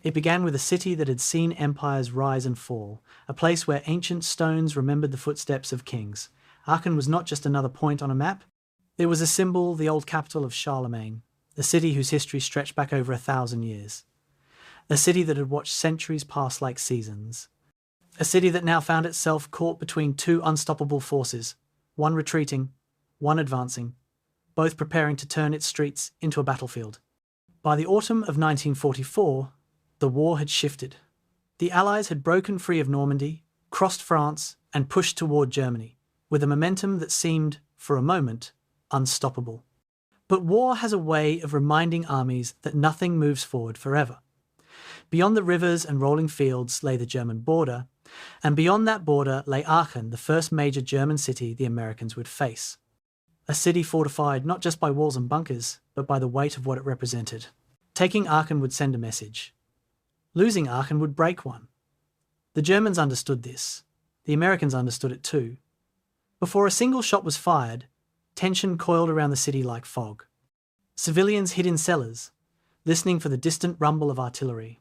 It began with a city that had seen empires rise and fall, a place where ancient stones remembered the footsteps of kings. Aachen was not just another point on a map. It was a symbol, the old capital of Charlemagne, a city whose history stretched back over 1,000 years. A city that had watched centuries pass like seasons. A city that now found itself caught between two unstoppable forces, one retreating, one advancing, both preparing to turn its streets into a battlefield. By the autumn of 1944, the war had shifted. The Allies had broken free of Normandy, crossed France, and pushed toward Germany, with a momentum that seemed, for a moment, unstoppable. But war has a way of reminding armies that nothing moves forward forever. Beyond the rivers and rolling fields lay the German border, and beyond that border lay Aachen, the first major German city the Americans would face. A city fortified not just by walls and bunkers, but by the weight of what it represented. Taking Aachen would send a message. Losing Aachen would break one. The Germans understood this. The Americans understood it too. Before a single shot was fired, tension coiled around the city like fog. Civilians hid in cellars, listening for the distant rumble of artillery.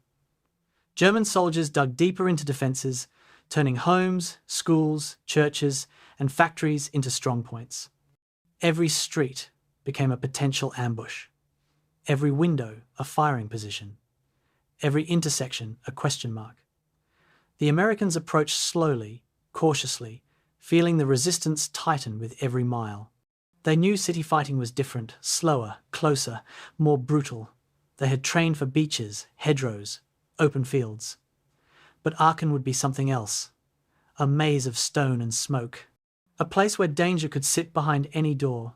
German soldiers dug deeper into defences, turning homes, schools, churches, and factories into strongpoints. Every street became a potential ambush. Every window a firing position. Every intersection a question mark. The Americans approached slowly, cautiously, feeling the resistance tighten with every mile. They knew city fighting was different, slower, closer, more brutal. They had trained for beaches, hedgerows, open fields. But Aachen would be something else. A maze of stone and smoke. A place where danger could sit behind any door.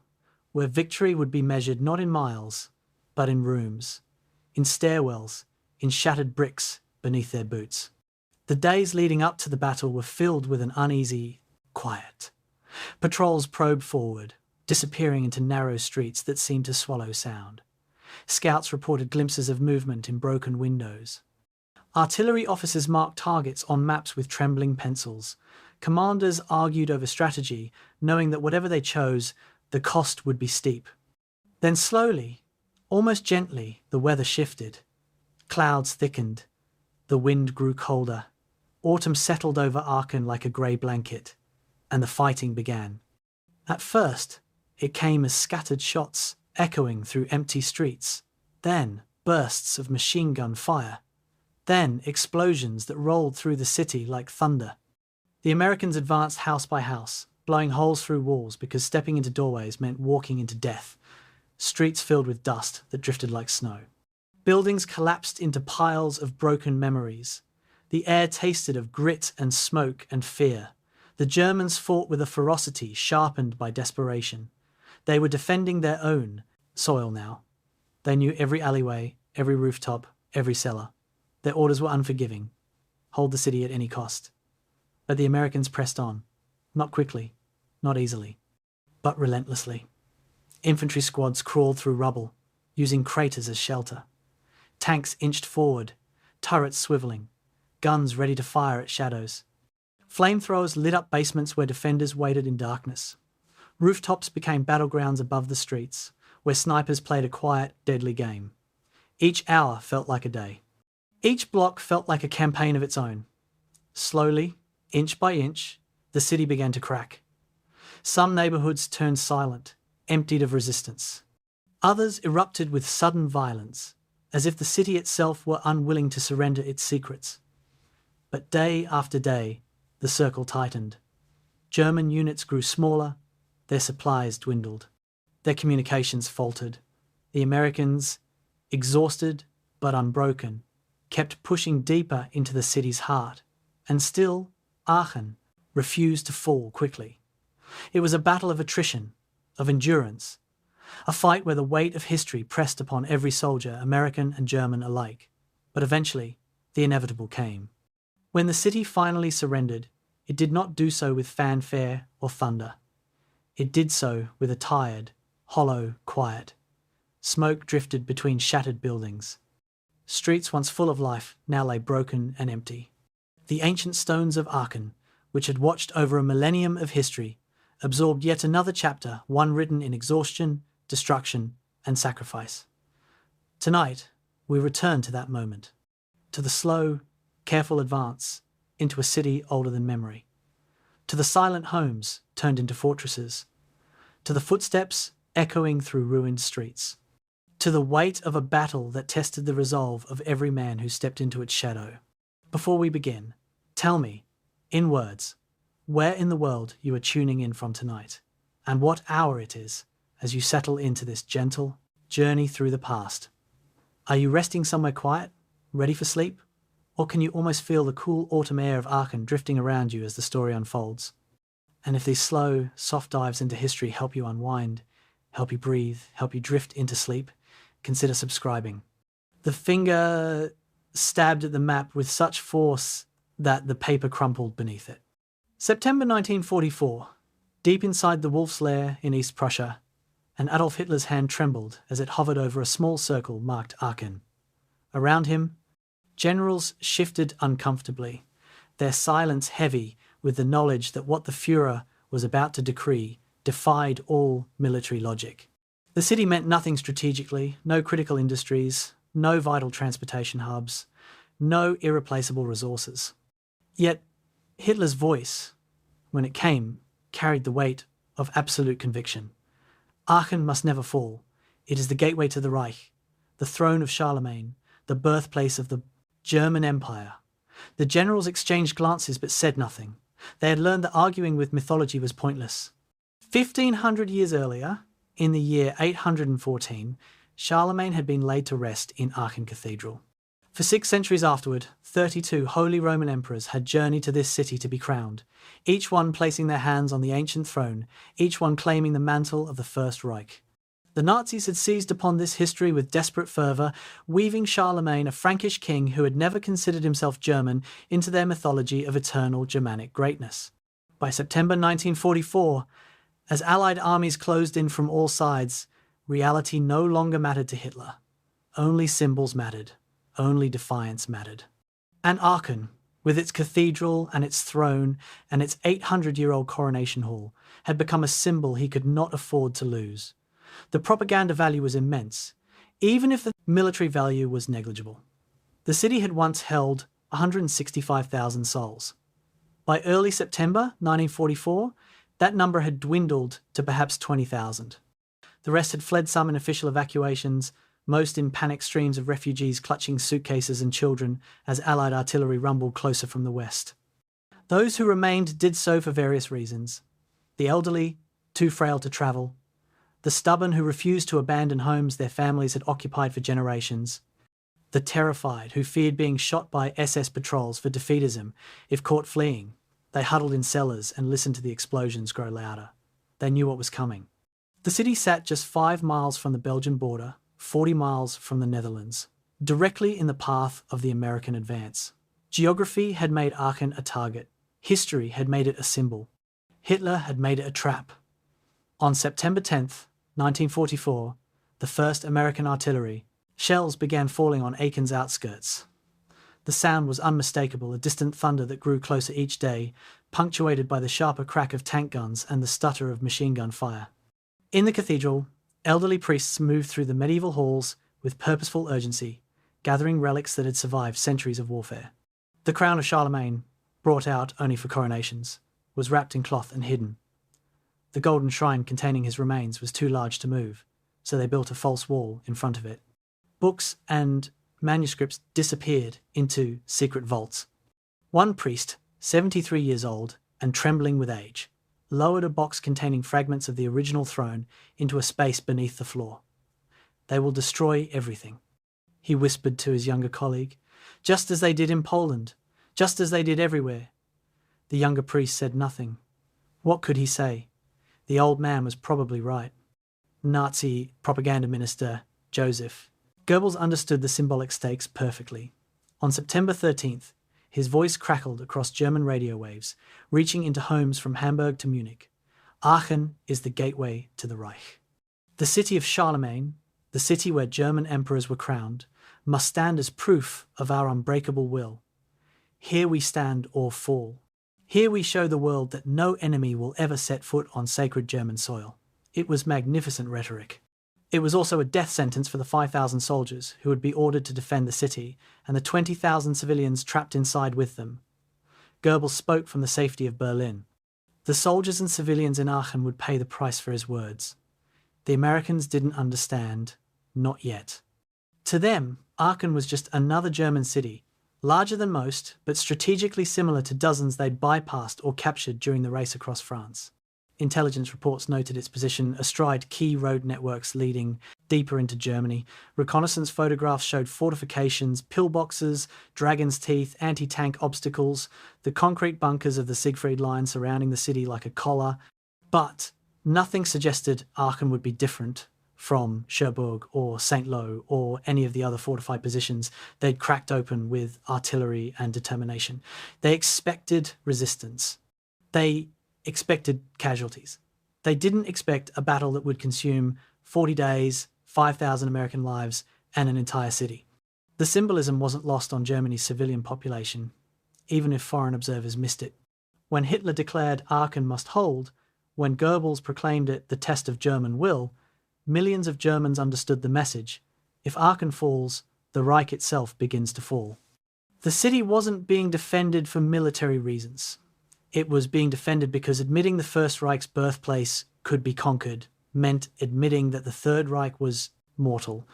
Where victory would be measured not in miles, but in rooms. In stairwells, in shattered bricks beneath their boots. The days leading up to the battle were filled with an uneasy quiet. Patrols probed forward, disappearing into narrow streets that seemed to swallow sound. Scouts reported glimpses of movement in broken windows. Artillery officers marked targets on maps with trembling pencils. Commanders argued over strategy, knowing that whatever they chose, the cost would be steep. Then slowly, almost gently, the weather shifted. Clouds thickened. The wind grew colder. Autumn settled over Aachen like a grey blanket, and the fighting began. At first, it came as scattered shots, echoing through empty streets. Then, bursts of machine gun fire. Then, explosions that rolled through the city like thunder. The Americans advanced house by house, blowing holes through walls because stepping into doorways meant walking into death. Streets filled with dust that drifted like snow. Buildings collapsed into piles of broken memories. The air tasted of grit and smoke and fear. The Germans fought with a ferocity sharpened by desperation. They were defending their own soil now. They knew every alleyway, every rooftop, every cellar. Their orders were unforgiving. Hold the city at any cost. But the Americans pressed on. Not quickly, not easily, but relentlessly. Infantry squads crawled through rubble, using craters as shelter. Tanks inched forward, turrets swiveling, guns ready to fire at shadows. Flamethrowers lit up basements where defenders waited in darkness. Rooftops became battlegrounds above the streets, where snipers played a quiet, deadly game. Each hour felt like a day. Each block felt like a campaign of its own. Slowly, inch by inch, the city began to crack. Some neighbourhoods turned silent, emptied of resistance. Others erupted with sudden violence, as if the city itself were unwilling to surrender its secrets. But day after day, the circle tightened. German units grew smaller, their supplies dwindled. Their communications faltered. The Americans, exhausted but unbroken, kept pushing deeper into the city's heart. And still, Aachen refused to fall quickly. It was a battle of attrition, of endurance, a fight where the weight of history pressed upon every soldier, American and German alike. But eventually, the inevitable came. When the city finally surrendered, it did not do so with fanfare or thunder. It did so with a tired, hollow quiet. Smoke drifted between shattered buildings. Streets once full of life now lay broken and empty. The ancient stones of Aachen, which had watched over a millennium of history, absorbed yet another chapter, one written in exhaustion, destruction, and sacrifice. Tonight, we return to that moment. to the slow, careful advance into a city older than memory, to the silent homes turned into fortresses, to the footsteps echoing through ruined streets, to the weight of a battle that tested the resolve of every man who stepped into its shadow. Before we begin, tell me, in words, where in the world you are tuning in from tonight, and what hour it is as you settle into this gentle journey through the past. Are you resting somewhere quiet, ready for sleep? Or can you almost feel the cool autumn air of Aachen drifting around you as the story unfolds? And if these slow, soft dives into history help you unwind, help you breathe, help you drift into sleep, consider subscribing. The finger stabbed at the map with such force that the paper crumpled beneath it. September 1944. Deep inside the Wolf's Lair in East Prussia, and Adolf Hitler's hand trembled as it hovered over a small circle marked Aachen. Around him, generals shifted uncomfortably, their silence heavy with the knowledge that what the Führer was about to decree defied all military logic. The city meant nothing strategically, no critical industries, no vital transportation hubs, no irreplaceable resources. Yet Hitler's voice, when it came, carried the weight of absolute conviction. Aachen must never fall. It is the gateway to the Reich, the throne of Charlemagne, the birthplace of the German Empire. The generals exchanged glances but said nothing. They had learned that arguing with mythology was pointless. 1,500 years earlier, in the year 814, Charlemagne had been laid to rest in Aachen Cathedral. For 6 centuries afterward, 32 Holy Roman emperors had journeyed to this city to be crowned, each one placing their hands on the ancient throne, each one claiming the mantle of the First Reich. The Nazis had seized upon this history with desperate fervour, weaving Charlemagne, a Frankish king who had never considered himself German, into their mythology of eternal Germanic greatness. By September 1944, as Allied armies closed in from all sides, reality no longer mattered to Hitler. Only symbols mattered. Only defiance mattered. And Aachen, with its cathedral and its throne and its 800-year-old coronation hall, had become a symbol he could not afford to lose. The propaganda value was immense, even if the military value was negligible. The city had once held 165,000 souls. By early September 1944, that number had dwindled to perhaps 20,000. The rest had fled, some in official evacuations, most in panic streams of refugees clutching suitcases and children as Allied artillery rumbled closer from the west. Those who remained did so for various reasons. The elderly, too frail to travel. The stubborn who refused to abandon homes their families had occupied for generations. The terrified who feared being shot by SS patrols for defeatism if caught fleeing. They huddled in cellars and listened to the explosions grow louder. They knew what was coming. The city sat just 5 miles from the Belgian border, 40 miles from the Netherlands, directly in the path of the American advance. Geography had made Aachen a target. History had made it a symbol. Hitler had made it a trap. On September 10th, 1944, the 1st American artillery, shells began falling on Aachen's outskirts. The sound was unmistakable, a distant thunder that grew closer each day, punctuated by the sharper crack of tank guns and the stutter of machine gun fire. In the cathedral, elderly priests moved through the medieval halls with purposeful urgency, gathering relics that had survived centuries of warfare. The crown of Charlemagne, brought out only for coronations, was wrapped in cloth and hidden. The golden shrine containing his remains was too large to move, so they built a false wall in front of it. Books and manuscripts disappeared into secret vaults. One priest, 73 years old and trembling with age, lowered a box containing fragments of the original throne into a space beneath the floor. "They will destroy everything," he whispered to his younger colleague, "just as they did in Poland, just as they did everywhere." The younger priest said nothing. What could he say? The old man was probably right. Nazi propaganda minister Joseph Goebbels understood the symbolic stakes perfectly. On September 13th, his voice crackled across German radio waves, reaching into homes from Hamburg to Munich. Aachen is the gateway to the Reich. The city of Charlemagne, the city where German emperors were crowned, must stand as proof of our unbreakable will. Here we stand or fall. Here we show the world that no enemy will ever set foot on sacred German soil. It was magnificent rhetoric. It was also a death sentence for the 5,000 soldiers who would be ordered to defend the city and the 20,000 civilians trapped inside with them. Goebbels spoke from the safety of Berlin. The soldiers and civilians in Aachen would pay the price for his words. The Americans didn't understand, not yet. To them, Aachen was just another German city, larger than most, but strategically similar to dozens they'd bypassed or captured during the race across France. Intelligence reports noted its position astride key road networks leading deeper into Germany. Reconnaissance photographs showed fortifications, pillboxes, dragon's teeth, anti-tank obstacles, the concrete bunkers of the Siegfried Line surrounding the city like a collar. But nothing suggested Aachen would be different from Cherbourg or Saint-Lô or any of the other fortified positions they'd cracked open with artillery and determination. They expected resistance. They expected casualties. They didn't expect a battle that would consume 40 days, 5,000 American lives, and an entire city. The symbolism wasn't lost on Germany's civilian population, even if foreign observers missed it. When Hitler declared Aachen must hold, when Goebbels proclaimed it the test of German will, millions of Germans understood the message. If Aachen falls, the Reich itself begins to fall. The city wasn't being defended for military reasons. It was being defended because admitting the First Reich's birthplace could be conquered meant admitting that the Third Reich was mortal.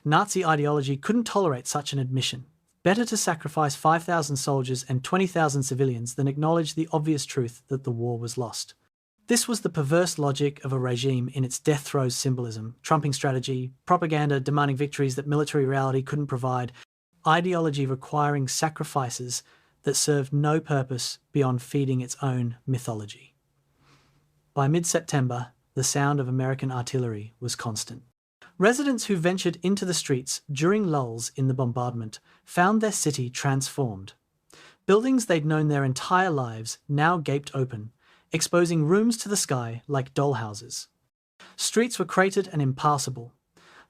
Nazi ideology couldn't tolerate such an admission. Better to sacrifice 5,000 soldiers and 20,000 civilians than acknowledge the obvious truth that the war was lost. This was the perverse logic of a regime in its death throes symbolism, trumping strategy, propaganda demanding victories that military reality couldn't provide, ideology requiring sacrifices that served no purpose beyond feeding its own mythology. By mid-September, the sound of American artillery was constant. Residents who ventured into the streets during lulls in the bombardment found their city transformed. Buildings they'd known their entire lives now gaped open, exposing rooms to the sky like dollhouses. Streets were cratered and impassable.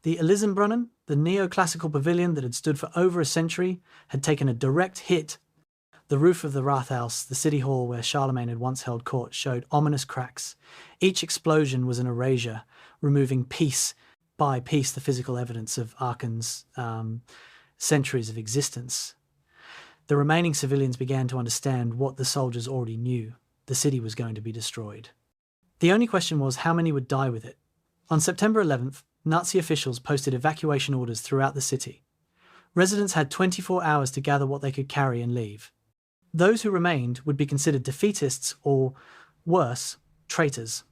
The Elisenbrunnen, the neoclassical pavilion that had stood for over a century, had taken a direct hit. The roof of the Rathaus, the city hall where Charlemagne had once held court, showed ominous cracks. Each explosion was an erasure, removing piece by piece the physical evidence of Aachen's centuries of existence. The remaining civilians began to understand what the soldiers already knew. The city was going to be destroyed. The only question was how many would die with it. On September 11th, Nazi officials posted evacuation orders throughout the city. Residents had 24 hours to gather what they could carry and leave. Those who remained would be considered defeatists or, worse, traitors.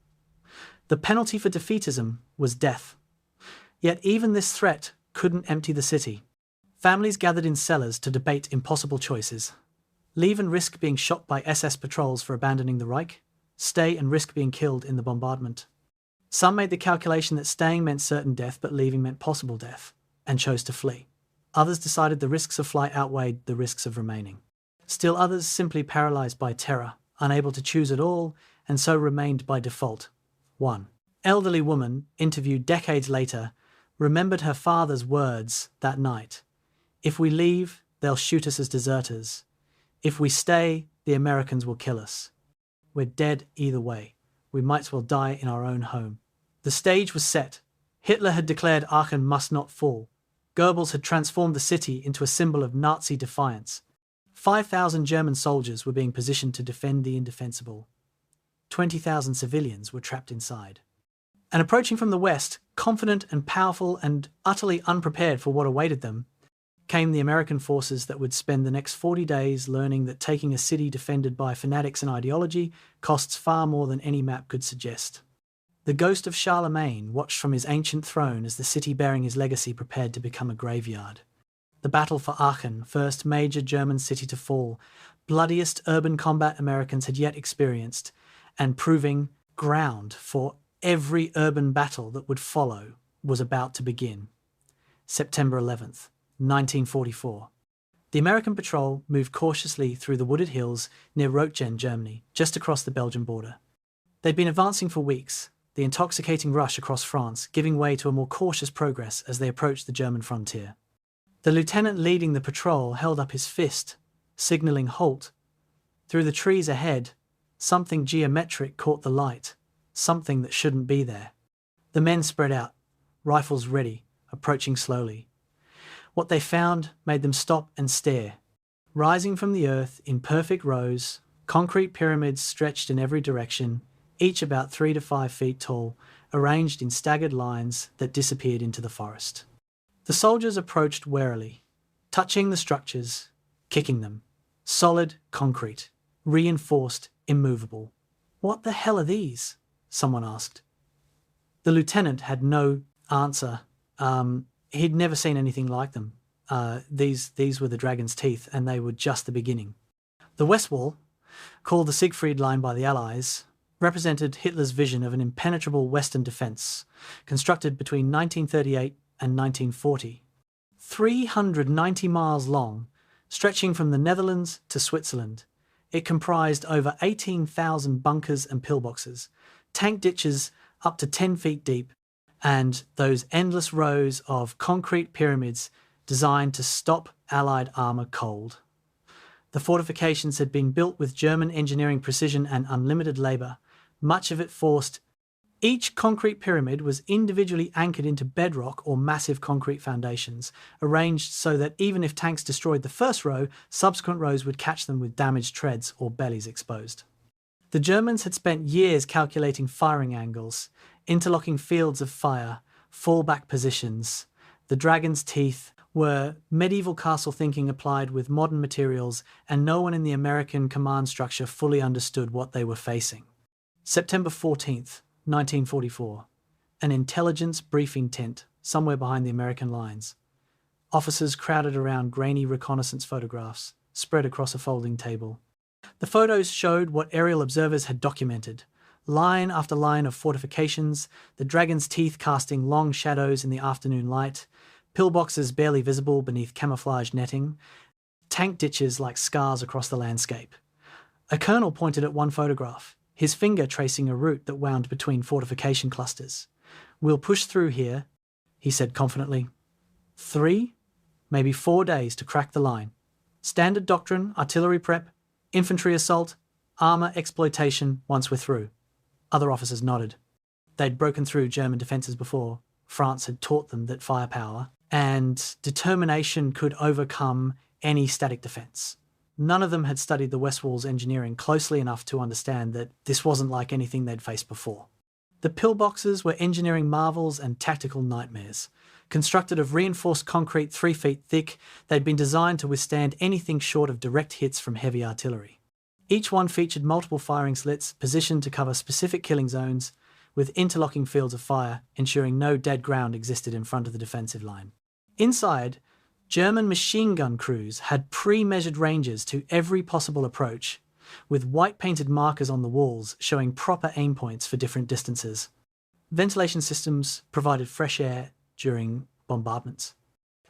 The penalty for defeatism was death. Yet even this threat couldn't empty the city. Families gathered in cellars to debate impossible choices. Leave and risk being shot by SS patrols for abandoning the Reich. Stay and risk being killed in the bombardment. Some made the calculation that staying meant certain death but leaving meant possible death, and chose to flee. Others decided the risks of flight outweighed the risks of remaining. Still others simply paralysed by terror, unable to choose at all, and so remained by default. One elderly woman, interviewed decades later, remembered her father's words that night. "If we leave, they'll shoot us as deserters. If we stay, the Americans will kill us. We're dead either way. We might as well die in our own home." The stage was set. Hitler had declared Aachen must not fall. Goebbels had transformed the city into a symbol of Nazi defiance. 5,000 German soldiers were being positioned to defend the indefensible. 20,000 civilians were trapped inside. And approaching from the west, confident and powerful and utterly unprepared for what awaited them, came the American forces that would spend the next 40 days learning that taking a city defended by fanatics and ideology costs far more than any map could suggest. The ghost of Charlemagne watched from his ancient throne as the city bearing his legacy prepared to become a graveyard. The battle for Aachen, first major German city to fall, bloodiest urban combat Americans had yet experienced, and proving ground for every urban battle that would follow, was about to begin. September 11th, 1944. The American patrol moved cautiously through the wooded hills near Röttgen, Germany, just across the Belgian border. They'd been advancing for weeks, the intoxicating rush across France giving way to a more cautious progress as they approached the German frontier. The lieutenant leading the patrol held up his fist, signalling halt. Through the trees ahead, something geometric caught the light, something that shouldn't be there. The men spread out, rifles ready, approaching slowly. What they found made them stop and stare. Rising from the earth in perfect rows, concrete pyramids stretched in every direction, each about 3 to 5 feet tall, arranged in staggered lines that disappeared into the forest. The soldiers approached warily, touching the structures, kicking them. Solid concrete, reinforced, immovable. "What the hell are these?" someone asked. The lieutenant had no answer. He'd never seen anything like them. These were the dragon's teeth, and they were just the beginning. The West Wall, called the Siegfried Line by the Allies, represented Hitler's vision of an impenetrable Western defence, constructed between 1938 and 1940. 390 miles long, stretching from the Netherlands to Switzerland, it comprised over 18,000 bunkers and pillboxes, tank ditches up to 10 feet deep, and those endless rows of concrete pyramids designed to stop Allied armour cold. The fortifications had been built with German engineering precision and unlimited labour, much of it forced. Each concrete pyramid was individually anchored into bedrock or massive concrete foundations, arranged so that even if tanks destroyed the first row, subsequent rows would catch them with damaged treads or bellies exposed. The Germans had spent years calculating firing angles, interlocking fields of fire, fallback positions. The dragon's teeth were medieval castle thinking applied with modern materials, and no one in the American command structure fully understood what they were facing. September 14th, 1944. An intelligence briefing tent somewhere behind the American lines. Officers crowded around grainy reconnaissance photographs, spread across a folding table. The photos showed what aerial observers had documented. Line after line of fortifications, the dragon's teeth casting long shadows in the afternoon light, pillboxes barely visible beneath camouflage netting, tank ditches like scars across the landscape. A colonel pointed at one photograph, his finger tracing a route that wound between fortification clusters. "We'll push through here," he said confidently. 3, maybe 4 days to crack the line. Standard doctrine, artillery prep, infantry assault, armour exploitation once we're through. Other officers nodded. They'd broken through German defences before. France had taught them that firepower and determination could overcome any static defence. None of them had studied the West Wall's engineering closely enough to understand that this wasn't like anything they'd faced before. The pillboxes were engineering marvels and tactical nightmares. Constructed of reinforced concrete 3 feet thick, they'd been designed to withstand anything short of direct hits from heavy artillery. Each one featured multiple firing slits positioned to cover specific killing zones, with interlocking fields of fire ensuring no dead ground existed in front of the defensive line. Inside, German machine gun crews had pre-measured ranges to every possible approach, with white-painted markers on the walls showing proper aim points for different distances. Ventilation systems provided fresh air during bombardments.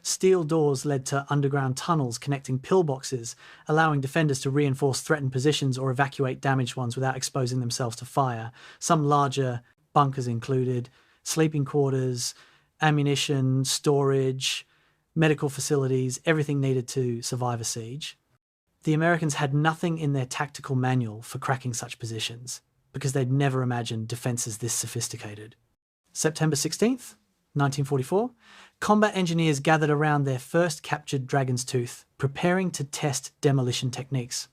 Steel doors led to underground tunnels connecting pillboxes, allowing defenders to reinforce threatened positions or evacuate damaged ones without exposing themselves to fire. Some larger bunkers included sleeping quarters, ammunition, storage, medical facilities, everything needed to survive a siege. The Americans had nothing in their tactical manual for cracking such positions, because they'd never imagined defences this sophisticated. September 16th, 1944, combat engineers gathered around their first captured dragon's tooth, preparing to test demolition techniques.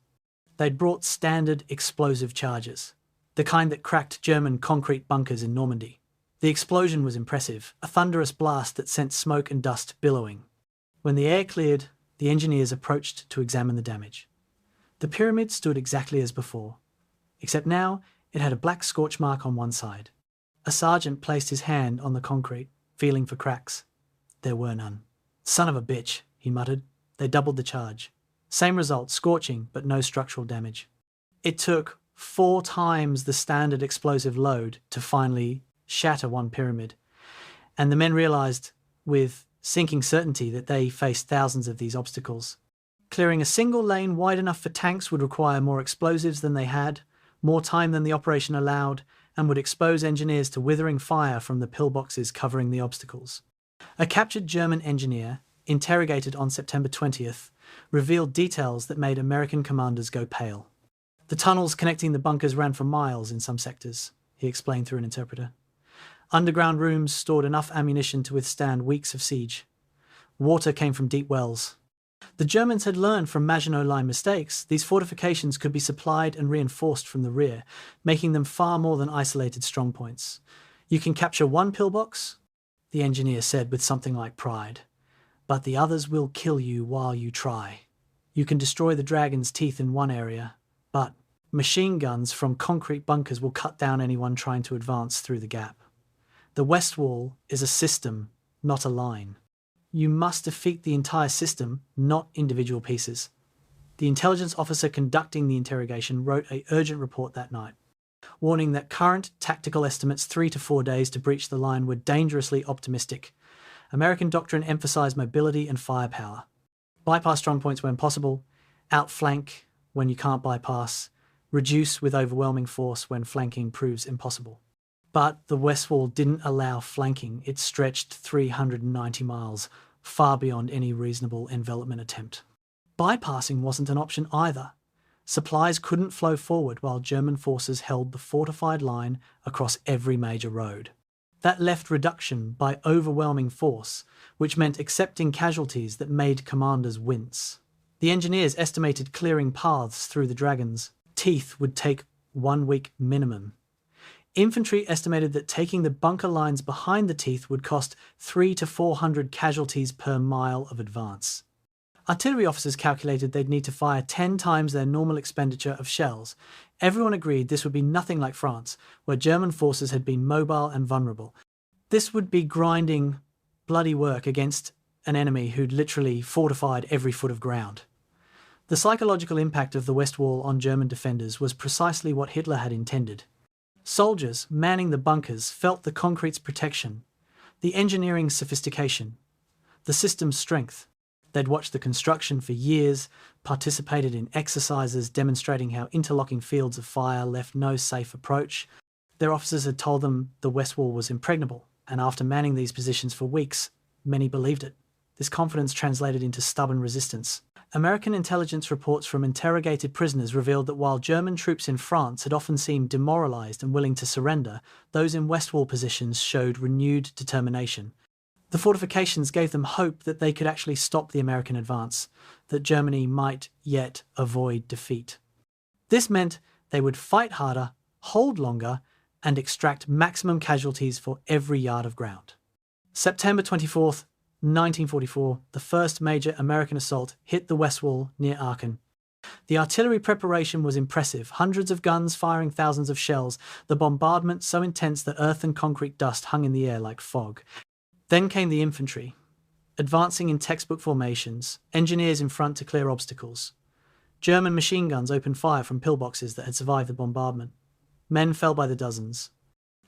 They'd brought standard explosive charges, the kind that cracked German concrete bunkers in Normandy. The explosion was impressive, a thunderous blast that sent smoke and dust billowing. When the air cleared, the engineers approached to examine the damage. The pyramid stood exactly as before, except now it had a black scorch mark on one side. A sergeant placed his hand on the concrete, feeling for cracks. There were none. "Son of a bitch," he muttered. They doubled the charge. Same result, scorching, but no structural damage. It took 4 times the standard explosive load to finally shatter one pyramid, and the men realised with sinking certainty that they faced thousands of these obstacles. Clearing a single lane wide enough for tanks would require more explosives than they had, more time than the operation allowed, and would expose engineers to withering fire from the pillboxes covering the obstacles. A captured German engineer, interrogated on September 20th, revealed details that made American commanders go pale. "The tunnels connecting the bunkers ran for miles in some sectors," he explained through an interpreter. Underground rooms stored enough ammunition to withstand weeks of siege. Water came from deep wells. The Germans had learned from Maginot Line mistakes. These fortifications could be supplied and reinforced from the rear, making them far more than isolated strongpoints. "You can capture one pillbox," the engineer said with something like pride, "but the others will kill you while you try. You can destroy the dragon's teeth in one area, but machine guns from concrete bunkers will cut down anyone trying to advance through the gap. The West Wall is a system, not a line. You must defeat the entire system, not individual pieces." The intelligence officer conducting the interrogation wrote an urgent report that night, warning that current tactical estimates 3 to 4 days to breach the line were dangerously optimistic. American doctrine emphasized mobility and firepower. Bypass strongpoints when possible, outflank when you can't bypass, reduce with overwhelming force when flanking proves impossible. But the West Wall didn't allow flanking. It stretched 390 miles, far beyond any reasonable envelopment attempt. Bypassing wasn't an option either. Supplies couldn't flow forward while German forces held the fortified line across every major road. That left reduction by overwhelming force, which meant accepting casualties that made commanders wince. The engineers estimated clearing paths through the dragon's teeth would take 1 week minimum. Infantry estimated that taking the bunker lines behind the teeth would cost 300 to 400 casualties per mile of advance. Artillery officers calculated they'd need to fire 10 times their normal expenditure of shells. Everyone agreed this would be nothing like France, where German forces had been mobile and vulnerable. This would be grinding, bloody work against an enemy who'd literally fortified every foot of ground. The psychological impact of the West Wall on German defenders was precisely what Hitler had intended. Soldiers manning the bunkers felt the concrete's protection, the engineering's sophistication, the system's strength. They'd watched the construction for years, participated in exercises demonstrating how interlocking fields of fire left no safe approach. Their officers had told them the West Wall was impregnable, and after manning these positions for weeks, many believed it. This confidence translated into stubborn resistance. American intelligence reports from interrogated prisoners revealed that while German troops in France had often seemed demoralized and willing to surrender, those in West Wall positions showed renewed determination. The fortifications gave them hope that they could actually stop the American advance, that Germany might yet avoid defeat. This meant they would fight harder, hold longer, and extract maximum casualties for every yard of ground. September 24th, 1944, the first major American assault hit the West Wall near Aachen. The artillery preparation was impressive, hundreds of guns firing thousands of shells, the bombardment so intense that earth and concrete dust hung in the air like fog. Then came the infantry, advancing in textbook formations, engineers in front to clear obstacles. German machine guns opened fire from pillboxes that had survived the bombardment. Men fell by the dozens.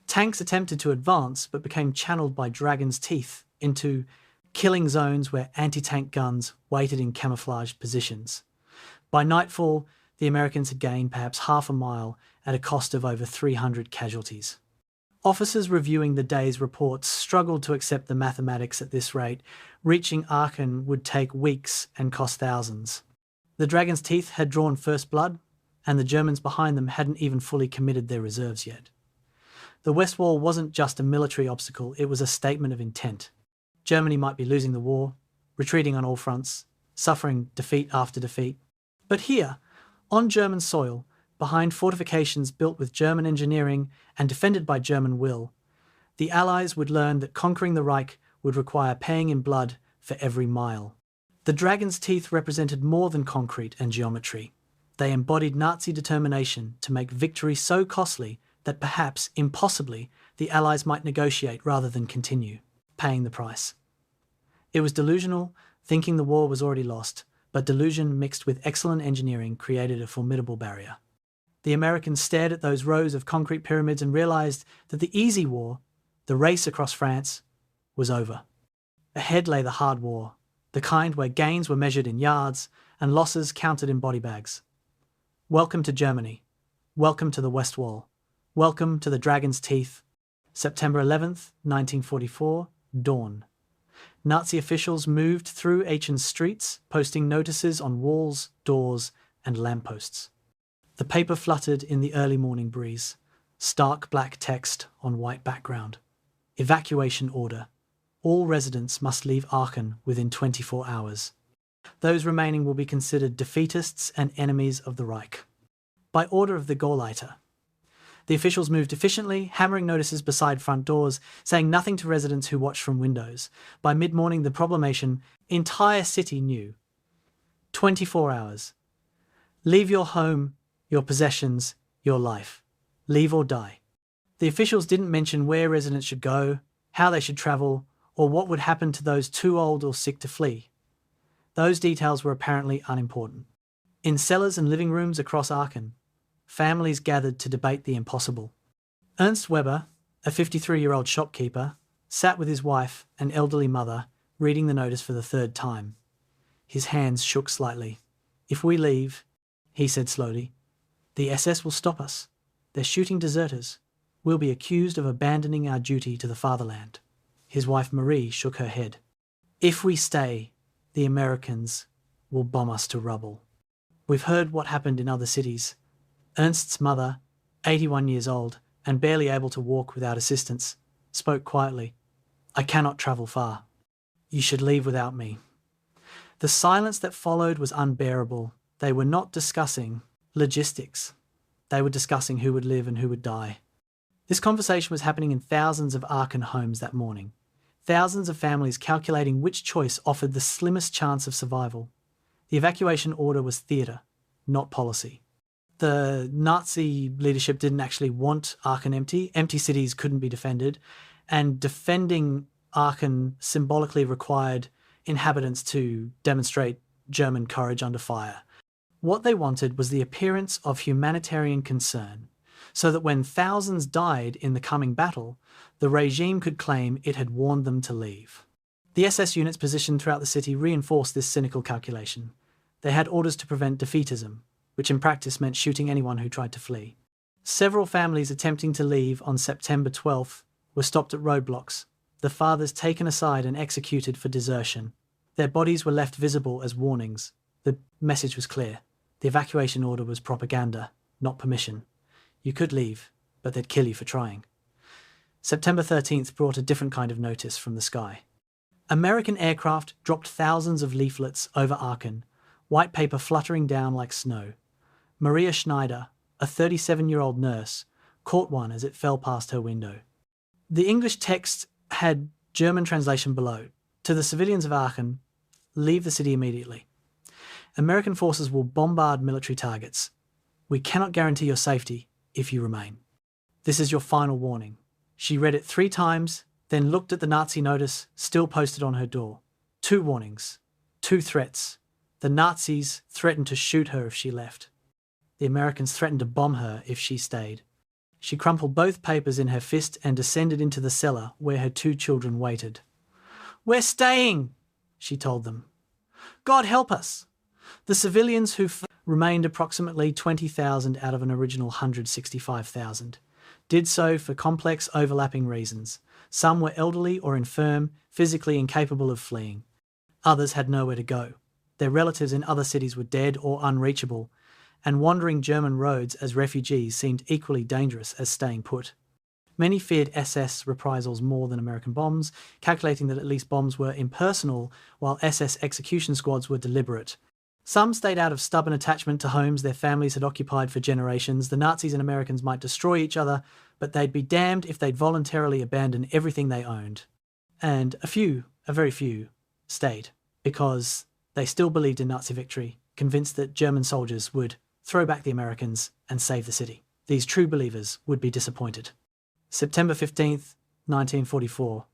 Tanks attempted to advance but became channeled by dragon's teeth into killing zones where anti-tank guns waited in camouflaged positions. By nightfall, the Americans had gained perhaps half a mile at a cost of over 300 casualties. Officers reviewing the day's reports struggled to accept the mathematics at this rate. Reaching Aachen would take weeks and cost thousands. The dragon's teeth had drawn first blood, and the Germans behind them hadn't even fully committed their reserves yet. The West Wall wasn't just a military obstacle, it was a statement of intent. Germany might be losing the war, retreating on all fronts, suffering defeat after defeat. But here, on German soil, behind fortifications built with German engineering and defended by German will, the Allies would learn that conquering the Reich would require paying in blood for every mile. The dragon's teeth represented more than concrete and geometry. They embodied Nazi determination to make victory so costly that perhaps, impossibly, the Allies might negotiate rather than continue, paying the price. It was delusional, thinking the war was already lost, but delusion mixed with excellent engineering created a formidable barrier. The Americans stared at those rows of concrete pyramids and realized that the easy war, the race across France, was over. Ahead lay the hard war, the kind where gains were measured in yards and losses counted in body bags. Welcome to Germany. Welcome to the West Wall. Welcome to the Dragon's Teeth. September 11th, 1944, dawn. Nazi officials moved through Aachen's streets, posting notices on walls, doors, and lampposts. The paper fluttered in the early morning breeze, stark black text on white background. Evacuation order. All residents must leave Aachen within 24 hours. Those remaining will be considered defeatists and enemies of the Reich. By order of the Gauleiter. The officials moved efficiently, hammering notices beside front doors, saying nothing to residents who watched from windows. By mid-morning, the proclamation, entire city knew. 24 hours. Leave your home, your possessions, your life. Leave or die. The officials didn't mention where residents should go, how they should travel, or what would happen to those too old or sick to flee. Those details were apparently unimportant. In cellars and living rooms across Aachen, families gathered to debate the impossible. Ernst Weber, a 53-year-old shopkeeper, sat with his wife, an elderly mother, reading the notice for the third time. His hands shook slightly. "If we leave," he said slowly, "the SS will stop us. They're shooting deserters. We'll be accused of abandoning our duty to the fatherland." His wife Marie shook her head. "If we stay, the Americans will bomb us to rubble. We've heard what happened in other cities." Ernst's mother, 81 years old and barely able to walk without assistance, spoke quietly. "I cannot travel far. You should leave without me." The silence that followed was unbearable. They were not discussing logistics. They were discussing who would live and who would die. This conversation was happening in thousands of Aachen homes that morning. Thousands of families calculating which choice offered the slimmest chance of survival. The evacuation order was theatre, not policy. The Nazi leadership didn't actually want Aachen empty. Empty cities couldn't be defended, and defending Aachen symbolically required inhabitants to demonstrate German courage under fire. What they wanted was the appearance of humanitarian concern, so that when thousands died in the coming battle, the regime could claim it had warned them to leave. The SS units positioned throughout the city reinforced this cynical calculation. They had orders to prevent defeatism, which in practice meant shooting anyone who tried to flee. Several families attempting to leave on September 12th were stopped at roadblocks, the fathers taken aside and executed for desertion. Their bodies were left visible as warnings. The message was clear. The evacuation order was propaganda, not permission. You could leave, but they'd kill you for trying. September 13th brought a different kind of notice from the sky. American aircraft dropped thousands of leaflets over Aachen, white paper fluttering down like snow. Maria Schneider, a 37-year-old nurse, caught one as it fell past her window. The English text had German translation below. To the civilians of Aachen, leave the city immediately. American forces will bombard military targets. We cannot guarantee your safety if you remain. This is your final warning. She read it 3 times, then looked at the Nazi notice still posted on her door. 2 warnings, 2 threats. The Nazis threatened to shoot her if she left. The Americans threatened to bomb her if she stayed. She crumpled both papers in her fist and descended into the cellar where her 2 children waited. "We're staying," she told them. "God help us." The civilians who remained, approximately 20,000 out of an original 165,000, did so for complex overlapping reasons. Some were elderly or infirm, physically incapable of fleeing. Others had nowhere to go. Their relatives in other cities were dead or unreachable, and wandering German roads as refugees seemed equally dangerous as staying put. Many feared SS reprisals more than American bombs, calculating that at least bombs were impersonal while SS execution squads were deliberate. Some stayed out of stubborn attachment to homes their families had occupied for generations. The Nazis and Americans might destroy each other, but they'd be damned if they'd voluntarily abandon everything they owned. And a very few, stayed, because they still believed in Nazi victory, convinced that German soldiers would throw back the Americans and save the city. These true believers would be disappointed. September 15th, 1944,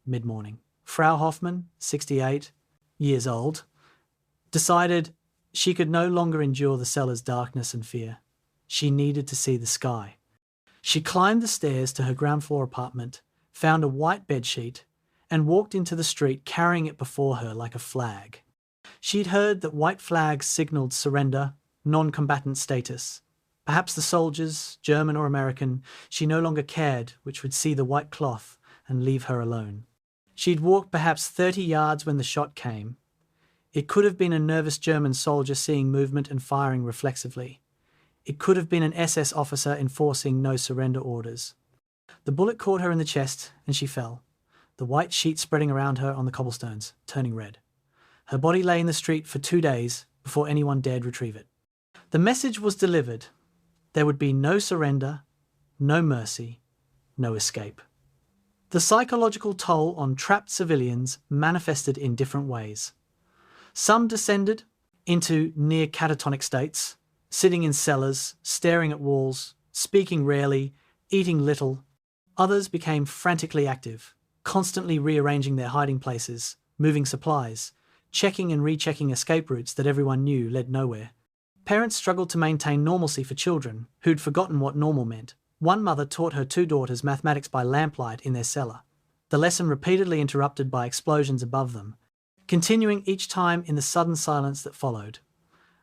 mid-morning. Frau Hoffmann, 68 years old, decided she could no longer endure the cellar's darkness and fear. She needed to see the sky. She climbed the stairs to her ground floor apartment, found a white bedsheet, and walked into the street carrying it before her like a flag. She'd heard that white flags signalled surrender, non-combatant status. Perhaps the soldiers, German or American, she no longer cared, which would see the white cloth and leave her alone. She'd walked perhaps 30 yards when the shot came. It could have been a nervous German soldier seeing movement and firing reflexively. It could have been an SS officer enforcing no surrender orders. The bullet caught her in the chest, and she fell, the white sheet spreading around her on the cobblestones, turning red. Her body lay in the street for 2 days before anyone dared retrieve it. The message was delivered. There would be no surrender, no mercy, no escape. The psychological toll on trapped civilians manifested in different ways. Some descended into near catatonic states, sitting in cellars, staring at walls, speaking rarely, eating little. Others became frantically active, constantly rearranging their hiding places, moving supplies, checking and rechecking escape routes that everyone knew led nowhere. Parents struggled to maintain normalcy for children who'd forgotten what normal meant. One mother taught her 2 daughters mathematics by lamplight in their cellar, the lesson repeatedly interrupted by explosions above them, continuing each time in the sudden silence that followed.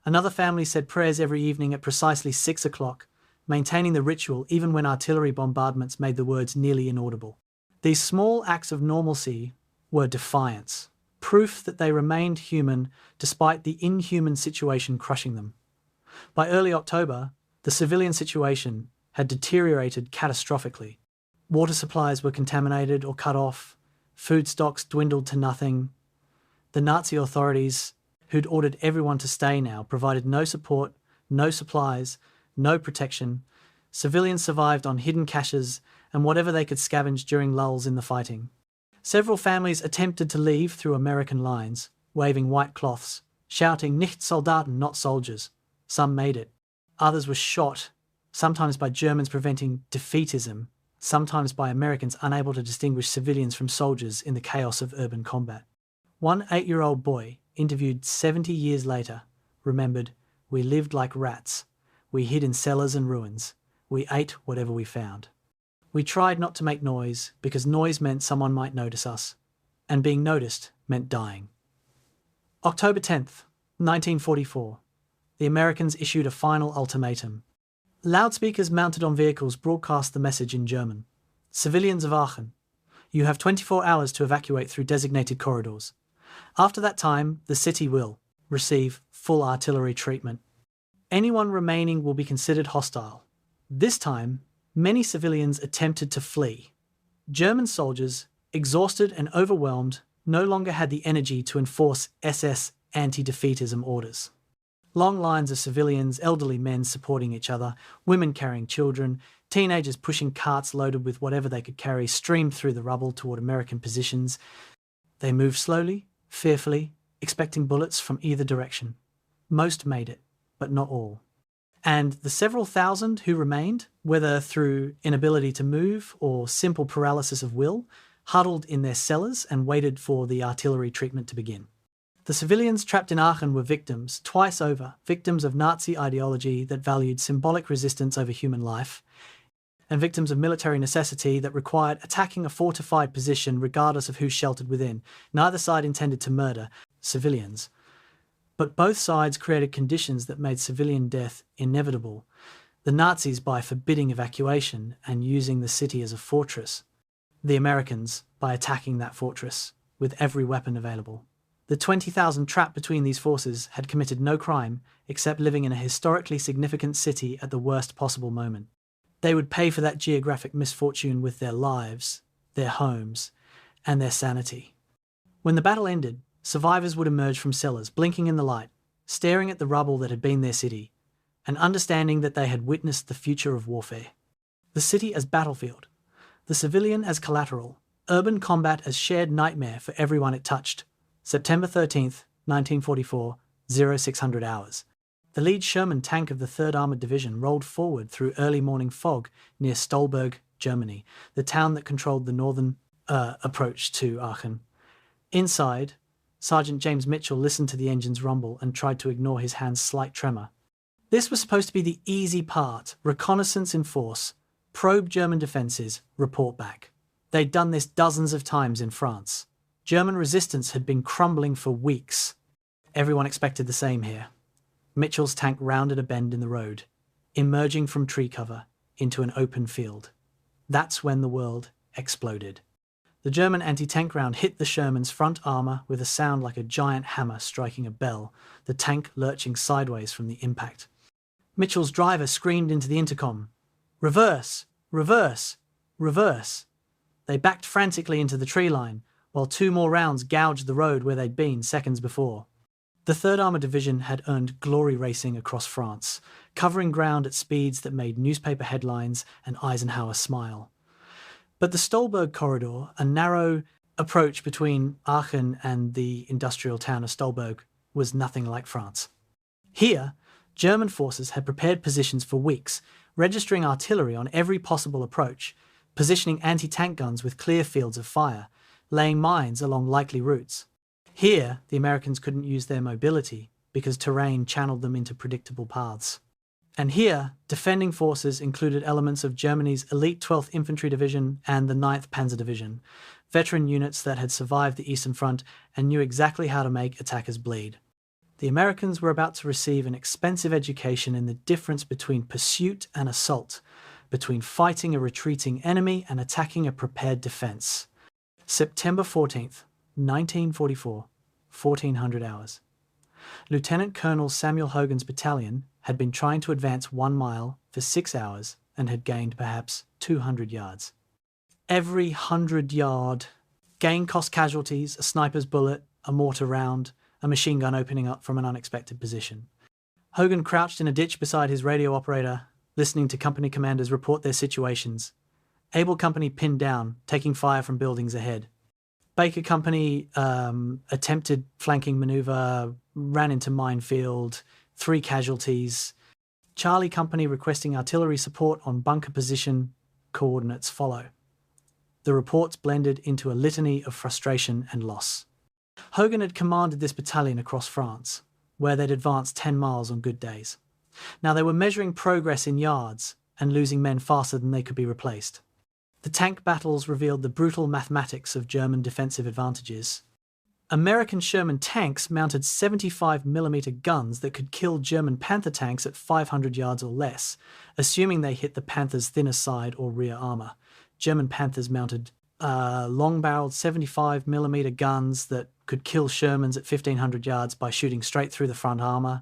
Another family said prayers every evening at precisely 6 o'clock, maintaining the ritual even when artillery bombardments made the words nearly inaudible. These small acts of normalcy were defiance, proof that they remained human despite the inhuman situation crushing them. By early October, the civilian situation had deteriorated catastrophically. Water supplies were contaminated or cut off, food stocks dwindled to nothing. The Nazi authorities, who'd ordered everyone to stay now, provided no support, no supplies, no protection. Civilians survived on hidden caches and whatever they could scavenge during lulls in the fighting. Several families attempted to leave through American lines, waving white cloths, shouting "Nicht Soldaten, not soldiers." Some made it. Others were shot, sometimes by Germans preventing defeatism, sometimes by Americans unable to distinguish civilians from soldiers in the chaos of urban combat. One 8-year-old boy, interviewed 70 years later, remembered, "We lived like rats. We hid in cellars and ruins. We ate whatever we found. We tried not to make noise because noise meant someone might notice us, and being noticed meant dying." October 10th, 1944. The Americans issued a final ultimatum. Loudspeakers mounted on vehicles broadcast the message in German. "Civilians of Aachen, you have 24 hours to evacuate through designated corridors. After that time, the city will receive full artillery treatment. Anyone remaining will be considered hostile." This time, many civilians attempted to flee. German soldiers, exhausted and overwhelmed, no longer had the energy to enforce SS anti-defeatism orders. Long lines of civilians, elderly men supporting each other, women carrying children, teenagers pushing carts loaded with whatever they could carry, streamed through the rubble toward American positions. They moved slowly, fearfully, expecting bullets from either direction. Most made it, but not all. And the several thousand who remained, whether through inability to move or simple paralysis of will, huddled in their cellars and waited for the artillery treatment to begin. The civilians trapped in Aachen were victims, twice over, victims of Nazi ideology that valued symbolic resistance over human life, and victims of military necessity that required attacking a fortified position regardless of who sheltered within. Neither side intended to murder civilians, but both sides created conditions that made civilian death inevitable. The Nazis by forbidding evacuation and using the city as a fortress. The Americans by attacking that fortress with every weapon available. The 20,000 trapped between these forces had committed no crime except living in a historically significant city at the worst possible moment. They would pay for that geographic misfortune with their lives, their homes, and their sanity. When the battle ended, survivors would emerge from cellars, blinking in the light, staring at the rubble that had been their city, and understanding that they had witnessed the future of warfare. The city as battlefield, the civilian as collateral, urban combat as shared nightmare for everyone it touched. September 13th, 1944, 0600 hours. The lead Sherman tank of the 3rd Armoured Division rolled forward through early morning fog near Stolberg, Germany, the town that controlled the northern approach to Aachen. Inside, Sergeant James Mitchell listened to the engine's rumble and tried to ignore his hand's slight tremor. This was supposed to be the easy part: reconnaissance in force, probe German defences, report back. They'd done this dozens of times in France. German resistance had been crumbling for weeks. Everyone expected the same here. Mitchell's tank rounded a bend in the road, emerging from tree cover into an open field. That's when the world exploded. The German anti-tank round hit the Sherman's front armour with a sound like a giant hammer striking a bell, the tank lurching sideways from the impact. Mitchell's driver screamed into the intercom, "Reverse! Reverse! Reverse. They backed frantically into the tree line, while 2 more rounds gouged the road where they'd been seconds before. The 3rd Armoured Division had earned glory racing across France, covering ground at speeds that made newspaper headlines and Eisenhower smile. But the Stolberg Corridor, a narrow approach between Aachen and the industrial town of Stolberg, was nothing like France. Here, German forces had prepared positions for weeks, registering artillery on every possible approach, positioning anti-tank guns with clear fields of fire, laying mines along likely routes. Here, the Americans couldn't use their mobility because terrain channeled them into predictable paths. And here, defending forces included elements of Germany's elite 12th Infantry Division and the 9th Panzer Division, veteran units that had survived the Eastern Front and knew exactly how to make attackers bleed. The Americans were about to receive an expensive education in the difference between pursuit and assault, between fighting a retreating enemy and attacking a prepared defense. September 14th, 1944, 1400 hours. Lieutenant Colonel Samuel Hogan's battalion had been trying to advance 1 mile for 6 hours and had gained perhaps 200 yards. Every 100-yard gain cost casualties, a sniper's bullet, a mortar round, a machine gun opening up from an unexpected position. Hogan crouched in a ditch beside his radio operator, listening to company commanders report their situations. Able Company pinned down, taking fire from buildings ahead. Baker Company attempted flanking maneuver, ran into minefield, 3 casualties. Charlie Company requesting artillery support on bunker position, coordinates follow. The reports blended into a litany of frustration and loss. Hogan had commanded this battalion across France, where they'd advanced 10 miles on good days. Now they were measuring progress in yards and losing men faster than they could be replaced. The tank battles revealed the brutal mathematics of German defensive advantages. American Sherman tanks mounted 75mm guns that could kill German Panther tanks at 500 yards or less, assuming they hit the Panther's thinner side or rear armour. German Panthers mounted long-barreled 75mm guns that could kill Shermans at 1500 yards by shooting straight through the front armour.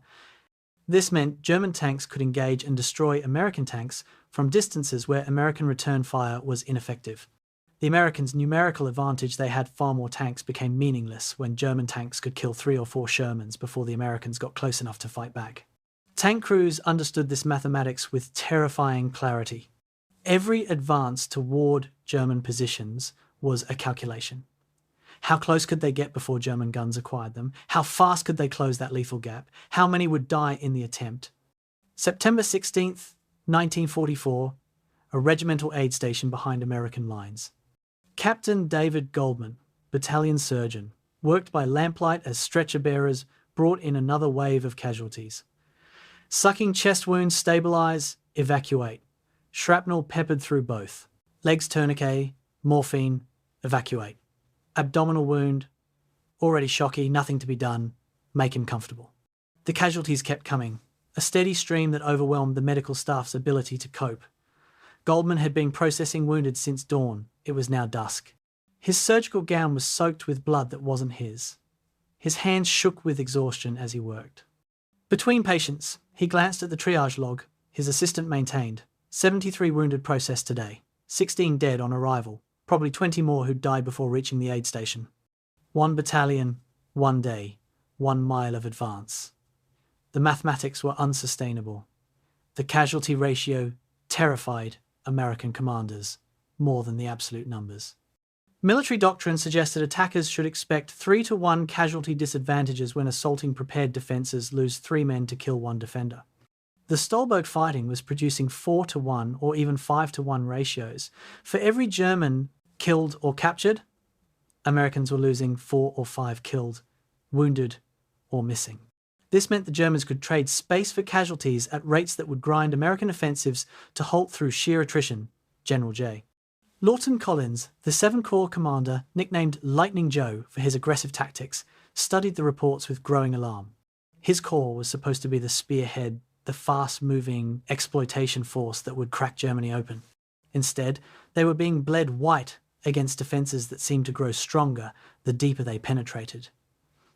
This meant German tanks could engage and destroy American tanks from distances where American return fire was ineffective. The Americans' numerical advantage they had far more tanks became meaningless when German tanks could kill 3 or 4 Shermans before the Americans got close enough to fight back. Tank crews understood this mathematics with terrifying clarity. Every advance toward German positions was a calculation. How close could they get before German guns acquired them? How fast could they close that lethal gap? How many would die in the attempt? September 16th, 1944, a regimental aid station behind American lines. Captain David Goldman, battalion surgeon, worked by lamplight as stretcher bearers, brought in another wave of casualties. Sucking chest wounds stabilize, evacuate. Shrapnel peppered through both. Legs tourniquet, morphine, evacuate. Abdominal wound, already shocky, nothing to be done, make him comfortable. The casualties kept coming, a steady stream that overwhelmed the medical staff's ability to cope. Goldman had been processing wounded since dawn. It was now dusk. His surgical gown was soaked with blood that wasn't his. His hands shook with exhaustion as he worked. Between patients, he glanced at the triage log his assistant maintained. 73 wounded processed today, 16 dead on arrival, probably 20 more who'd died before reaching the aid station. 1 battalion, 1 day, 1 mile of advance. The mathematics were unsustainable. The casualty ratio terrified American commanders more than the absolute numbers. Military doctrine suggested attackers should expect 3-to-1 casualty disadvantages when assaulting prepared defences lose 3 men to kill 1 defender. The Stolberg fighting was producing 4-to-1 or even 5-to-1 ratios. For every German killed or captured, Americans were losing 4 or 5 killed, wounded, or missing. This meant the Germans could trade space for casualties at rates that would grind American offensives to halt through sheer attrition. General J. Lawton Collins, the 7th Corps commander, nicknamed Lightning Joe for his aggressive tactics, studied the reports with growing alarm. His corps was supposed to be the spearhead, the fast-moving exploitation force that would crack Germany open. Instead, they were being bled white against defences that seemed to grow stronger the deeper they penetrated.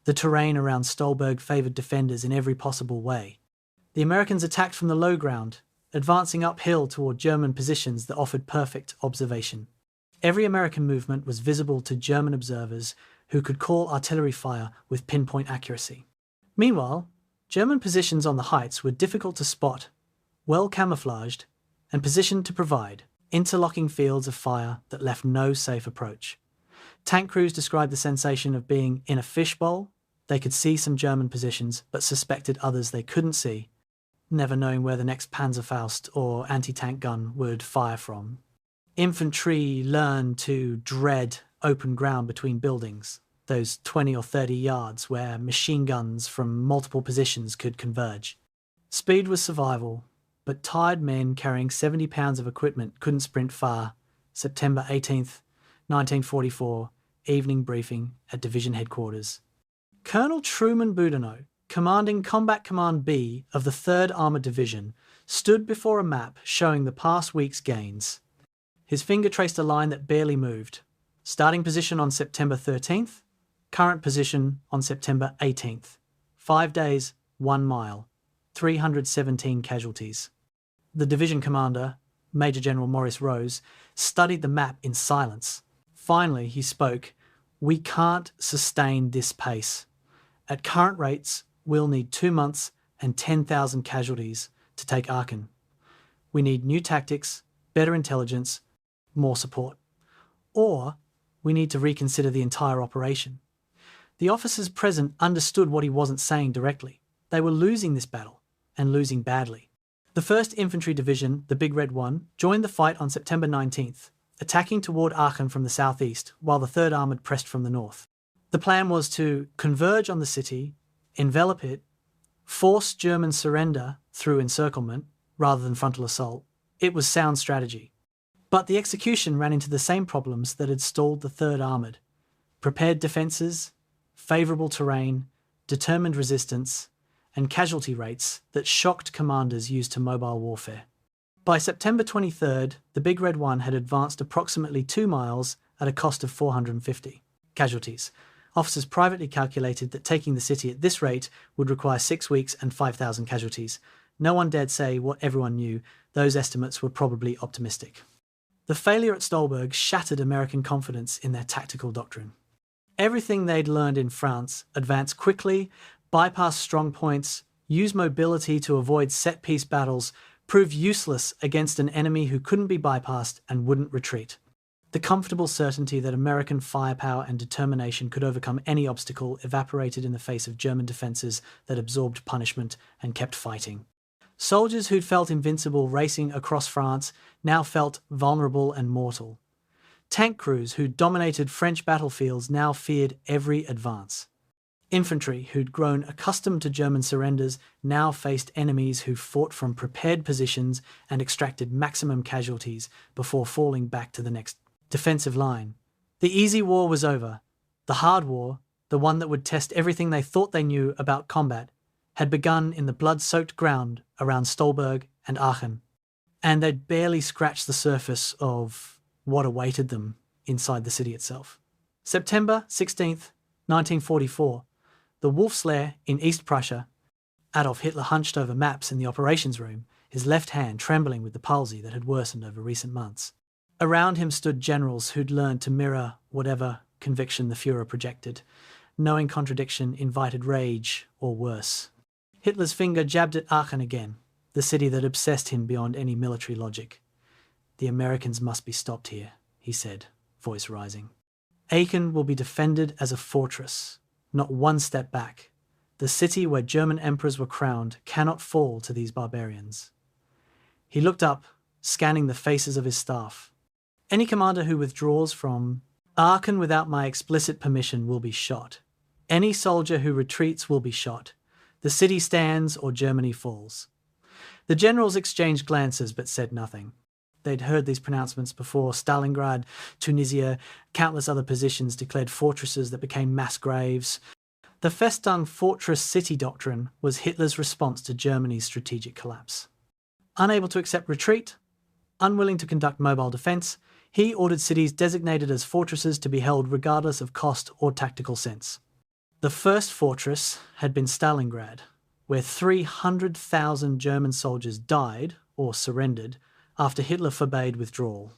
The terrain around Stolberg favoured defenders in every possible way. The Americans attacked from the low ground, advancing uphill toward German positions that offered perfect observation. Every American movement was visible to German observers who could call artillery fire with pinpoint accuracy. Meanwhile, German positions on the heights were difficult to spot, well camouflaged, and positioned to provide interlocking fields of fire that left no safe approach. Tank crews described the sensation of being in a fishbowl. They could see some German positions, but suspected others they couldn't see, never knowing where the next Panzerfaust or anti-tank gun would fire from. Infantry learned to dread open ground between buildings, those 20 or 30 yards where machine guns from multiple positions could converge. Speed was survival, but tired men carrying 70 pounds of equipment couldn't sprint far. September 18th, 1944, evening briefing at division headquarters. Colonel Truman Boudinot, commanding Combat Command B of the 3rd Armoured Division, stood before a map showing the past week's gains. His finger traced a line that barely moved. Starting position on September 13th, current position on September 18th. 5 days, 1 mile, 317 casualties. The division commander, Major General Maurice Rose, studied the map in silence. Finally, he spoke. "We can't sustain this pace. At current rates, we'll need 2 months and 10,000 casualties to take Aachen. We need new tactics, better intelligence, more support. Or we need to reconsider the entire operation." The officers present understood what he wasn't saying directly. They were losing this battle, and losing badly. The 1st Infantry Division, the Big Red One, joined the fight on September 19th, attacking toward Aachen from the southeast, while the 3rd Armoured pressed from the north. The plan was to converge on the city, envelop it, force German surrender through encirclement rather than frontal assault. It was sound strategy. But the execution ran into the same problems that had stalled the 3rd Armoured: prepared defences, favourable terrain, determined resistance, and casualty rates that shocked commanders used to mobile warfare. By September 23rd, the Big Red One had advanced approximately 2 miles at a cost of 450 casualties. Officers privately calculated that taking the city at this rate would require 6 weeks and 5,000 casualties. No one dared say what everyone knew. Those estimates were probably optimistic. The failure at Stolberg shattered American confidence in their tactical doctrine. Everything they'd learned in France: advance quickly, bypass strong points, use mobility to avoid set-piece battles, proved useless against an enemy who couldn't be bypassed and wouldn't retreat. The comfortable certainty that American firepower and determination could overcome any obstacle evaporated in the face of German defences that absorbed punishment and kept fighting. Soldiers who'd felt invincible racing across France now felt vulnerable and mortal. Tank crews who'd dominated French battlefields now feared every advance. Infantry who'd grown accustomed to German surrenders now faced enemies who fought from prepared positions and extracted maximum casualties before falling back to the next defensive line. The easy war was over. The hard war, the one that would test everything they thought they knew about combat, had begun in the blood-soaked ground around Stolberg and Aachen, and they'd barely scratched the surface of what awaited them inside the city itself. September 16th, 1944, the Wolf's Lair in East Prussia. Adolf Hitler hunched over maps in the operations room, his left hand trembling with the palsy that had worsened over recent months. Around him stood generals who'd learned to mirror whatever conviction the Führer projected. Knowing contradiction invited rage, or worse. Hitler's finger jabbed at Aachen again, the city that obsessed him beyond any military logic. "The Americans must be stopped here," he said, voice rising. "Aachen will be defended as a fortress, not one step back. The city where German emperors were crowned cannot fall to these barbarians." He looked up, scanning the faces of his staff. "Any commander who withdraws from Aachen without my explicit permission will be shot. Any soldier who retreats will be shot. The city stands or Germany falls." The generals exchanged glances but said nothing. They'd heard these pronouncements before. Stalingrad, Tunisia, countless other positions declared fortresses that became mass graves. The Festung fortress city doctrine was Hitler's response to Germany's strategic collapse. Unable to accept retreat, unwilling to conduct mobile defence, he ordered cities designated as fortresses to be held regardless of cost or tactical sense. The first fortress had been Stalingrad, where 300,000 German soldiers died or surrendered, after Hitler forbade withdrawal.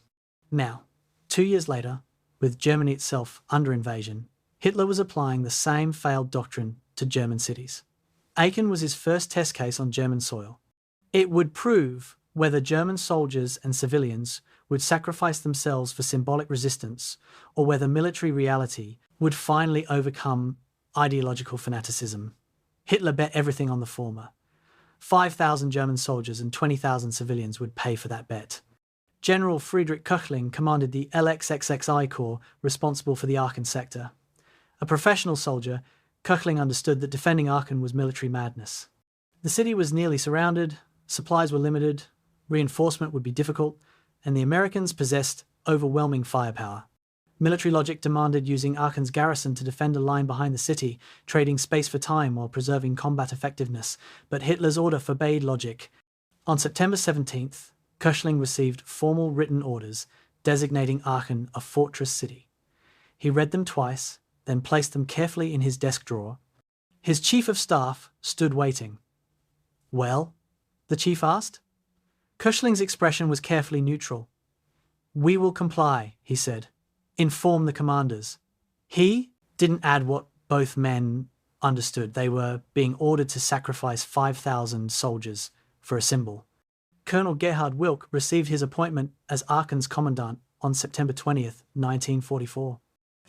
Now, 2 years later, with Germany itself under invasion, Hitler was applying the same failed doctrine to German cities. Aachen was his first test case on German soil. It would prove whether German soldiers and civilians would sacrifice themselves for symbolic resistance, or whether military reality would finally overcome ideological fanaticism. Hitler bet everything on the former. 5,000 German soldiers and 20,000 civilians would pay for that bet. General Friedrich Köchling commanded the LXXXI Corps responsible for the Aachen sector. A professional soldier, Köchling understood that defending Aachen was military madness. The city was nearly surrounded, supplies were limited, reinforcement would be difficult, and the Americans possessed overwhelming firepower. Military logic demanded using Aachen's garrison to defend a line behind the city, trading space for time while preserving combat effectiveness, but Hitler's order forbade logic. On September 17th, Köchling received formal written orders designating Aachen a fortress city. He read them twice, then placed them carefully in his desk drawer. His chief of staff stood waiting. "Well?" the chief asked. Köchling's expression was carefully neutral. "We will comply," he said. "Inform the commanders." He didn't add what both men understood. They were being ordered to sacrifice 5,000 soldiers for a symbol. Colonel Gerhard Wilk received his appointment as Aachen's commandant on September 20th, 1944.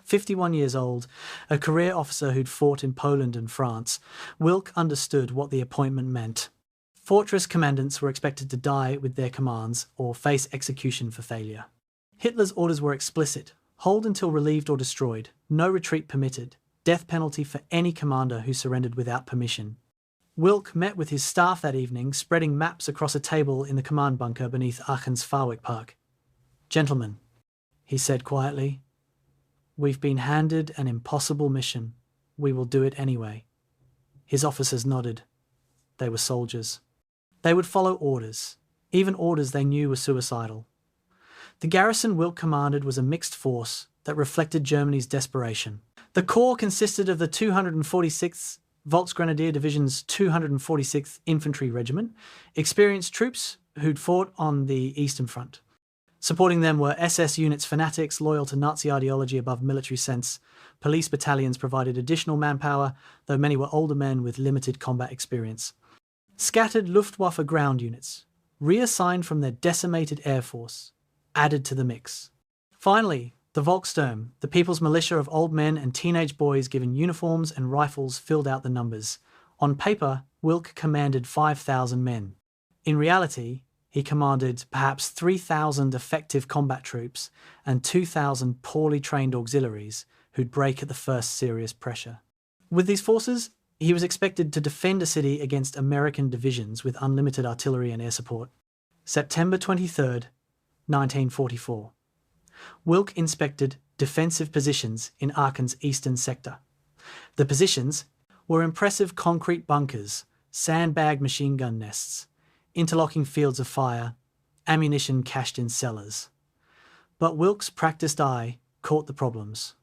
51 years old, a career officer who'd fought in Poland and France, Wilk understood what the appointment meant. Fortress commandants were expected to die with their commands or face execution for failure. Hitler's orders were explicit: hold until relieved or destroyed, no retreat permitted, death penalty for any commander who surrendered without permission. Wilk met with his staff that evening, spreading maps across a table in the command bunker beneath Aachen's Farwick Park. "Gentlemen," he said quietly, "we've been handed an impossible mission. We will do it anyway." His officers nodded. They were soldiers. They would follow orders, even orders they knew were suicidal. The garrison Wilk commanded was a mixed force that reflected Germany's desperation. The corps consisted of the 246th Volksgrenadier Division's 246th Infantry Regiment, experienced troops who'd fought on the Eastern Front. Supporting them were SS units fanatics loyal to Nazi ideology above military sense. Police battalions provided additional manpower, though many were older men with limited combat experience. Scattered Luftwaffe ground units, reassigned from their decimated air force, added to the mix. Finally, the Volkssturm, the people's militia of old men and teenage boys given uniforms and rifles, filled out the numbers. On paper, Wilk commanded 5,000 men. In reality, he commanded perhaps 3,000 effective combat troops and 2,000 poorly trained auxiliaries who'd break at the first serious pressure. With these forces, he was expected to defend a city against American divisions with unlimited artillery and air support. September 23rd, 1944. Wilk inspected defensive positions in Aachen's eastern sector. The positions were impressive concrete bunkers, sandbag machine gun nests, interlocking fields of fire, ammunition cached in cellars. But Wilk's practiced eye caught the problems.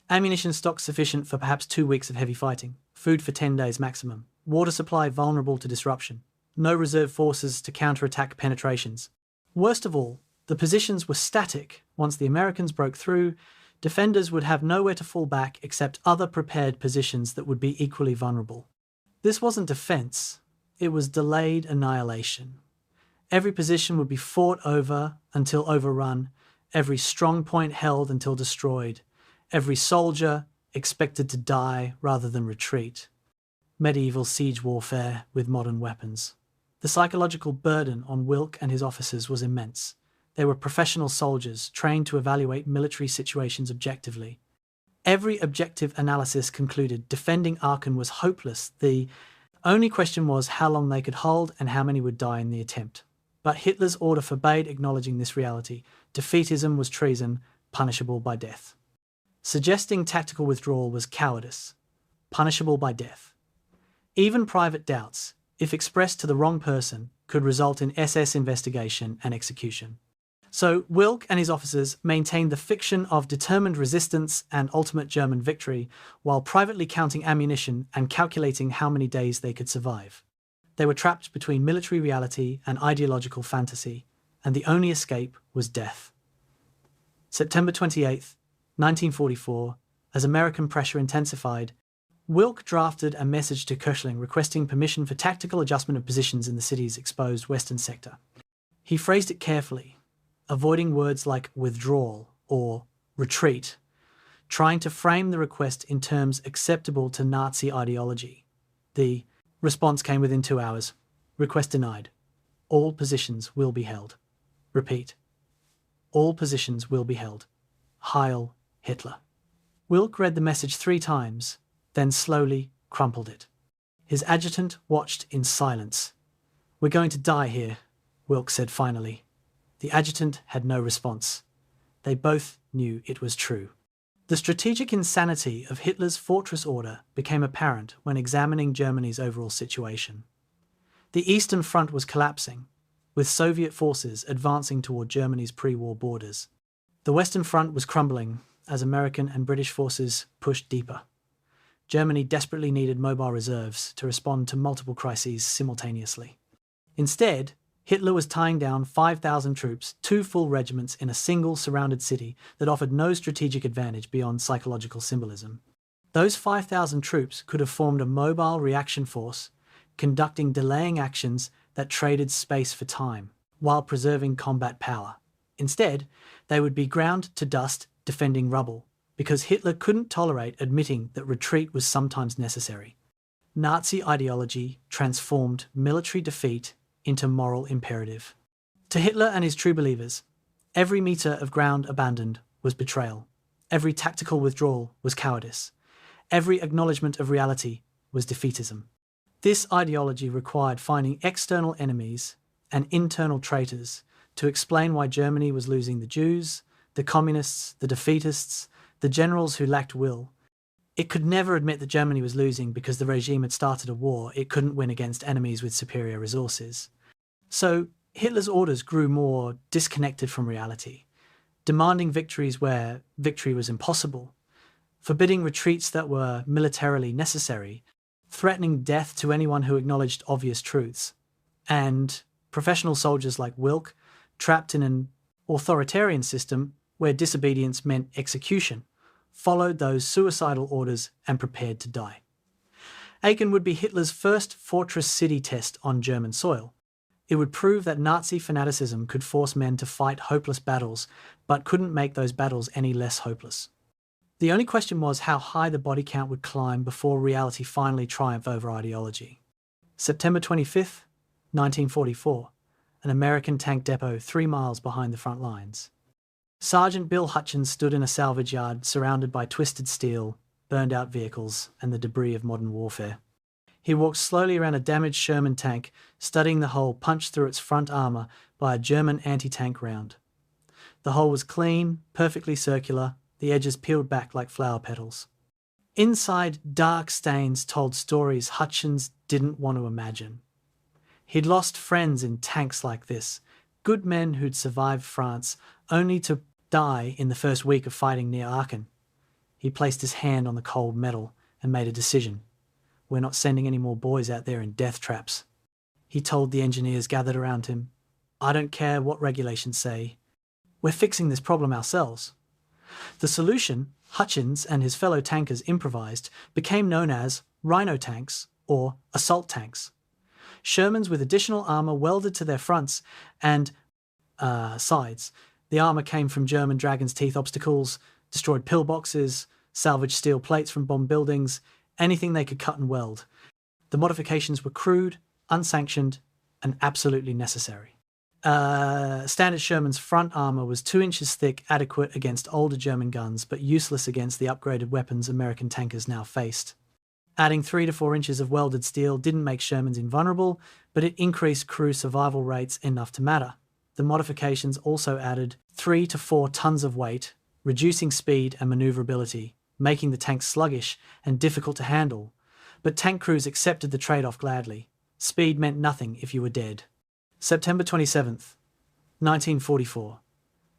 Ammunition stock sufficient for perhaps 2 weeks of heavy fighting, food for 10 days maximum, water supply vulnerable to disruption, no reserve forces to counterattack penetrations. Worst of all, the positions were static. Once the Americans broke through, defenders would have nowhere to fall back except other prepared positions that would be equally vulnerable. This wasn't defense, it was delayed annihilation. Every position would be fought over until overrun, every strong point held until destroyed, every soldier expected to die rather than retreat. Medieval siege warfare with modern weapons. The psychological burden on Wilk and his officers was immense. They were professional soldiers, trained to evaluate military situations objectively. Every objective analysis concluded defending Aachen was hopeless. The only question was how long they could hold and how many would die in the attempt. But Hitler's order forbade acknowledging this reality. Defeatism was treason, punishable by death. Suggesting tactical withdrawal was cowardice, punishable by death. Even private doubts, if expressed to the wrong person, could result in SS investigation and execution. So Wilk and his officers maintained the fiction of determined resistance and ultimate German victory while privately counting ammunition and calculating how many days they could survive. They were trapped between military reality and ideological fantasy, and the only escape was death. September 28, 1944, as American pressure intensified, Wilk drafted a message to Koechlin requesting permission for tactical adjustment of positions in the city's exposed western sector. He phrased it carefully, avoiding words like withdrawal or retreat, trying to frame the request in terms acceptable to Nazi ideology. The response came within 2 hours. Request denied. All positions will be held. Repeat. All positions will be held. Heil Hitler. Wilk read the message 3 times, then slowly crumpled it. His adjutant watched in silence. "We're going to die here," Wilk said finally. The adjutant had no response. They both knew it was true. The strategic insanity of Hitler's fortress order became apparent when examining Germany's overall situation. The Eastern Front was collapsing, with Soviet forces advancing toward Germany's pre-war borders. The Western Front was crumbling as American and British forces pushed deeper. Germany desperately needed mobile reserves to respond to multiple crises simultaneously. Instead, Hitler was tying down 5,000 troops, 2 full regiments in a single surrounded city that offered no strategic advantage beyond psychological symbolism. Those 5,000 troops could have formed a mobile reaction force, conducting delaying actions that traded space for time, while preserving combat power. Instead, they would be ground to dust defending rubble, because Hitler couldn't tolerate admitting that retreat was sometimes necessary. Nazi ideology transformed military defeat into moral imperative. To Hitler and his true believers, every metre of ground abandoned was betrayal. Every tactical withdrawal was cowardice. Every acknowledgement of reality was defeatism. This ideology required finding external enemies and internal traitors to explain why Germany was losing the Jews, the communists, the defeatists, the generals who lacked will. It could never admit that Germany was losing because the regime had started a war it couldn't win against enemies with superior resources. So Hitler's orders grew more disconnected from reality, demanding victories where victory was impossible, forbidding retreats that were militarily necessary, threatening death to anyone who acknowledged obvious truths, and professional soldiers like Wilk, trapped in an authoritarian system where disobedience meant execution, followed those suicidal orders and prepared to die. Aachen would be Hitler's first fortress city test on German soil. It would prove that Nazi fanaticism could force men to fight hopeless battles, but couldn't make those battles any less hopeless. The only question was how high the body count would climb before reality finally triumphed over ideology. September 25th, 1944, an American tank depot 3 miles behind the front lines. Sergeant Bill Hutchins stood in a salvage yard surrounded by twisted steel, burned-out vehicles, and the debris of modern warfare. He walked slowly around a damaged Sherman tank, studying the hole punched through its front armour by a German anti-tank round. The hole was clean, perfectly circular, the edges peeled back like flower petals. Inside, dark stains told stories Hutchins didn't want to imagine. He'd lost friends in tanks like this, good men who'd survived France, only to die in the first week of fighting near Aachen. He placed his hand on the cold metal and made a decision. "We're not sending any more boys out there in death traps." He told the engineers gathered around him, "I don't care what regulations say. We're fixing this problem ourselves." The solution, Hutchins and his fellow tankers improvised, became known as Rhino tanks or assault tanks. Shermans with additional armour welded to their fronts and sides. The armour came from German Dragon's Teeth obstacles, destroyed pillboxes, salvaged steel plates from bomb buildings, anything they could cut and weld. The modifications were crude, unsanctioned, and absolutely necessary. Standard Sherman's front armour was 2 inches thick, adequate against older German guns, but useless against the upgraded weapons American tankers now faced. Adding 3 to 4 inches of welded steel didn't make Shermans invulnerable, but it increased crew survival rates enough to matter. The modifications also added 3 to 4 tons of weight, reducing speed and manoeuvrability, making the tanks sluggish and difficult to handle. But tank crews accepted the trade-off gladly. Speed meant nothing if you were dead. September 27th, 1944.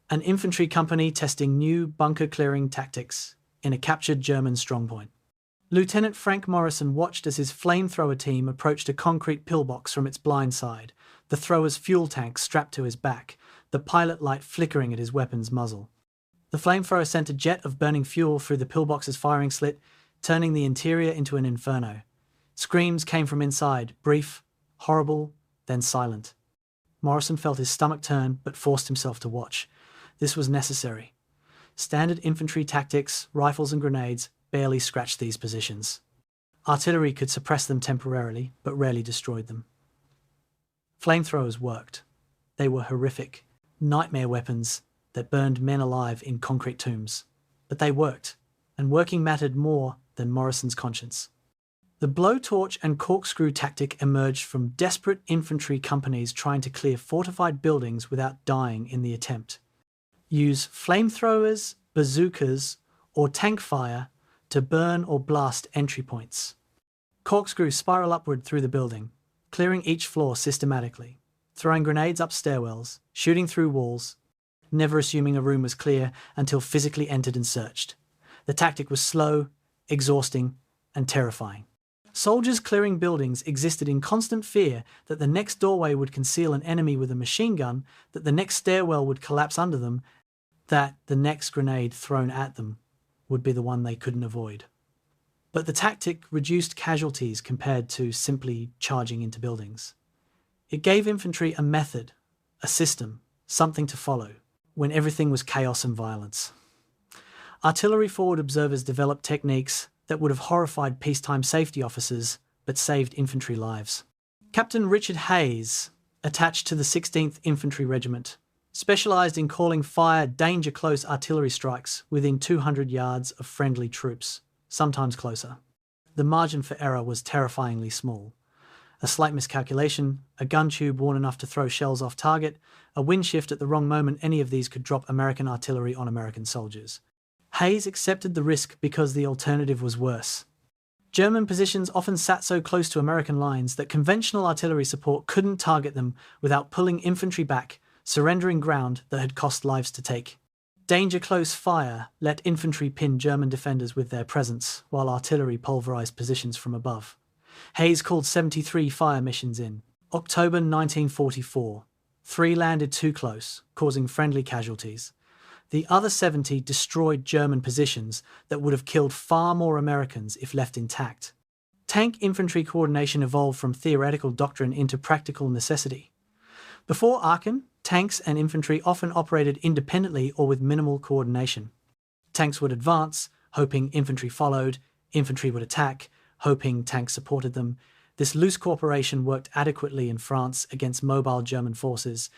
An infantry company testing new bunker-clearing tactics in a captured German strongpoint. Lieutenant Frank Morrison watched as his flamethrower team approached a concrete pillbox from its blind side, the thrower's fuel tank strapped to his back, the pilot light flickering at his weapon's muzzle. The flamethrower sent a jet of burning fuel through the pillbox's firing slit, turning the interior into an inferno. Screams came from inside, brief, horrible, then silent. Morrison felt his stomach turn, but forced himself to watch. This was necessary. Standard infantry tactics, rifles and grenades, barely scratched these positions. Artillery could suppress them temporarily, but rarely destroyed them. Flamethrowers worked. They were horrific, nightmare weapons that burned men alive in concrete tombs. But they worked, and working mattered more than Morrison's conscience. The blowtorch and corkscrew tactic emerged from desperate infantry companies trying to clear fortified buildings without dying in the attempt. Use flamethrowers, bazookas, or tank fire to burn or blast entry points. Corkscrews spiral upward through the building, clearing each floor systematically, throwing grenades up stairwells, shooting through walls, never assuming a room was clear until physically entered and searched. The tactic was slow, exhausting, and terrifying. Soldiers clearing buildings existed in constant fear that the next doorway would conceal an enemy with a machine gun, that the next stairwell would collapse under them, that the next grenade thrown at them would be the one they couldn't avoid. But the tactic reduced casualties compared to simply charging into buildings. It gave infantry a method, a system, something to follow, when everything was chaos and violence. Artillery forward observers developed techniques that would have horrified peacetime safety officers, but saved infantry lives. Captain Richard Hayes, attached to the 16th Infantry Regiment, specialised in calling fire danger-close artillery strikes within 200 yards of friendly troops, sometimes closer. The margin for error was terrifyingly small. A slight miscalculation, a gun tube worn enough to throw shells off target, a wind shift at the wrong moment, any of these could drop American artillery on American soldiers. Hayes accepted the risk because the alternative was worse. German positions often sat so close to American lines that conventional artillery support couldn't target them without pulling infantry back, surrendering ground that had cost lives to take. Danger-close fire let infantry pin German defenders with their presence, while artillery pulverized positions from above. Hayes called 73 fire missions in October 1944. 3 landed too close, causing friendly casualties. The other 70 destroyed German positions that would have killed far more Americans if left intact. Tank infantry coordination evolved from theoretical doctrine into practical necessity. Before Aachen, tanks and infantry often operated independently or with minimal coordination. Tanks would advance, hoping infantry followed, infantry would attack, hoping tanks supported them. This loose cooperation worked adequately in France against mobile German forces.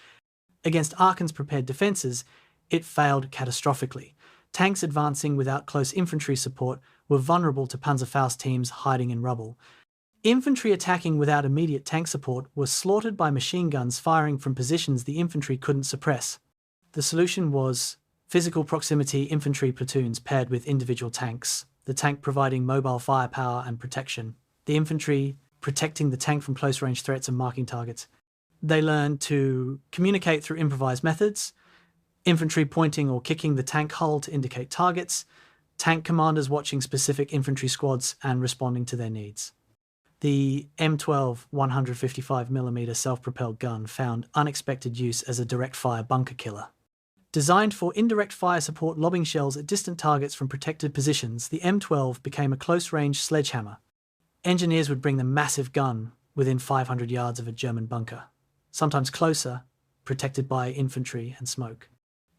Against Aachen's prepared defences, it failed catastrophically. Tanks advancing without close infantry support were vulnerable to Panzerfaust teams hiding in rubble. Infantry attacking without immediate tank support was slaughtered by machine guns firing from positions the infantry couldn't suppress. The solution was physical proximity infantry platoons paired with individual tanks, the tank providing mobile firepower and protection, the infantry protecting the tank from close-range threats and marking targets. They learned to communicate through improvised methods, infantry pointing or kicking the tank hull to indicate targets, tank commanders watching specific infantry squads and responding to their needs. The M12 155mm self-propelled gun found unexpected use as a direct-fire bunker killer. Designed for indirect fire support lobbing shells at distant targets from protected positions, the M12 became a close-range sledgehammer. Engineers would bring the massive gun within 500 yards of a German bunker, sometimes closer, protected by infantry and smoke.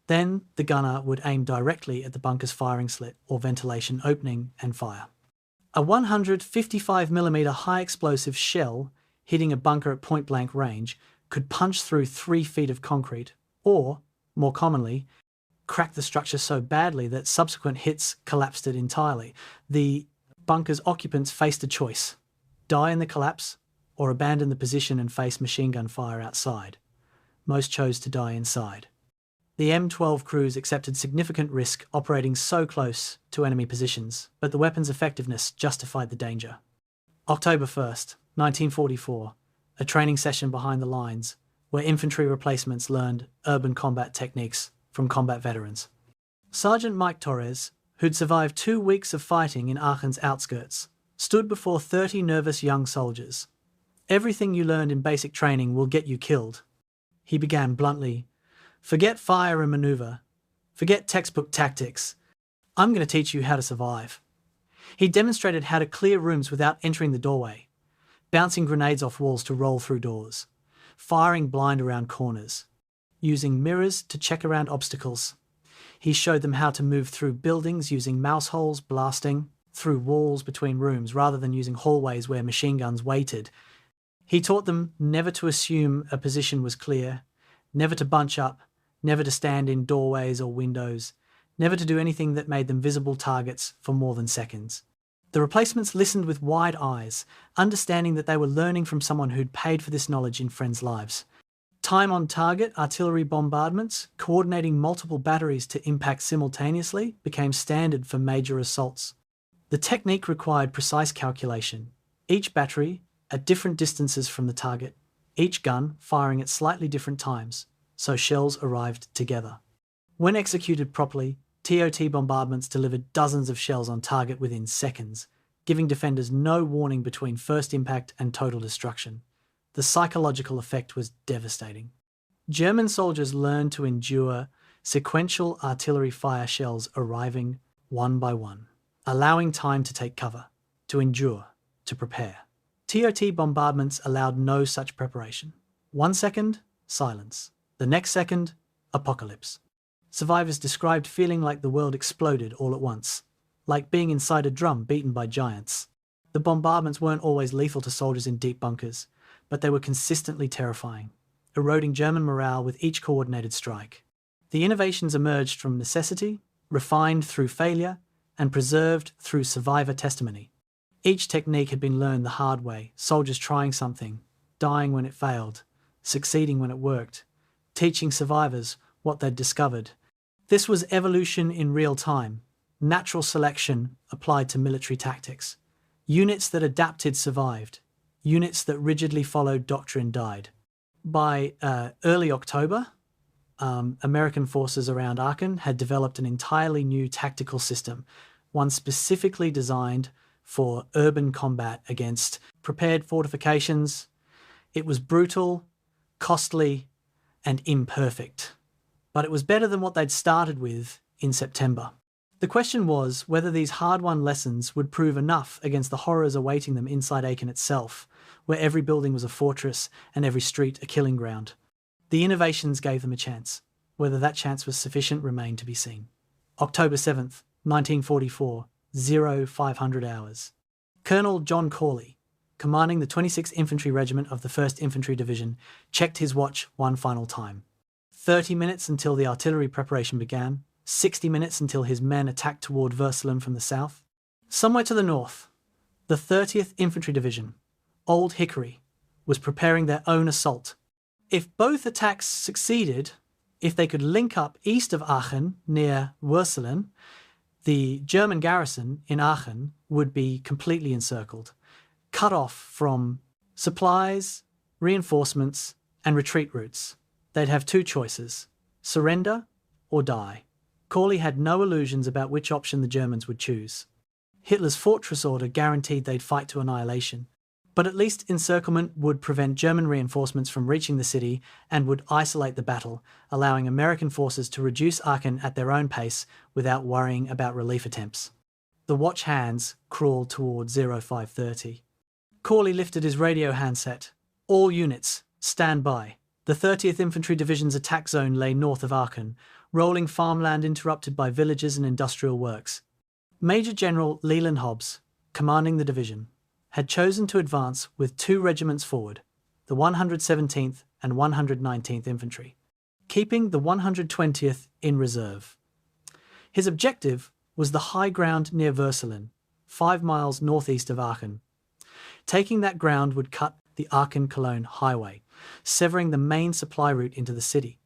Then the gunner would aim directly at the bunker's firing slit or ventilation opening and fire. A 155mm high-explosive shell hitting a bunker at point-blank range could punch through 3 feet of concrete or, more commonly, crack the structure so badly that subsequent hits collapsed it entirely. The bunker's occupants faced a choice: die in the collapse or abandon the position and face machine gun fire outside. Most chose to die inside. The M12 crews accepted significant risk operating so close to enemy positions, but the weapon's effectiveness justified the danger. October 1st, 1944, a training session behind the lines, where infantry replacements learned urban combat techniques from combat veterans. Sergeant Mike Torres, who'd survived 2 weeks of fighting in Aachen's outskirts, stood before 30 nervous young soldiers. "Everything you learned in basic training will get you killed," he began bluntly. "Forget fire and maneuver. Forget textbook tactics. I'm going to teach you how to survive." He demonstrated how to clear rooms without entering the doorway, bouncing grenades off walls to roll through doors, firing blind around corners, using mirrors to check around obstacles. He showed them how to move through buildings using mouse holes, blasting through walls between rooms rather than using hallways where machine guns waited. He taught them never to assume a position was clear, never to bunch up, never to stand in doorways or windows, never to do anything that made them visible targets for more than seconds. The replacements listened with wide eyes, understanding that they were learning from someone who'd paid for this knowledge in friends' lives. Time-on-target artillery bombardments, coordinating multiple batteries to impact simultaneously, became standard for major assaults. The technique required precise calculation, each battery at different distances from the target, each gun firing at slightly different times, so shells arrived together. When executed properly, TOT bombardments delivered dozens of shells on target within seconds, giving defenders no warning between first impact and total destruction. The psychological effect was devastating. German soldiers learned to endure sequential artillery fire shells arriving one by one, allowing time to take cover, to endure, to prepare. TOT bombardments allowed no such preparation. 1 second, silence. The next second, apocalypse. Survivors described feeling like the world exploded all at once, like being inside a drum beaten by giants. The bombardments weren't always lethal to soldiers in deep bunkers, but they were consistently terrifying, eroding German morale with each coordinated strike. The innovations emerged from necessity, refined through failure, and preserved through survivor testimony. Each technique had been learned the hard way, soldiers trying something, dying when it failed, succeeding when it worked, teaching survivors what they'd discovered. This was evolution in real time, natural selection applied to military tactics. Units that adapted survived. Units that rigidly followed doctrine died. By early October, American forces around Aachen had developed an entirely new tactical system, one specifically designed for urban combat against prepared fortifications. It was brutal, costly, and imperfect, but it was better than what they'd started with in September. The question was whether these hard-won lessons would prove enough against the horrors awaiting them inside Aachen itself, where every building was a fortress and every street a killing ground. The innovations gave them a chance. Whether that chance was sufficient remained to be seen. October 7th, 1944, 0500 hours. Colonel John Corley, commanding the 26th Infantry Regiment of the 1st Infantry Division, checked his watch one final time. 30 minutes until the artillery preparation began, 60 minutes until his men attacked toward Würselen from the south. Somewhere to the north, the 30th Infantry Division, Old Hickory, was preparing their own assault. If both attacks succeeded, if they could link up east of Aachen near Würselen, the German garrison in Aachen would be completely encircled, cut off from supplies, reinforcements, and retreat routes. They'd have two choices: surrender or die. Corley had no illusions about which option the Germans would choose. Hitler's fortress order guaranteed they'd fight to annihilation, but at least encirclement would prevent German reinforcements from reaching the city and would isolate the battle, allowing American forces to reduce Aachen at their own pace without worrying about relief attempts. The watch hands crawled toward 0530. Corley lifted his radio handset. "All units, stand by." The 30th Infantry Division's attack zone lay north of Aachen, rolling farmland interrupted by villages and industrial works. Major General Leland Hobbs, commanding the division, had chosen to advance with 2 regiments forward, the 117th and 119th Infantry, keeping the 120th in reserve. His objective was the high ground near Würselen, 5 miles northeast of Aachen. Taking that ground would cut the Aachen-Cologne highway, severing the main supply route into the city.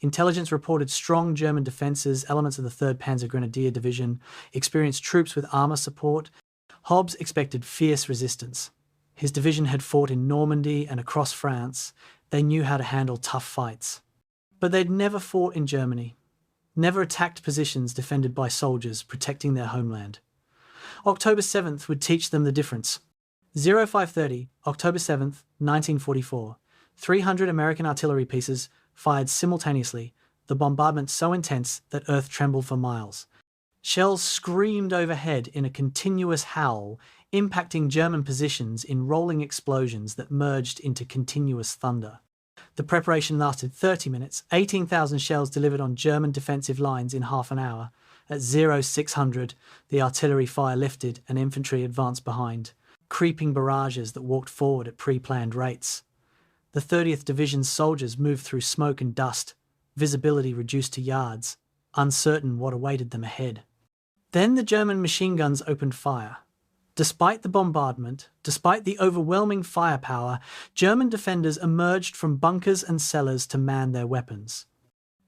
Intelligence reported strong German defences, elements of the 3rd Panzer Grenadier Division, experienced troops with armour support. Hobbs expected fierce resistance. His division had fought in Normandy and across France. They knew how to handle tough fights. But they'd never fought in Germany. never attacked positions defended by soldiers protecting their homeland. October 7th would teach them the difference. 0530, October 7th, 1944. 300 American artillery pieces fired simultaneously, the bombardment so intense that earth trembled for miles. Shells screamed overhead in a continuous howl, impacting German positions in rolling explosions that merged into continuous thunder. The preparation lasted 30 minutes, 18,000 shells delivered on German defensive lines in half an hour. At 0600, the artillery fire lifted and infantry advanced behind, creeping barrages that walked forward at pre-planned rates. The 30th Division's soldiers moved through smoke and dust, visibility reduced to yards, uncertain what awaited them ahead. Then the German machine guns opened fire. Despite the bombardment, despite the overwhelming firepower, German defenders emerged from bunkers and cellars to man their weapons.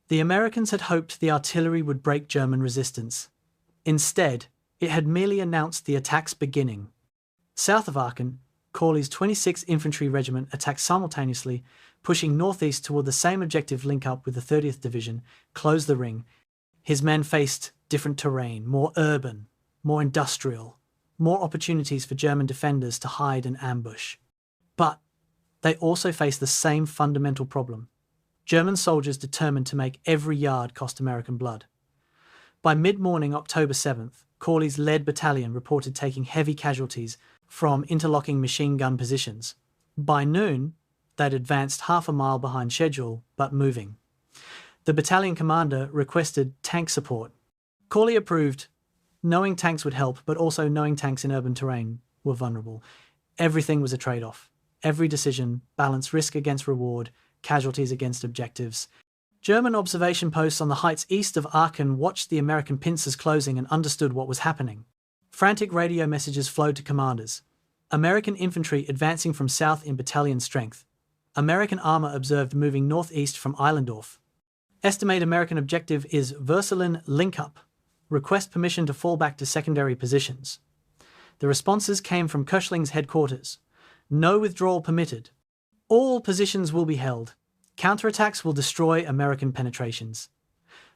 The Americans had hoped the artillery would break German resistance. Instead, it had merely announced the attack's beginning. South of Aachen, Corley's 26th Infantry Regiment attacked simultaneously, pushing northeast toward the same objective link up with the 30th Division, close the ring. His men faced different terrain, more urban, more industrial, more opportunities for German defenders to hide and ambush. But they also faced the same fundamental problem. German soldiers determined to make every yard cost American blood. By mid-morning October 7th, Corley's lead battalion reported taking heavy casualties from interlocking machine gun positions. By noon, they'd advanced half a mile behind schedule, but moving. The battalion commander requested tank support. Corley approved, knowing tanks would help, but also knowing tanks in urban terrain were vulnerable. Everything was a trade-off. Every decision balanced risk against reward, casualties against objectives. German observation posts on the heights east of Aachen watched the American pincers closing and understood what was happening. Frantic radio messages flowed to commanders. American infantry advancing from south in battalion strength. American armor observed moving northeast from Eilendorf. Estimate American objective is Versalin link-up. Request permission to fall back to secondary positions. The responses came from Köchling's headquarters. No withdrawal permitted. All positions will be held. Counterattacks will destroy American penetrations.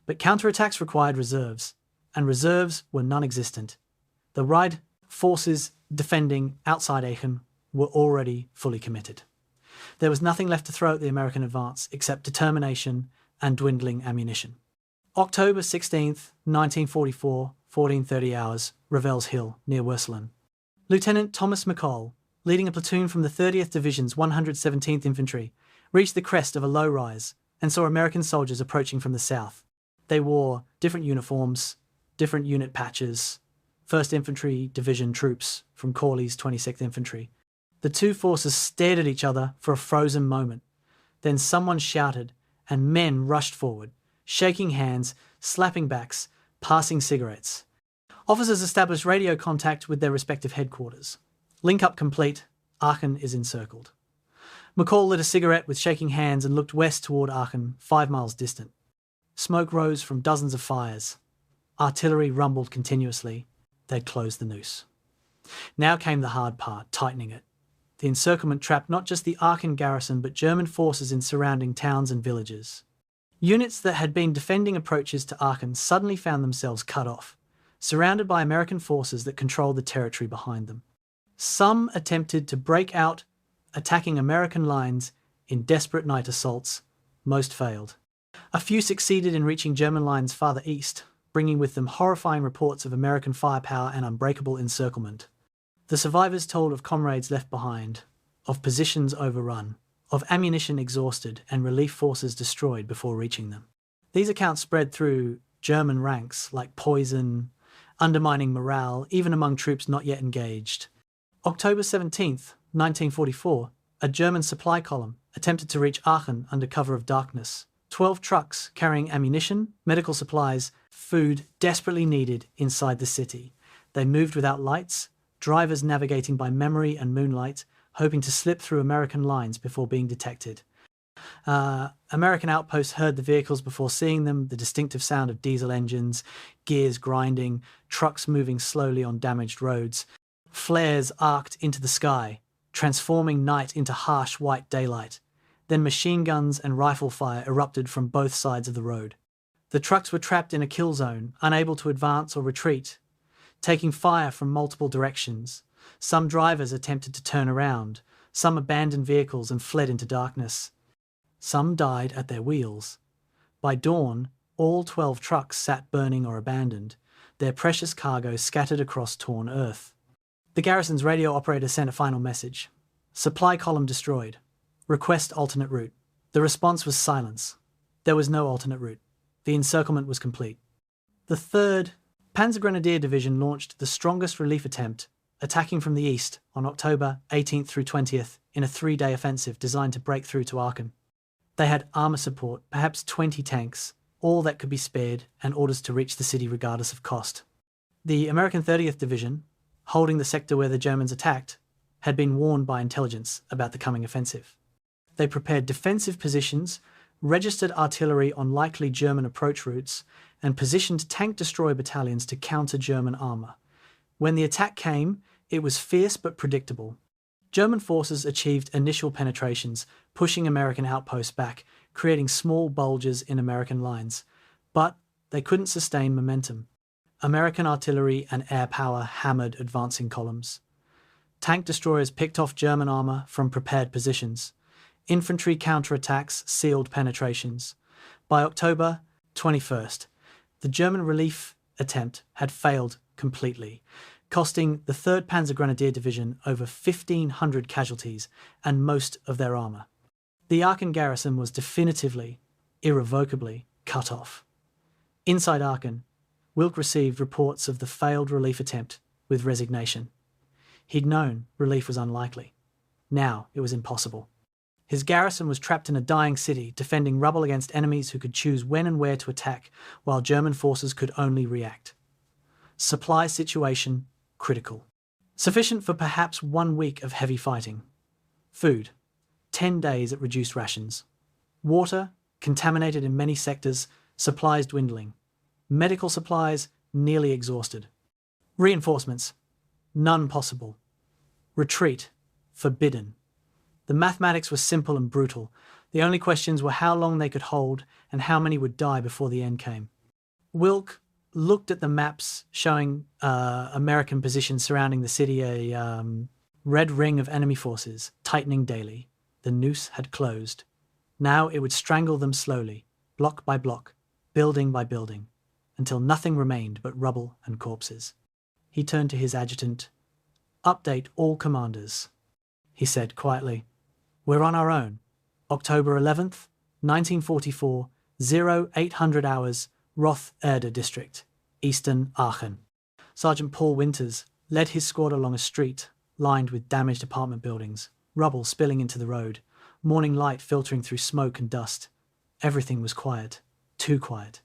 But counterattacks required reserves, and reserves were non-existent. The Rhine forces defending outside Aachen were already fully committed. There was nothing left to throw at the American advance except determination and dwindling ammunition. October 16th, 1944, 14:30 hours, Revel's Hill, near Werslin. Lieutenant Thomas McCall, leading a platoon from the 30th Division's 117th Infantry, reached the crest of a low rise and saw American soldiers approaching from the south. They wore different uniforms, different unit patches, 1st Infantry Division troops from Corley's 26th Infantry. The two forces stared at each other for a frozen moment. Then someone shouted, and men rushed forward, shaking hands, slapping backs, passing cigarettes. Officers established radio contact with their respective headquarters. Link-up complete, Aachen is encircled. McCall lit a cigarette with shaking hands and looked west toward Aachen, 5 miles distant. Smoke rose from dozens of fires. Artillery rumbled continuously. They'd closed the noose. Now came the hard part, tightening it. The encirclement trapped not just the Aachen garrison, but German forces in surrounding towns and villages. Units that had been defending approaches to Aachen suddenly found themselves cut off, surrounded by American forces that controlled the territory behind them. Some attempted to break out, attacking American lines in desperate night assaults. Most failed. A few succeeded in reaching German lines farther east, bringing with them horrifying reports of American firepower and unbreakable encirclement. The survivors told of comrades left behind, of positions overrun, of ammunition exhausted and relief forces destroyed before reaching them. These accounts spread through German ranks like poison, undermining morale even among troops not yet engaged. October 17th, 1944, a German supply column attempted to reach Aachen under cover of darkness. 12 trucks carrying ammunition, medical supplies, food desperately needed inside the city. They moved without lights, drivers navigating by memory and moonlight, hoping to slip through American lines before being detected. American outposts heard the vehicles before seeing them, the distinctive sound of diesel engines, gears grinding, trucks moving slowly on damaged roads. Flares arced into the sky, transforming night into harsh white daylight. Then machine guns and rifle fire erupted from both sides of the road. The trucks were trapped in a kill zone, unable to advance or retreat, taking fire from multiple directions. Some drivers attempted to turn around, some abandoned vehicles and fled into darkness. Some died at their wheels. By dawn, all 12 trucks sat burning or abandoned, their precious cargo scattered across torn earth. The garrison's radio operator sent a final message. Supply column destroyed. Request alternate route. The response was silence. There was no alternate route. The encirclement was complete. The 3rd Panzergrenadier Division launched the strongest relief attempt, attacking from the east on October 18th through 20th in a 3-day offensive designed to break through to Aachen. They had armour support, perhaps 20 tanks, all that could be spared, and orders to reach the city regardless of cost. The American 30th Division, holding the sector where the Germans attacked, had been warned by intelligence about the coming offensive. They prepared defensive positions, registered artillery on likely German approach routes, and positioned tank destroyer battalions to counter German armour. When the attack came, it was fierce but predictable. German forces achieved initial penetrations, pushing American outposts back, creating small bulges in American lines. But they couldn't sustain momentum. American artillery and air power hammered advancing columns. Tank destroyers picked off German armour from prepared positions. Infantry counterattacks sealed penetrations. By October 21st, the German relief attempt had failed completely, costing the 3rd Panzergrenadier Division over 1,500 casualties and most of their armour. The Aachen garrison was definitively, irrevocably cut off. Inside Aachen, Wilk received reports of the failed relief attempt with resignation. He'd known relief was unlikely. Now it was impossible. His garrison was trapped in a dying city, defending rubble against enemies who could choose when and where to attack, while German forces could only react. Supply situation critical. Sufficient for perhaps 1 week of heavy fighting. Food, 10 days at reduced rations. Water, contaminated in many sectors, supplies dwindling. Medical supplies, nearly exhausted. Reinforcements, none possible. Retreat, forbidden. The mathematics were simple and brutal. The only questions were how long they could hold and how many would die before the end came. Wilk looked at the maps showing American positions surrounding the city, a red ring of enemy forces, tightening daily. The noose had closed. Now it would strangle them slowly, block by block, building by building, until nothing remained but rubble and corpses. He turned to his adjutant. "Update all commanders," he said quietly. "We're on our own. October 11th, 1944, 0800 hours, Roth-Erde district, eastern Aachen." Sergeant Paul Winters led his squad along a street lined with damaged apartment buildings, rubble spilling into the road, morning light filtering through smoke and dust. Everything was quiet, too quiet.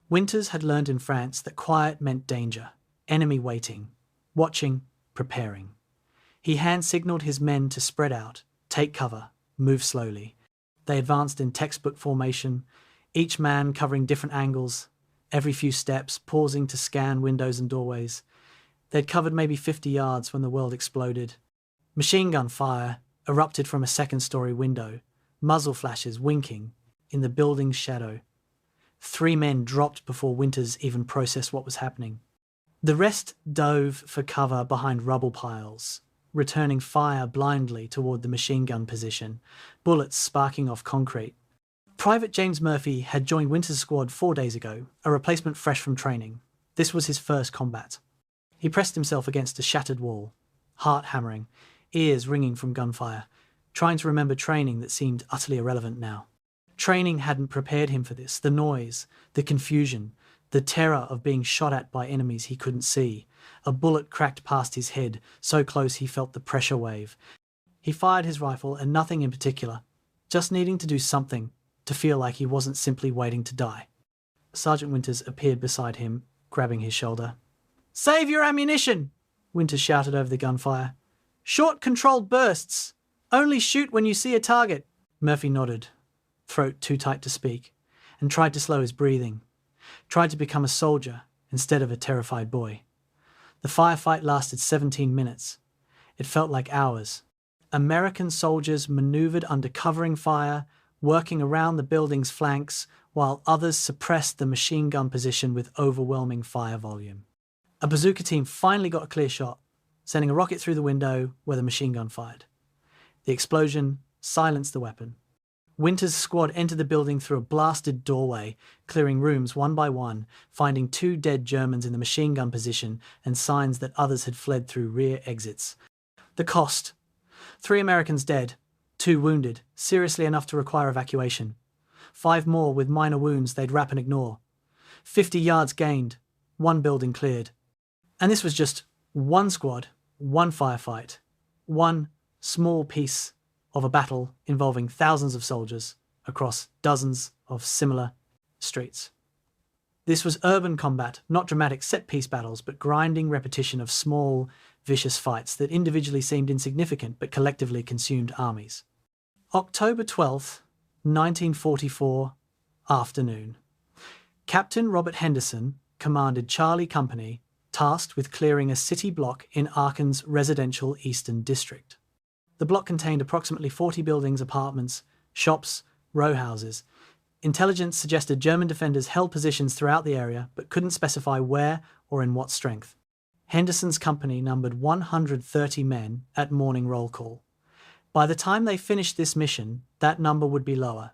Winters had learned in France that quiet meant danger, enemy waiting, watching, preparing. He hand-signaled his men to spread out, take cover, move slowly. They advanced in textbook formation, each man covering different angles, every few steps, pausing to scan windows and doorways. They'd covered maybe 50 yards when the world exploded. Machine gun fire erupted from a second-story window, muzzle flashes winking in the building's shadow. 3 men dropped before Winters even processed what was happening. The rest dove for cover behind rubble piles, returning fire blindly toward the machine gun position, bullets sparking off concrete. Private James Murphy had joined Winters' squad 4 days ago, a replacement fresh from training. This was his first combat. He pressed himself against a shattered wall, heart hammering, ears ringing from gunfire, trying to remember training that seemed utterly irrelevant now. Training hadn't prepared him for this, the noise, the confusion, the terror of being shot at by enemies he couldn't see. A bullet cracked past his head, so close he felt the pressure wave. He fired his rifle, and nothing in particular, just needing to do something to feel like he wasn't simply waiting to die. Sergeant Winters appeared beside him, grabbing his shoulder. "Save your ammunition!" Winters shouted over the gunfire. "Short controlled bursts! Only shoot when you see a target!" Murphy nodded, throat too tight to speak, and tried to slow his breathing. Tried to become a soldier instead of a terrified boy. The firefight lasted 17 minutes. It felt like hours. American soldiers maneuvered under covering fire, working around the building's flanks, while others suppressed the machine gun position with overwhelming fire volume. A bazooka team finally got a clear shot, sending a rocket through the window where the machine gun fired. The explosion silenced the weapon. Winter's squad entered the building through a blasted doorway, clearing rooms one by one, finding 2 dead Germans in the machine gun position and signs that others had fled through rear exits. The cost: 3 Americans dead, 2 wounded, seriously enough to require evacuation. 5 more with minor wounds they'd wrap and ignore. 50 yards gained, 1 building cleared. And this was just 1 squad, 1 firefight, 1 small piece of a battle involving thousands of soldiers across dozens of similar streets. This was urban combat, not dramatic set-piece battles, but grinding repetition of small, vicious fights that individually seemed insignificant but collectively consumed armies. October 12th, 1944, afternoon. Captain Robert Henderson commanded Charlie Company, tasked with clearing a city block in Aachen's residential eastern district. The block contained approximately 40 buildings, apartments, shops, row houses. Intelligence suggested German defenders held positions throughout the area, but couldn't specify where or in what strength. Henderson's company numbered 130 men at morning roll call. By the time they finished this mission, that number would be lower.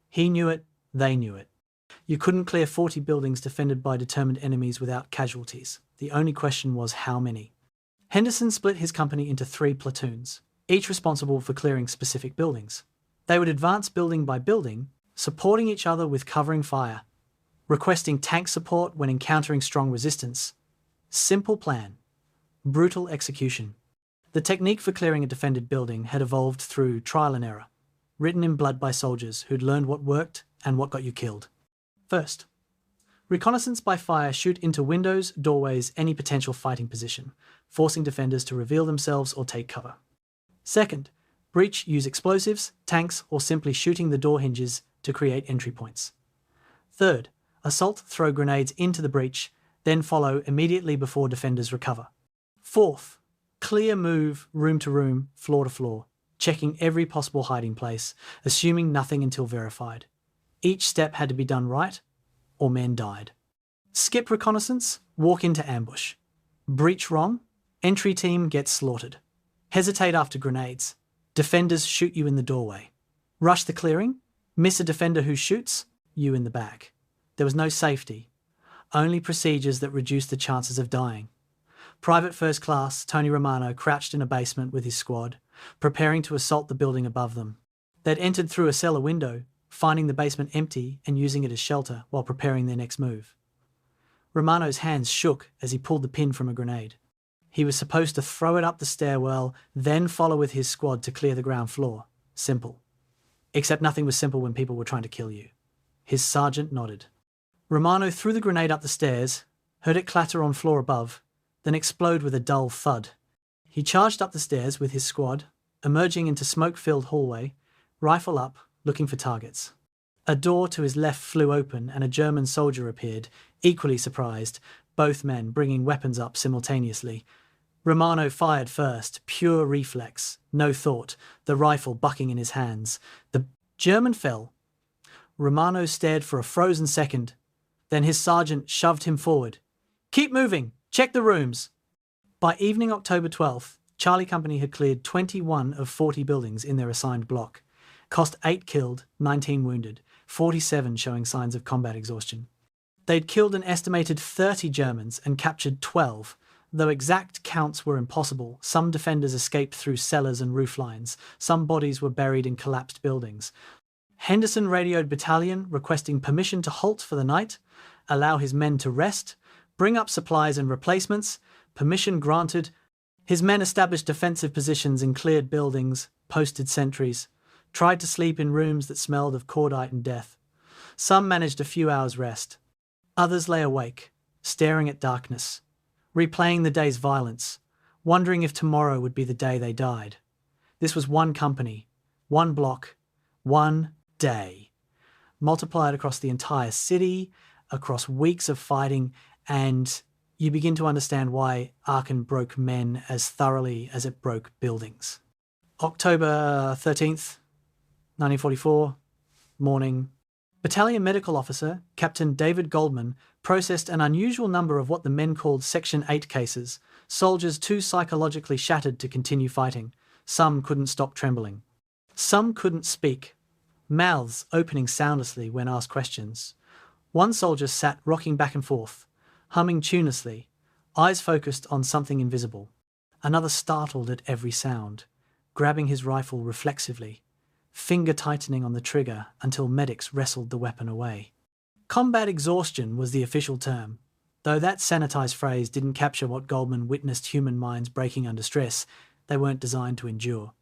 He knew it, they knew it. You couldn't clear 40 buildings defended by determined enemies without casualties. The only question was how many. Henderson split his company into 3 platoons, each responsible for clearing specific buildings. They would advance building by building, supporting each other with covering fire, requesting tank support when encountering strong resistance. Simple plan, brutal execution. The technique for clearing a defended building had evolved through trial and error, written in blood by soldiers who'd learned what worked and what got you killed. First, reconnaissance by fire: shoot into windows, doorways, any potential fighting position, forcing defenders to reveal themselves or take cover. Second, breach: use explosives, tanks, or simply shooting the door hinges to create entry points. Third, assault: throw grenades into the breach, then follow immediately before defenders recover. Fourth, clear move room to room, floor to floor, checking every possible hiding place, assuming nothing until verified. Each step had to be done right, or men died. Skip reconnaissance, walk into ambush. Breach wrong, entry team gets slaughtered. Hesitate after grenades, defenders shoot you in the doorway. Rush the clearing, miss a defender who shoots, you in the back. There was no safety, only procedures that reduced the chances of dying. Private First Class Tony Romano crouched in a basement with his squad, preparing to assault the building above them. They'd entered through a cellar window, finding the basement empty and using it as shelter while preparing their next move. Romano's hands shook as he pulled the pin from a grenade. He was supposed to throw it up the stairwell, then follow with his squad to clear the ground floor. Simple. Except nothing was simple when people were trying to kill you. His sergeant nodded. Romano threw the grenade up the stairs, heard it clatter on floor above, then explode with a dull thud. He charged up the stairs with his squad, emerging into smoke-filled hallway, rifle up, looking for targets. A door to his left flew open and a German soldier appeared, equally surprised, both men bringing weapons up simultaneously. Romano fired first, pure reflex, no thought, the rifle bucking in his hands. The German fell. Romano stared for a frozen second. Then his sergeant shoved him forward. "Keep moving! Check the rooms!" By evening October 12th, Charlie Company had cleared 21 of 40 buildings in their assigned block. Cost 8 killed, 19 wounded, 47 showing signs of combat exhaustion. They'd killed an estimated 30 Germans and captured 12. Though exact counts were impossible, some defenders escaped through cellars and roof lines. Some bodies were buried in collapsed buildings. Henderson radioed battalion, requesting permission to halt for the night, allow his men to rest, bring up supplies and replacements. Permission granted. His men established defensive positions in cleared buildings, posted sentries, tried to sleep in rooms that smelled of cordite and death. Some managed a few hours' rest. Others lay awake, staring at darkness, replaying the day's violence, wondering if tomorrow would be the day they died. This was one company, one block, one day, multiplied across the entire city, across weeks of fighting, and you begin to understand why Aachen broke men as thoroughly as it broke buildings. October 13th, 1944, Morning. Battalion Medical Officer, Captain David Goldman, processed an unusual number of what the men called Section 8 cases, soldiers too psychologically shattered to continue fighting. Some couldn't stop trembling. Some couldn't speak, mouths opening soundlessly when asked questions. One soldier sat rocking back and forth, humming tunelessly, eyes focused on something invisible. Another startled at every sound, grabbing his rifle reflexively, finger tightening on the trigger until medics wrestled the weapon away. Combat exhaustion was the official term, though that sanitized phrase didn't capture what Goldman witnessed human minds breaking under stress they weren't designed to endure.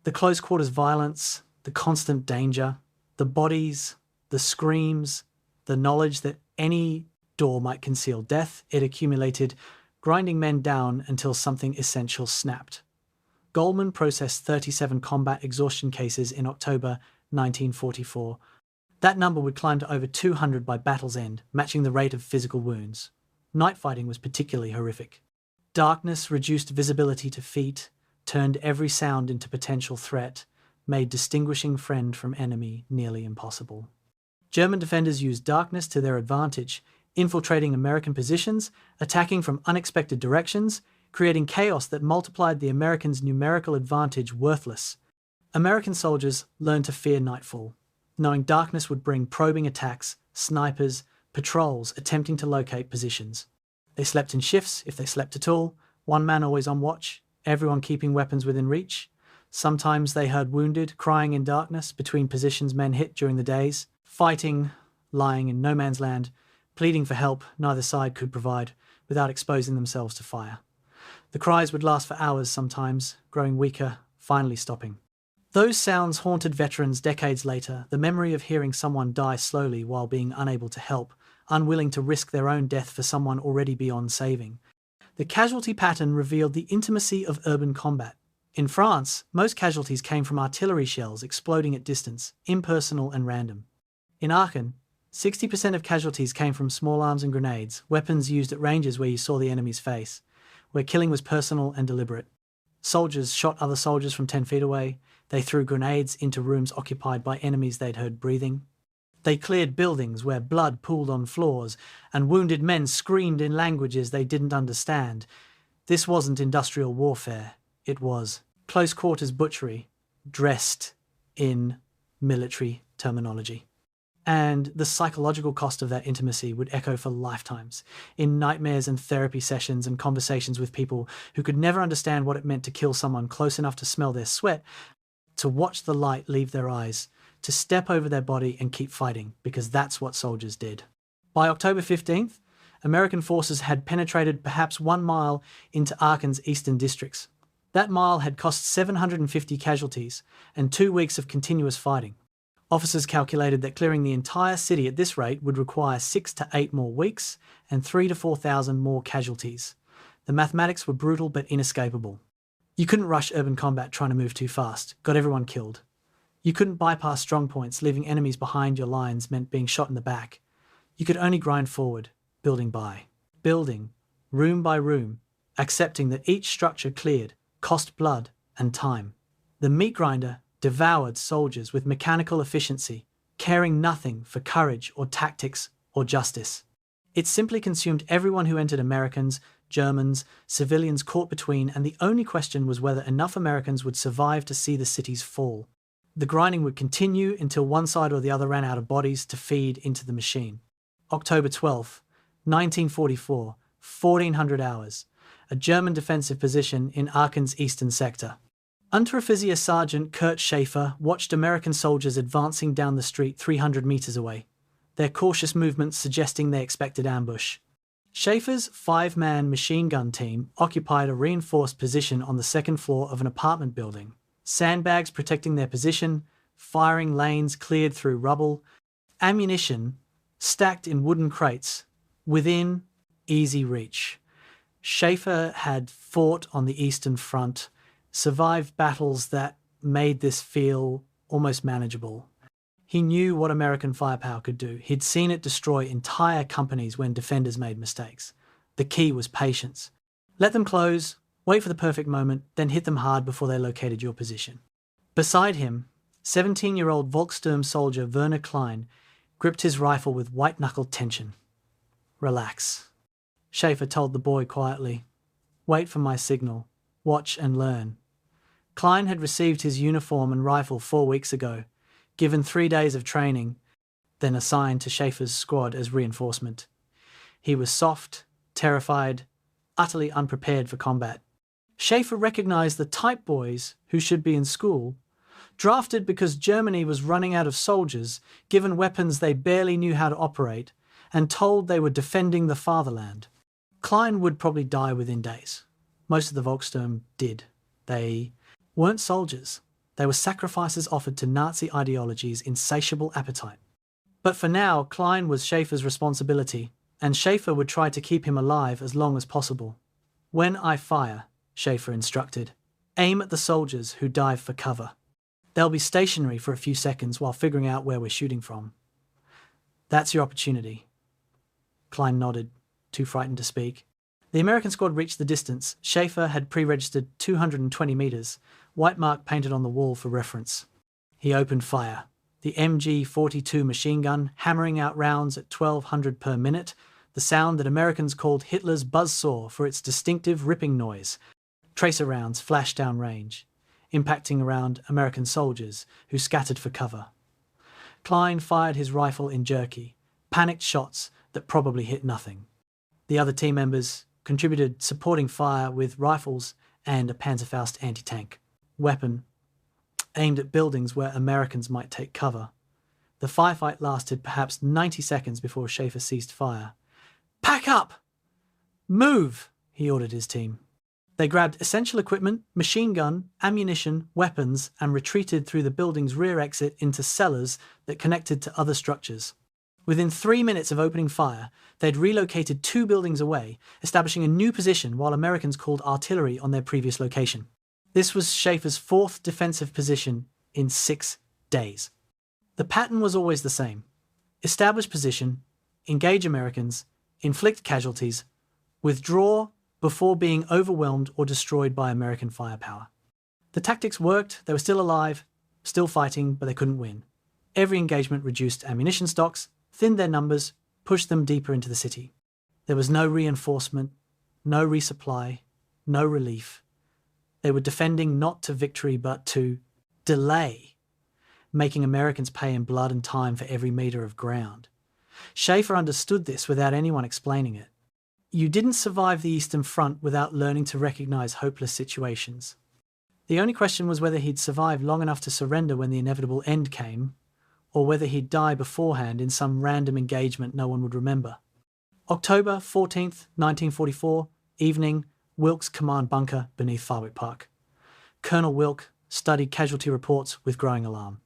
The close quarters violence, the constant danger, the bodies, the screams, the knowledge that any door might conceal death, it accumulated, grinding men down until something essential snapped. Goldman processed 37 combat exhaustion cases in October 1944. That number would climb to over 200 by battle's end, matching the rate of physical wounds. Night fighting was particularly horrific. Darkness reduced visibility to feet, turned every sound into potential threat, made distinguishing friend from enemy nearly impossible. German defenders used darkness to their advantage, infiltrating American positions, attacking from unexpected directions, creating chaos that multiplied the Americans' numerical advantage worthless. American soldiers learned to fear nightfall, knowing darkness would bring probing attacks, snipers, patrols attempting to locate positions. They slept in shifts, if they slept at all, one man always on watch, everyone keeping weapons within reach. Sometimes they heard wounded crying in darkness between positions men hit during the days, fighting, lying in no man's land, pleading for help neither side could provide without exposing themselves to fire. The cries would last for hours sometimes, growing weaker, finally stopping. Those sounds haunted veterans decades later, the memory of hearing someone die slowly while being unable to help, unwilling to risk their own death for someone already beyond saving. The casualty pattern revealed the intimacy of urban combat. In France, most casualties came from artillery shells exploding at distance, impersonal and random. In Aachen, 60% of casualties came from small arms and grenades, weapons used at ranges where you saw the enemy's face, where killing was personal and deliberate. Soldiers shot other soldiers from 10 feet away. They threw grenades into rooms occupied by enemies they'd heard breathing. They cleared buildings where blood pooled on floors, and wounded men screamed in languages they didn't understand. This wasn't industrial warfare. It was close-quarters butchery, dressed in military terminology. And the psychological cost of that intimacy would echo for lifetimes, in nightmares and therapy sessions and conversations with people who could never understand what it meant to kill someone close enough to smell their sweat, to watch the light leave their eyes, to step over their body and keep fighting, because that's what soldiers did. By October 15th, American forces had penetrated perhaps 1 mile into Aachen's eastern districts. That mile had cost 750 casualties and 2 weeks of continuous fighting. Officers calculated that clearing the entire city at this rate would require 6 to 8 more weeks and 3,000 to 4,000 more casualties. The mathematics were brutal but inescapable. You couldn't rush urban combat trying to move too fast, got everyone killed. You couldn't bypass strong points, leaving enemies behind your lines meant being shot in the back. You could only grind forward, building by building, room by room, accepting that each structure cleared cost blood and time. The meat grinder devoured soldiers with mechanical efficiency, caring nothing for courage or tactics or justice. It simply consumed everyone who entered, Americans, Germans, civilians caught between, and the only question was whether enough Americans would survive to see the cities fall. The grinding would continue until one side or the other ran out of bodies to feed into the machine. October 12th, 1944, 1400 hours, a German defensive position in Aachen's eastern sector. Unteroffizier Sergeant Kurt Schaefer watched American soldiers advancing down the street 300 meters away, their cautious movements suggesting they expected ambush. Schaefer's 5-man machine gun team occupied a reinforced position on the second floor of an apartment building, sandbags protecting their position, firing lanes cleared through rubble, ammunition stacked in wooden crates, within easy reach. Schaefer had fought on the Eastern Front, survived battles that made this feel almost manageable. He knew what American firepower could do. He'd seen it destroy entire companies when defenders made mistakes. The key was patience. Let them close, wait for the perfect moment, then hit them hard before they located your position. Beside him, 17-year-old Volkssturm soldier Werner Klein gripped his rifle with white-knuckled tension. "Relax," Schaefer told the boy quietly. "Wait for my signal. Watch and learn." Klein had received his uniform and rifle 4 weeks ago, given 3 days of training, then assigned to Schaefer's squad as reinforcement. He was soft, terrified, utterly unprepared for combat. Schaefer recognized the type boys who should be in school, drafted because Germany was running out of soldiers, given weapons they barely knew how to operate, and told they were defending the fatherland. Klein would probably die within days. Most of the Volkssturm did. They weren't soldiers. They were sacrifices offered to Nazi ideology's insatiable appetite. But for now, Klein was Schaefer's responsibility, and Schaefer would try to keep him alive as long as possible. "When I fire," Schaefer instructed, "aim at the soldiers who dive for cover. They'll be stationary for a few seconds while figuring out where we're shooting from. That's your opportunity." Klein nodded, too frightened to speak. The American squad reached the distance. Schaefer had pre-registered 220 meters, white mark painted on the wall for reference. He opened fire. The MG-42 machine gun hammering out rounds at 1,200 per minute, the sound that Americans called Hitler's buzzsaw for its distinctive ripping noise. Tracer rounds flashed down range, impacting around American soldiers who scattered for cover. Klein fired his rifle in jerky, panicked shots that probably hit nothing. The other team members contributed supporting fire with rifles and a Panzerfaust anti-tank weapon aimed at buildings where Americans might take cover. The firefight lasted perhaps 90 seconds before Schaefer ceased fire. "Pack up! Move!" he ordered his team. They grabbed essential equipment, machine gun, ammunition, weapons, and retreated through the building's rear exit into cellars that connected to other structures. Within 3 minutes of opening fire, they'd relocated 2 buildings away, establishing a new position while Americans called artillery on their previous location. This was Schaefer's 4th defensive position in 6 days. The pattern was always the same: establish position, engage Americans, inflict casualties, withdraw before being overwhelmed or destroyed by American firepower. The tactics worked. They were still alive, still fighting, but they couldn't win. Every engagement reduced ammunition stocks, thinned their numbers, pushed them deeper into the city. There was no reinforcement, no resupply, no relief. They were defending not to victory but to delay, making Americans pay in blood and time for every meter of ground. Schaefer understood this without anyone explaining it. You didn't survive the Eastern Front without learning to recognize hopeless situations. The only question was whether he'd survive long enough to surrender when the inevitable end came, or whether he'd die beforehand in some random engagement no one would remember. October 14th, 1944, evening, Wilkes command bunker beneath Farwick Park. Colonel Wilk studied casualty reports with growing alarm.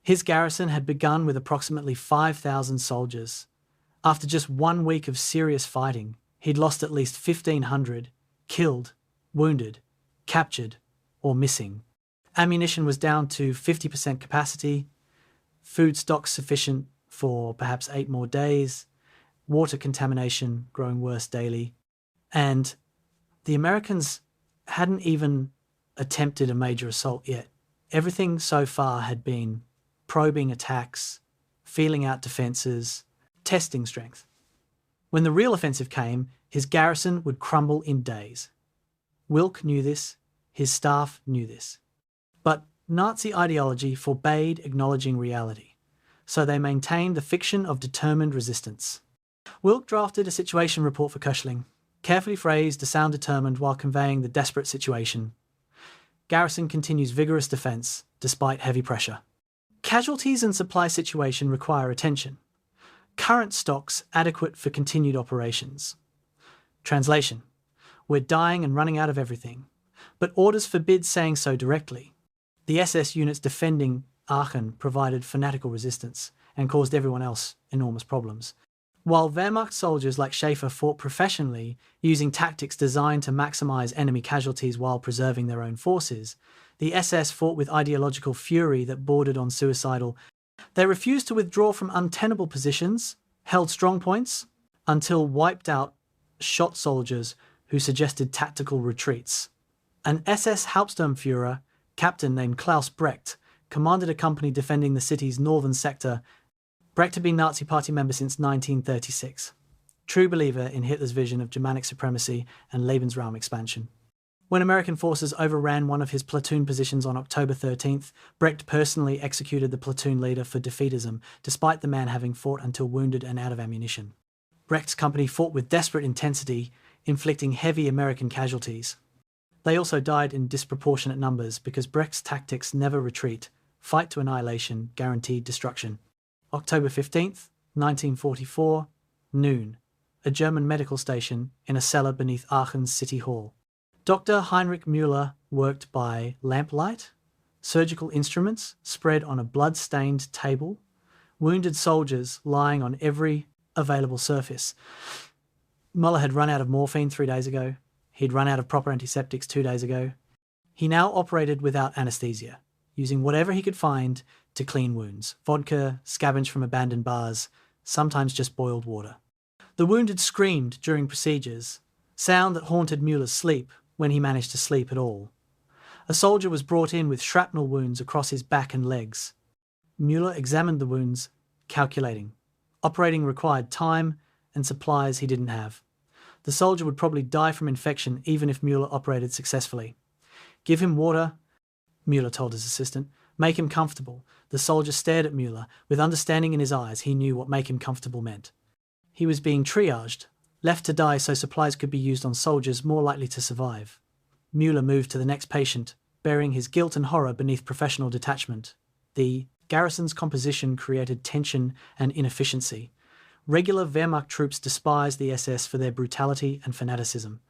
His garrison had begun with approximately 5,000 soldiers. After just 1 week of serious fighting, he'd lost at least 1,500, killed, wounded, captured, or missing. Ammunition was down to 50% capacity, food stocks sufficient for perhaps 8 more days, water contamination growing worse daily, and the Americans hadn't even attempted a major assault yet. Everything so far had been probing attacks, feeling out defences, testing strength. When the real offensive came, his garrison would crumble in days. Wilk knew this, his staff knew this. But Nazi ideology forbade acknowledging reality, so they maintained the fiction of determined resistance. Wilk drafted a situation report for Köchling, carefully phrased to sound determined while conveying the desperate situation. Garrison continues vigorous defence, despite heavy pressure. Casualties and supply situation require attention. Current stocks adequate for continued operations. Translation: we're dying and running out of everything, but orders forbid saying so directly. The SS units defending Aachen provided fanatical resistance and caused everyone else enormous problems. While Wehrmacht soldiers like Schaefer fought professionally, using tactics designed to maximize enemy casualties while preserving their own forces, the SS fought with ideological fury that bordered on suicidal. They refused to withdraw from untenable positions, held strong points, until wiped out shot soldiers who suggested tactical retreats. An SS Hauptsturmführer, captain named Klaus Brecht, commanded a company defending the city's northern sector. Brecht had been Nazi Party member since 1936, true believer in Hitler's vision of Germanic supremacy and Lebensraum expansion. When American forces overran one of his platoon positions on October 13th, Brecht personally executed the platoon leader for defeatism, despite the man having fought until wounded and out of ammunition. Brecht's company fought with desperate intensity, inflicting heavy American casualties. They also died in disproportionate numbers because Brecht's tactics never retreat, fight to annihilation, guaranteed destruction. October 15th, 1944, noon. A German medical station in a cellar beneath Aachen's City Hall. Dr. Heinrich Müller worked by lamplight, surgical instruments spread on a blood-stained table, wounded soldiers lying on every available surface. Müller had run out of morphine 3 days ago. He'd run out of proper antiseptics 2 days ago. He now operated without anesthesia, using whatever he could find to clean wounds. Vodka, scavenged from abandoned bars, sometimes just boiled water. The wounded screamed during procedures, sound that haunted Müller's sleep when he managed to sleep at all. A soldier was brought in with shrapnel wounds across his back and legs. Müller examined the wounds, calculating. Operating required time and supplies he didn't have. The soldier would probably die from infection even if Müller operated successfully. Give him water, Müller told his assistant. Make him comfortable. The soldier stared at Müller. With understanding in his eyes, he knew what make him comfortable meant. He was being triaged, left to die so supplies could be used on soldiers more likely to survive. Müller moved to the next patient, bearing his guilt and horror beneath professional detachment. The garrison's composition created tension and inefficiency. Regular Wehrmacht troops despised the SS for their brutality and fanaticism.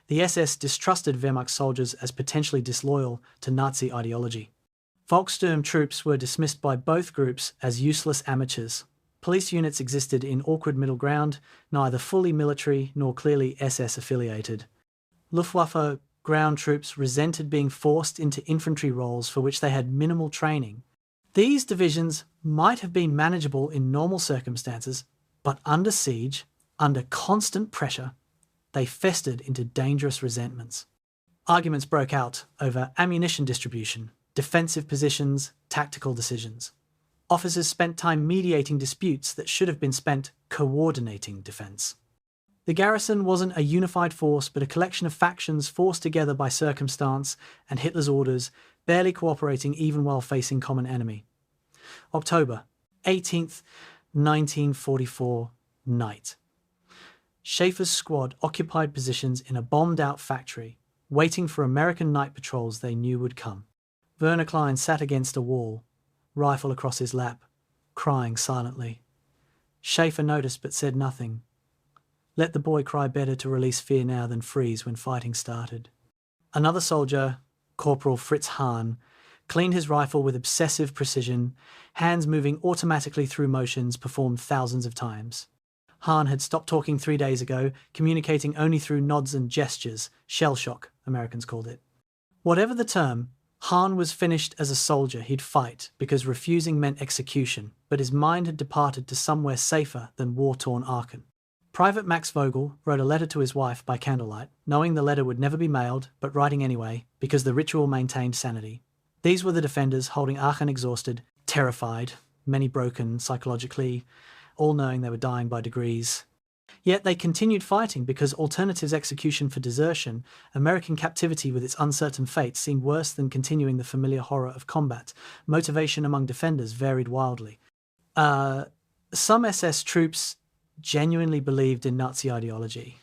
The SS distrusted Wehrmacht soldiers as potentially disloyal to Nazi ideology. Volkssturm troops were dismissed by both groups as useless amateurs. Police units existed in awkward middle ground, neither fully military nor clearly SS-affiliated. Luftwaffe ground troops resented being forced into infantry roles for which they had minimal training. These divisions might have been manageable in normal circumstances, but under siege, under constant pressure, they festered into dangerous resentments. Arguments broke out over ammunition distribution, defensive positions, tactical decisions. Officers spent time mediating disputes that should have been spent coordinating defence. The garrison wasn't a unified force, but a collection of factions forced together by circumstance and Hitler's orders, barely cooperating even while facing common enemy. October 18th, 1944, night. Schaefer's squad occupied positions in a bombed-out factory, waiting for American night patrols they knew would come. Werner Klein sat against a wall, rifle across his lap, crying silently. Schaefer noticed but said nothing. Let the boy cry, better to release fear now than freeze when fighting started. Another soldier, Corporal Fritz Hahn, cleaned his rifle with obsessive precision, hands moving automatically through motions performed thousands of times. Hahn had stopped talking 3 days ago, communicating only through nods and gestures, shell shock, Americans called it. Whatever the term, Hahn was finished as a soldier. He'd fight because refusing meant execution, but his mind had departed to somewhere safer than war-torn Aachen. Private Max Vogel wrote a letter to his wife by candlelight, knowing the letter would never be mailed, but writing anyway, because the ritual maintained sanity. These were the defenders holding Aachen exhausted, terrified, many broken psychologically, all knowing they were dying by degrees. Yet they continued fighting because alternatives execution for desertion, American captivity with its uncertain fate, seemed worse than continuing the familiar horror of combat. Motivation among defenders varied wildly. Some SS troops genuinely believed in Nazi ideology,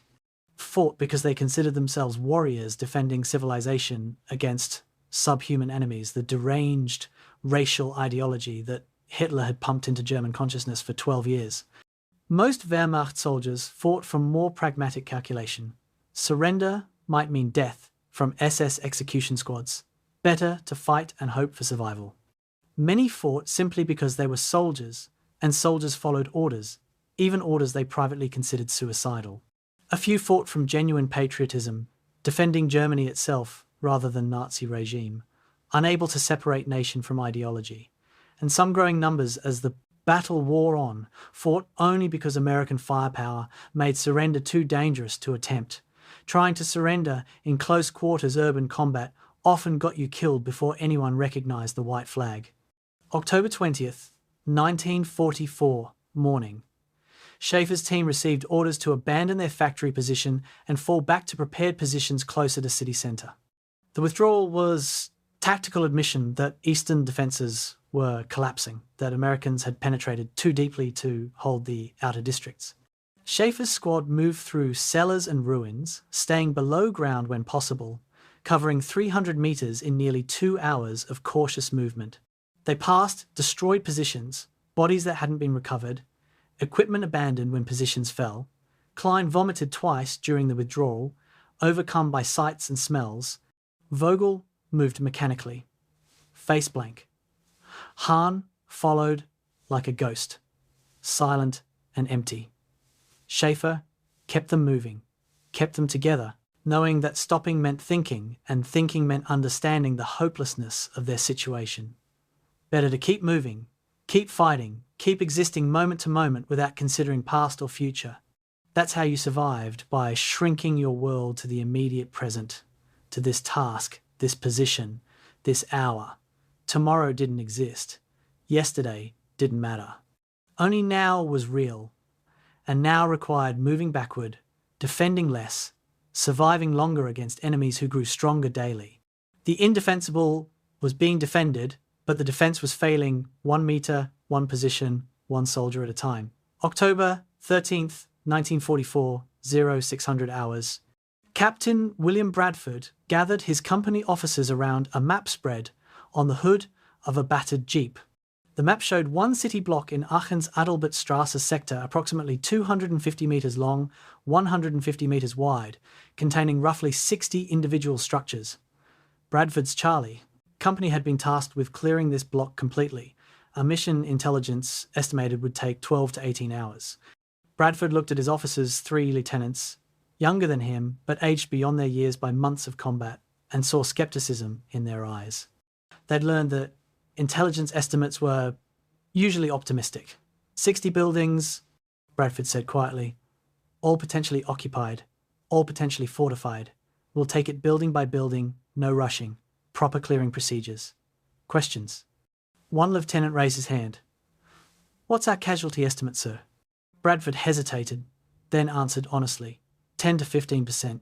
fought because they considered themselves warriors defending civilization against subhuman enemies, the deranged racial ideology that Hitler had pumped into German consciousness for 12 years. Most Wehrmacht soldiers fought from more pragmatic calculation. Surrender might mean death from SS execution squads. Better to fight and hope for survival. Many fought simply because they were soldiers, and soldiers followed orders, even orders they privately considered suicidal. A few fought from genuine patriotism, defending Germany itself rather than Nazi regime, unable to separate nation from ideology. And some growing numbers, as the battle wore on, fought only because American firepower made surrender too dangerous to attempt. Trying to surrender in close quarters urban combat often got you killed before anyone recognized the white flag. October 20th, 1944, morning. Schaefer's team received orders to abandon their factory position and fall back to prepared positions closer to city centre. The withdrawal was tactical admission that eastern defences were collapsing, that Americans had penetrated too deeply to hold the outer districts. Schaefer's squad moved through cellars and ruins, staying below ground when possible, covering 300 metres in nearly 2 hours of cautious movement. They passed destroyed positions, bodies that hadn't been recovered, equipment abandoned when positions fell. Klein vomited twice during the withdrawal, overcome by sights and smells. Vogel moved mechanically, face blank. Hahn followed like a ghost, silent and empty. Schaefer kept them moving, kept them together, knowing that stopping meant thinking, and thinking meant understanding the hopelessness of their situation. Better to keep moving, keep fighting, keep existing moment to moment without considering past or future. That's how you survived, by shrinking your world to the immediate present, to this task, this position, this hour. Tomorrow didn't exist. Yesterday didn't matter. Only now was real, and now required moving backward, defending less, surviving longer against enemies who grew stronger daily. The indefensible was being defended, but the defence was failing 1 metre, 1 position, 1 soldier at a time. October 13th, 1944, 0600 hours. Captain William Bradford gathered his company officers around a map spread on the hood of a battered jeep. The map showed one city block in Aachen's Adalbertstrasse sector, approximately 250 metres long, 150 metres wide, containing roughly 60 individual structures. Bradford's Charlie company had been tasked with clearing this block completely. A mission intelligence estimated would take 12 to 18 hours. Bradford looked at his officers, 3 lieutenants, younger than him, but aged beyond their years by months of combat, and saw skepticism in their eyes. They'd learned that intelligence estimates were usually optimistic. 60 buildings, Bradford said quietly, all potentially occupied, all potentially fortified. We'll take it building by building, no rushing, proper clearing procedures. Questions? One lieutenant raised his hand. What's our casualty estimate, sir? Bradford hesitated, then answered honestly. 10 to 15%,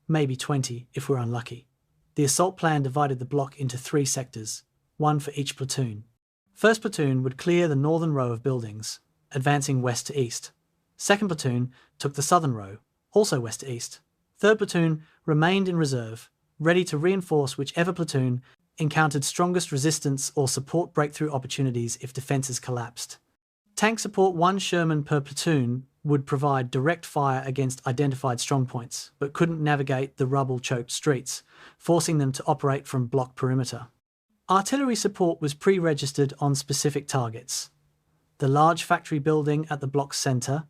maybe 20 if we're unlucky. The assault plan divided the block into 3 sectors, 1 for each platoon. First platoon would clear the northern row of buildings, advancing west to east. Second platoon took the southern row, also west to east. Third platoon remained in reserve, ready to reinforce whichever platoon encountered strongest resistance or support breakthrough opportunities if defences collapsed. Tank support 1 Sherman per platoon would provide direct fire against identified strongpoints, but couldn't navigate the rubble-choked streets, forcing them to operate from block perimeter. Artillery support was pre-registered on specific targets: the large factory building at the block's centre,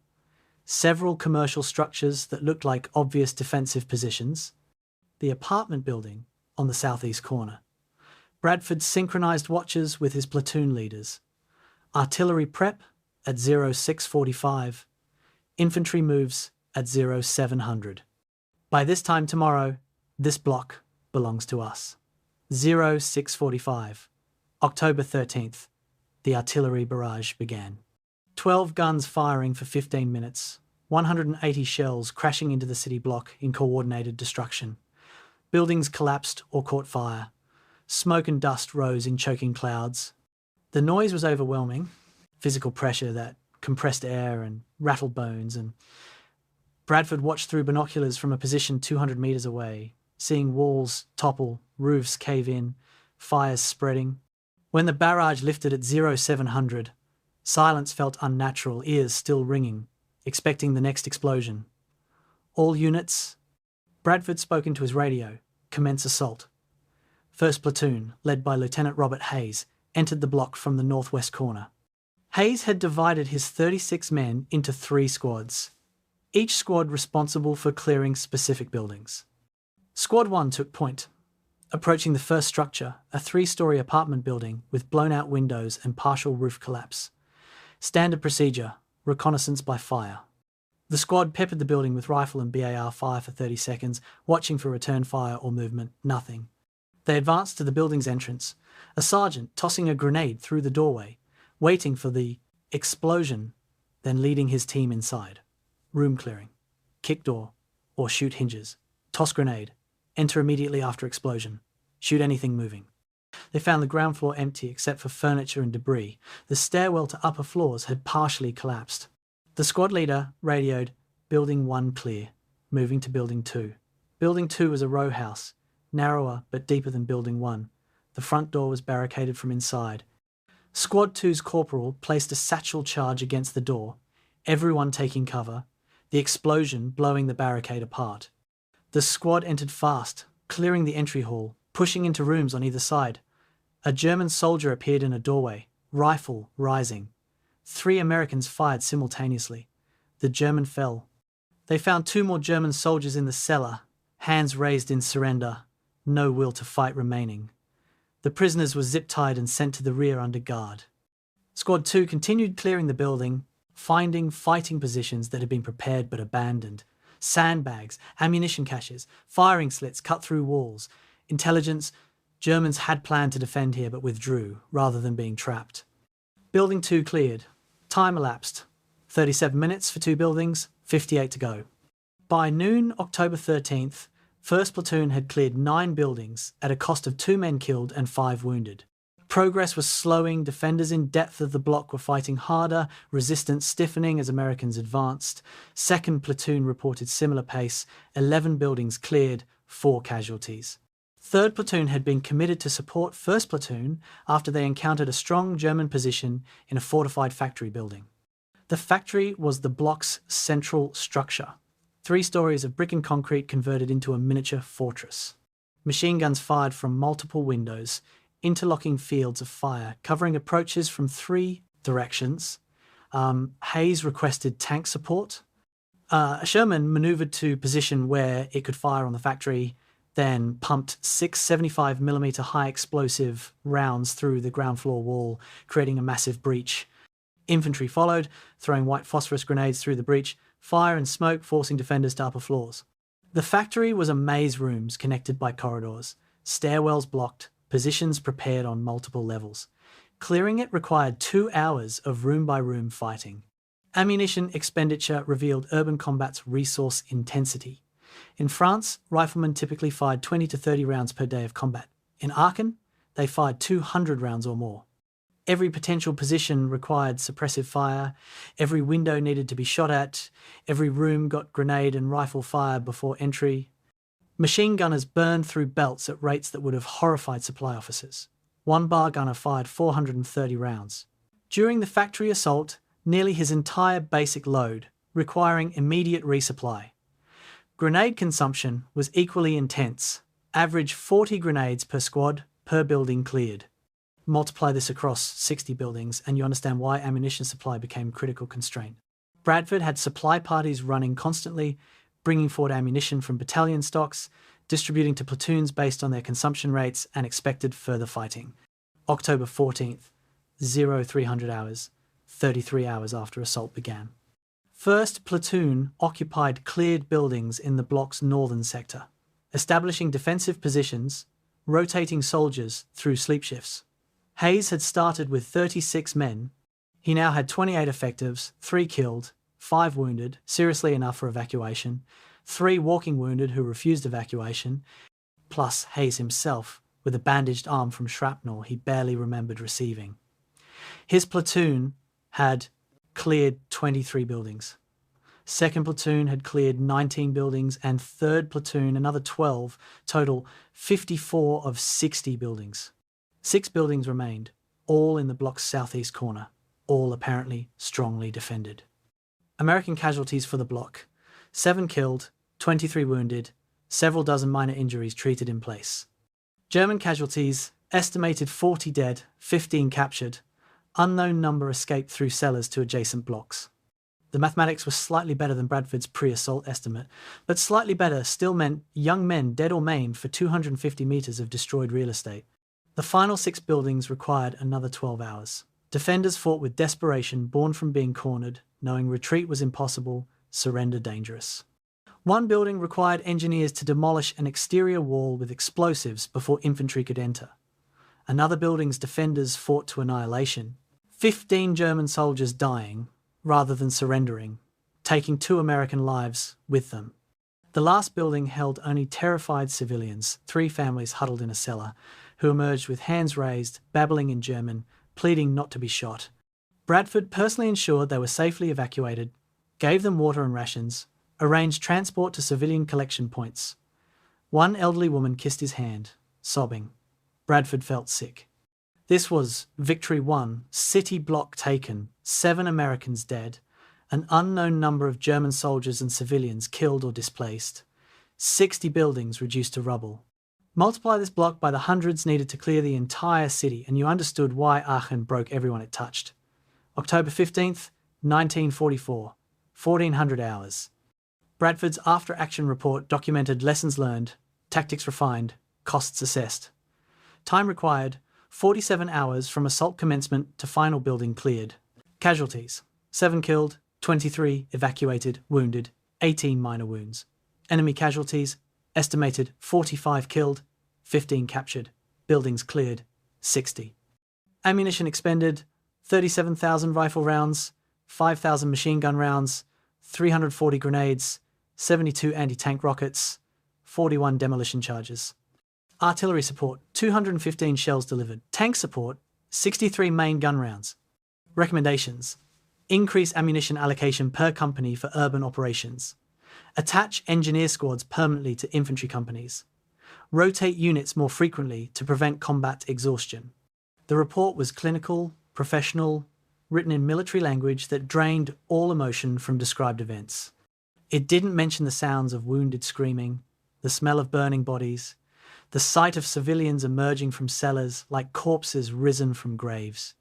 several commercial structures that looked like obvious defensive positions, the apartment building on the southeast corner. Bradford synchronised watches with his platoon leaders. Artillery prep at 0645, infantry moves at 0700. By this time tomorrow, this block belongs to us. 0645, October 13th, the artillery barrage began. 12 guns firing for 15 minutes, 180 shells crashing into the city block in coordinated destruction. Buildings collapsed or caught fire. Smoke and dust rose in choking clouds. The noise was overwhelming, physical pressure that compressed air and rattled bones, and Bradford watched through binoculars from a position 200 metres away, seeing walls topple, roofs cave in, fires spreading. When the barrage lifted at 0700, silence felt unnatural, ears still ringing, expecting the next explosion. All units. Bradford spoke into his radio. Commence assault. First platoon, led by Lieutenant Robert Hayes, entered the block from the northwest corner. Hayes had divided his 36 men into 3 squads, each squad responsible for clearing specific buildings. Squad 1 took point, approaching the first structure, a 3-storey apartment building with blown-out windows and partial roof collapse. Standard procedure, reconnaissance by fire. The squad peppered the building with rifle and BAR fire for 30 seconds, watching for return fire or movement. Nothing. They advanced to the building's entrance, a sergeant tossing a grenade through the doorway, waiting for the explosion, then leading his team inside. Room clearing. Kick door, or shoot hinges. Toss grenade. Enter immediately after explosion. Shoot anything moving. They found the ground floor empty except for furniture and debris. The stairwell to upper floors had partially collapsed. The squad leader radioed, "Building 1 clear," moving to Building 2. Building 2 was a row house, narrower but deeper than Building 1. The front door was barricaded from inside. Squad 2's corporal placed a satchel charge against the door, everyone taking cover, the explosion blowing the barricade apart. The squad entered fast, clearing the entry hall, pushing into rooms on either side. A German soldier appeared in a doorway, rifle rising. 3 Americans fired simultaneously. The German fell. They found 2 more German soldiers in the cellar, hands raised in surrender, no will to fight remaining. The prisoners were zip-tied and sent to the rear under guard. Squad 2 continued clearing the building, finding fighting positions that had been prepared but abandoned. Sandbags, ammunition caches, firing slits cut through walls. Intelligence: Germans had planned to defend here but withdrew, rather than being trapped. Building 2 cleared. Time elapsed. 37 minutes for 2 buildings, 58 to go. By noon, October 13th, 1st Platoon had cleared 9 buildings at a cost of 2 men killed and 5 wounded. Progress was slowing, defenders in depth of the block were fighting harder, resistance stiffening as Americans advanced. 2nd Platoon reported similar pace, 11 buildings cleared, 4 casualties. 3rd Platoon had been committed to support 1st Platoon after they encountered a strong German position in a fortified factory building. The factory was the block's central structure. 3 stories of brick and concrete converted into a miniature fortress. Machine guns fired from multiple windows, interlocking fields of fire, covering approaches from 3 directions. Hayes requested tank support. Sherman manoeuvred to position where it could fire on the factory, then pumped 6 75mm high explosive rounds through the ground floor wall, creating a massive breach. Infantry followed, throwing white phosphorus grenades through the breach, fire and smoke forcing defenders to upper floors. The factory was a maze rooms connected by corridors, stairwells blocked, positions prepared on multiple levels. Clearing it required 2 hours of room-by-room fighting. Ammunition expenditure revealed urban combat's resource intensity. In France, riflemen typically fired 20 to 30 rounds per day of combat. In Aachen, they fired 200 rounds or more. Every potential position required suppressive fire, every window needed to be shot at, every room got grenade and rifle fire before entry. Machine gunners burned through belts at rates that would have horrified supply officers. 1 bar gunner fired 430 rounds. During the factory assault, nearly his entire basic load, requiring immediate resupply. Grenade consumption was equally intense, average 40 grenades per squad per building cleared. Multiply this across 60 buildings and you understand why ammunition supply became a critical constraint. Bradford had supply parties running constantly, bringing forward ammunition from battalion stocks, distributing to platoons based on their consumption rates and expected further fighting. October 14th, 0300 hours, 33 hours after assault began. 1st Platoon occupied cleared buildings in the block's northern sector, establishing defensive positions, rotating soldiers through sleep shifts. Hayes had started with 36 men. He now had 28 effectives, 3 killed, 5 wounded, seriously enough for evacuation, 3 walking wounded who refused evacuation, plus Hayes himself with a bandaged arm from shrapnel he barely remembered receiving. His platoon had cleared 23 buildings. 2nd Platoon had cleared 19 buildings and 3rd Platoon another 12, total 54 of 60 buildings. 6 buildings remained, all in the block's southeast corner, all apparently strongly defended. American casualties for the block: 7 killed, 23 wounded, several dozen minor injuries treated in place. German casualties: estimated 40 dead, 15 captured, unknown number escaped through cellars to adjacent blocks. The mathematics was slightly better than Bradford's pre-assault estimate, but slightly better still meant young men dead or maimed for 250 metres of destroyed real estate. The final 6 buildings required another 12 hours. Defenders fought with desperation born from being cornered, knowing retreat was impossible, surrender dangerous. One building required engineers to demolish an exterior wall with explosives before infantry could enter. Another building's defenders fought to annihilation, 15 German soldiers dying rather than surrendering, taking 2 American lives with them. The last building held only terrified civilians, 3 families huddled in a cellar, who emerged with hands raised, babbling in German, pleading not to be shot. Bradford personally ensured they were safely evacuated, gave them water and rations, arranged transport to civilian collection points. One elderly woman kissed his hand, sobbing. Bradford felt sick. This was Victory Won, city block taken, 7 Americans dead, an unknown number of German soldiers and civilians killed or displaced, 60 buildings reduced to rubble. Multiply this block by the hundreds needed to clear the entire city, and you understood why Aachen broke everyone it touched. October 15th, 1944, 1400 hours. Bradford's after-action report documented lessons learned, tactics refined, costs assessed. Time required, 47 hours from assault commencement to final building cleared. Casualties, 7 killed, 23 evacuated, wounded, 18 minor wounds. Enemy casualties, estimated 45 killed, 15 captured. Buildings cleared, 60. Ammunition expended, 37,000 rifle rounds, 5,000 machine gun rounds, 340 grenades, 72 anti-tank rockets, 41 demolition charges. Artillery support, 215 shells delivered. Tank support, 63 main gun rounds. Recommendations: increase ammunition allocation per company for urban operations. Attach engineer squads permanently to infantry companies. Rotate units more frequently to prevent combat exhaustion. The report was clinical, professional, written in military language that drained all emotion from described events. It didn't mention the sounds of wounded screaming, the smell of burning bodies, the sight of civilians emerging from cellars like corpses risen from graves.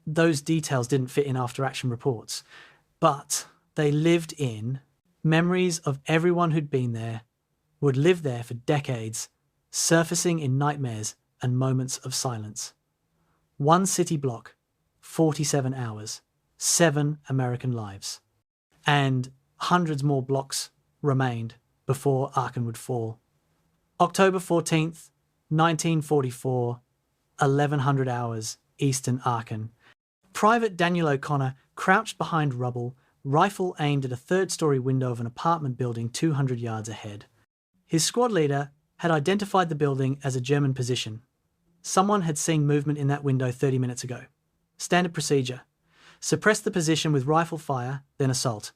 Those details didn't fit in after-action reports, but they lived in memories of everyone who'd been there, would live there for decades, surfacing in nightmares and moments of silence. 1 city block, 47 hours, 7 American lives. And hundreds more blocks remained before Aachen would fall. October 14th, 1944, 1100 hours, Eastern Aachen. Private Daniel O'Connor crouched behind rubble, rifle aimed at a 3rd-story window of an apartment building 200 yards ahead. His squad leader had identified the building as a German position. Someone had seen movement in that window 30 minutes ago. Standard procedure: suppress the position with rifle fire, then assault.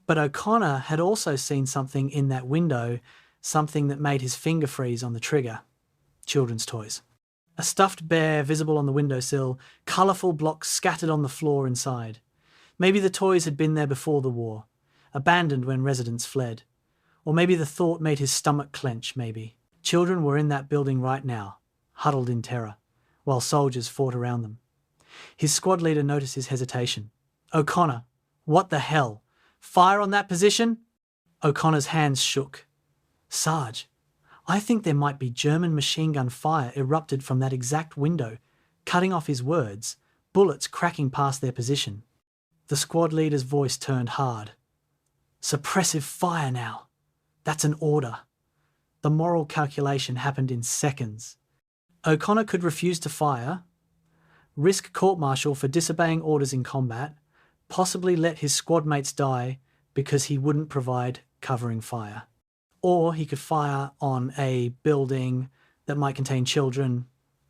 But O'Connor had also seen something in that window, something that made his finger freeze on the trigger. Children's toys. A stuffed bear visible on the windowsill, colourful blocks scattered on the floor inside. Maybe the toys had been there before the war, abandoned when residents fled. Or maybe the thought made his stomach clench, maybe. Children were in that building right now, huddled in terror, while soldiers fought around them. His squad leader noticed his hesitation. O'Connor, what the hell? Fire on that position? O'Connor's hands shook. Sarge, I think there might be German machine gun fire erupted from that exact window, cutting off his words, bullets cracking past their position. The squad leader's voice turned hard. Suppressive fire now. That's an order. The moral calculation happened in seconds. O'Connor could refuse to fire, risk court-martial for disobeying orders in combat, possibly let his squad mates die because he wouldn't provide covering fire. Or he could fire on a building that might contain children,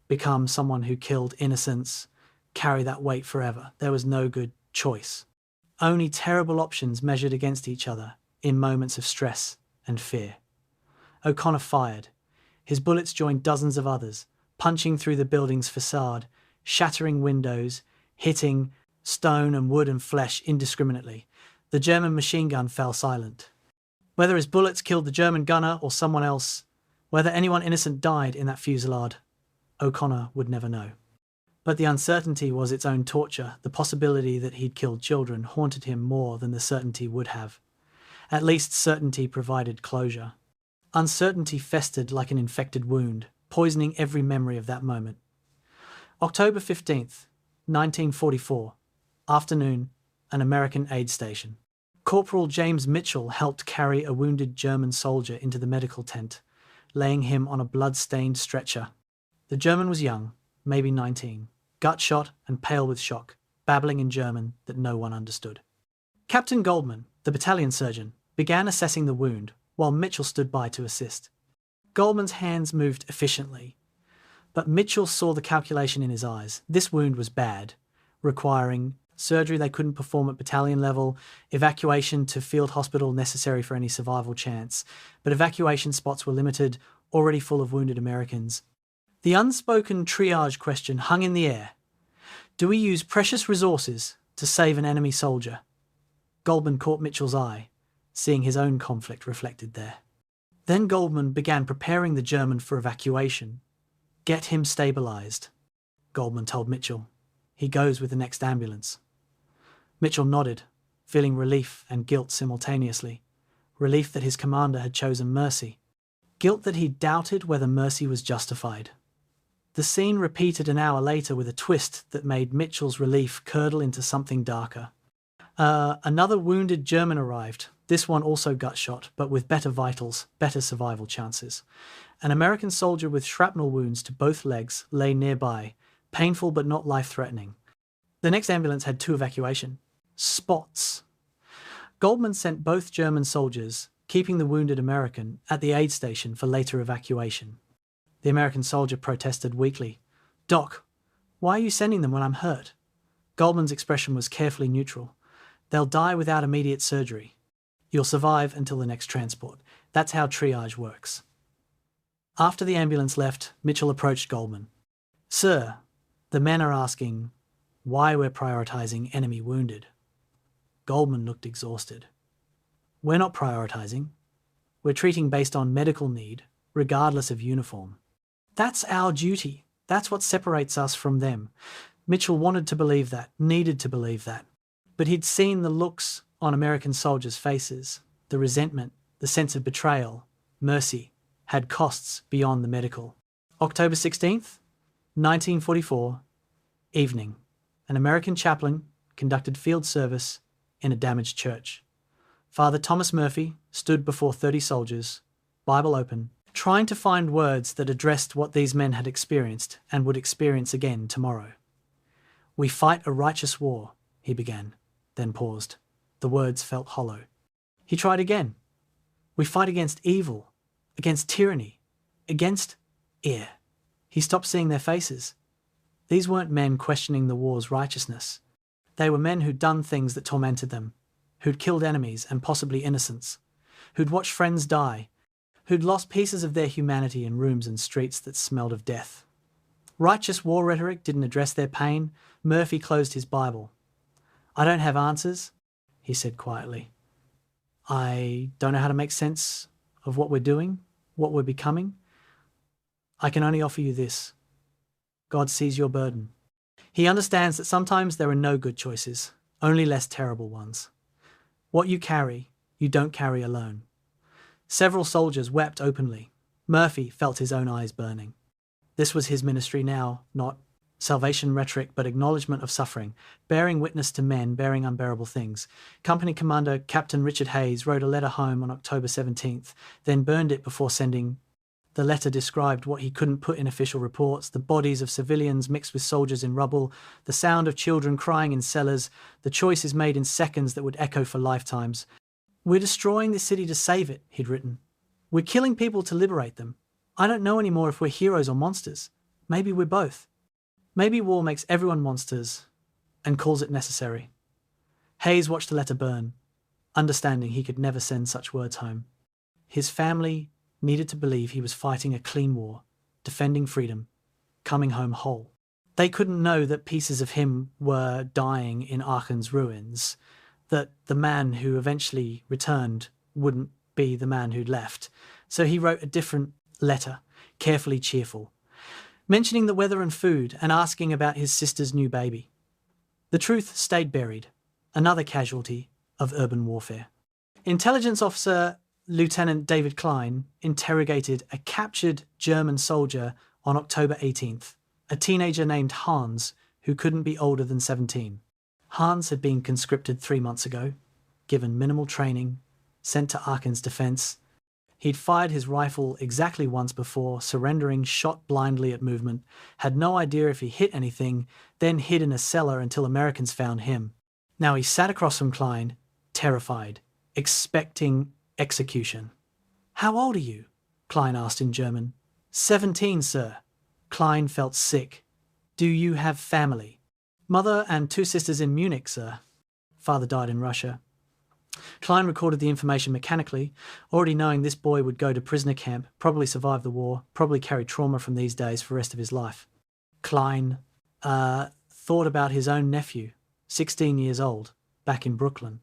become someone who killed innocents, carry that weight forever. There was no good choice. Only terrible options measured against each other in moments of stress and fear. O'Connor fired. His bullets joined dozens of others, punching through the building's facade, shattering windows, hitting stone and wood and flesh indiscriminately. The German machine gun fell silent. Whether his bullets killed the German gunner or someone else, whether anyone innocent died in that fusillade, O'Connor would never know. But the uncertainty was its own torture. The possibility that he'd killed children haunted him more than the certainty would have. At least certainty provided closure. Uncertainty festered like an infected wound, poisoning every memory of that moment. October 15th, 1944, afternoon, an American aid station. Corporal James Mitchell helped carry a wounded German soldier into the medical tent, laying him on a blood-stained stretcher. The German was young, maybe 19, gut-shot and pale with shock, babbling in German that no one understood. Captain Goldman, the battalion surgeon, began assessing the wound, while Mitchell stood by to assist. Goldman's hands moved efficiently, but Mitchell saw the calculation in his eyes. This wound was bad, requiring surgery they couldn't perform at battalion level, evacuation to field hospital necessary for any survival chance, but evacuation spots were limited, already full of wounded Americans. The unspoken triage question hung in the air. Do we use precious resources to save an enemy soldier? Goldman caught Mitchell's eye, seeing his own conflict reflected there. Then Goldman began preparing the German for evacuation. Get him stabilized, Goldman told Mitchell. He goes with the next ambulance. Mitchell nodded, feeling relief and guilt simultaneously. Relief that his commander had chosen mercy. Guilt that he doubted whether mercy was justified. The scene repeated an hour later with a twist that made Mitchell's relief curdle into something darker. Another wounded German arrived, this one also gut-shot, but with better vitals, better survival chances. An American soldier with shrapnel wounds to both legs lay nearby, painful but not life-threatening. The next ambulance had 2 evacuation spots. Goldman sent both German soldiers, keeping the wounded American at the aid station for later evacuation. The American soldier protested weakly. "Doc, why are you sending them when I'm hurt?" Goldman's expression was carefully neutral. "They'll die without immediate surgery. You'll survive until the next transport. That's how triage works." After the ambulance left, Mitchell approached Goldman. "Sir, the men are asking why we're prioritizing enemy wounded." Goldman looked exhausted. "We're not prioritizing. We're treating based on medical need, regardless of uniform. That's our duty. That's what separates us from them." Mitchell wanted to believe that, needed to believe that. But he'd seen the looks on American soldiers' faces, the resentment, the sense of betrayal, mercy, had costs beyond the medical. October 16th, 1944, evening. An American chaplain conducted field service in a damaged church. Father Thomas Murphy stood before 30 soldiers, Bible open, trying to find words that addressed what these men had experienced and would experience again tomorrow. "We fight a righteous war," he began, then paused. The words felt hollow. He tried again. "We fight against evil, against tyranny, against ear." He stopped seeing their faces. These weren't men questioning the war's righteousness. They were men who'd done things that tormented them, who'd killed enemies and possibly innocents, who'd watched friends die, who'd lost pieces of their humanity in rooms and streets that smelled of death. Righteous war rhetoric didn't address their pain. Murphy closed his Bible. "I don't have answers," he said quietly. "I don't know how to make sense of what we're doing, what we're becoming. I can only offer you this. God sees your burden. He understands that sometimes there are no good choices, only less terrible ones. What you carry, you don't carry alone." Several soldiers wept openly. Murphy felt his own eyes burning. This was his ministry now, not salvation rhetoric, but acknowledgement of suffering, bearing witness to men bearing unbearable things. Company Commander Captain Richard Hayes wrote a letter home on October 17th, then burned it before sending. The letter described what he couldn't put in official reports: the bodies of civilians mixed with soldiers in rubble, the sound of children crying in cellars, the choices made in seconds that would echo for lifetimes. "We're destroying the city to save it," he'd written. "We're killing people to liberate them. I don't know anymore if we're heroes or monsters. Maybe we're both. Maybe war makes everyone monsters and calls it necessary." Hayes watched the letter burn, understanding he could never send such words home. His family needed to believe he was fighting a clean war, defending freedom, coming home whole. They couldn't know that pieces of him were dying in Aachen's ruins, that the man who eventually returned wouldn't be the man who'd left. So he wrote a different letter, carefully cheerful, mentioning the weather and food and asking about his sister's new baby. The truth stayed buried, another casualty of urban warfare. Intelligence officer Lieutenant David Klein interrogated a captured German soldier on October 18th, a teenager named Hans who couldn't be older than 17. Hans had been conscripted 3 months ago. given minimal training, sent to Aachen's defense. He'd fired his rifle exactly once before, surrendering, shot blindly at movement, had no idea if he hit anything, then hid in a cellar until Americans found him. Now he sat across from Klein, terrified, expecting execution. "How old are you?" Klein asked in German. 17, sir." Klein felt sick. "Do you have family?" "Mother and 2 sisters in Munich, sir. Father died in Russia." Klein recorded the information mechanically, already knowing this boy would go to prisoner camp, probably survive the war, probably carry trauma from these days for the rest of his life. Klein thought about his own nephew, 16 years old, back in Brooklyn.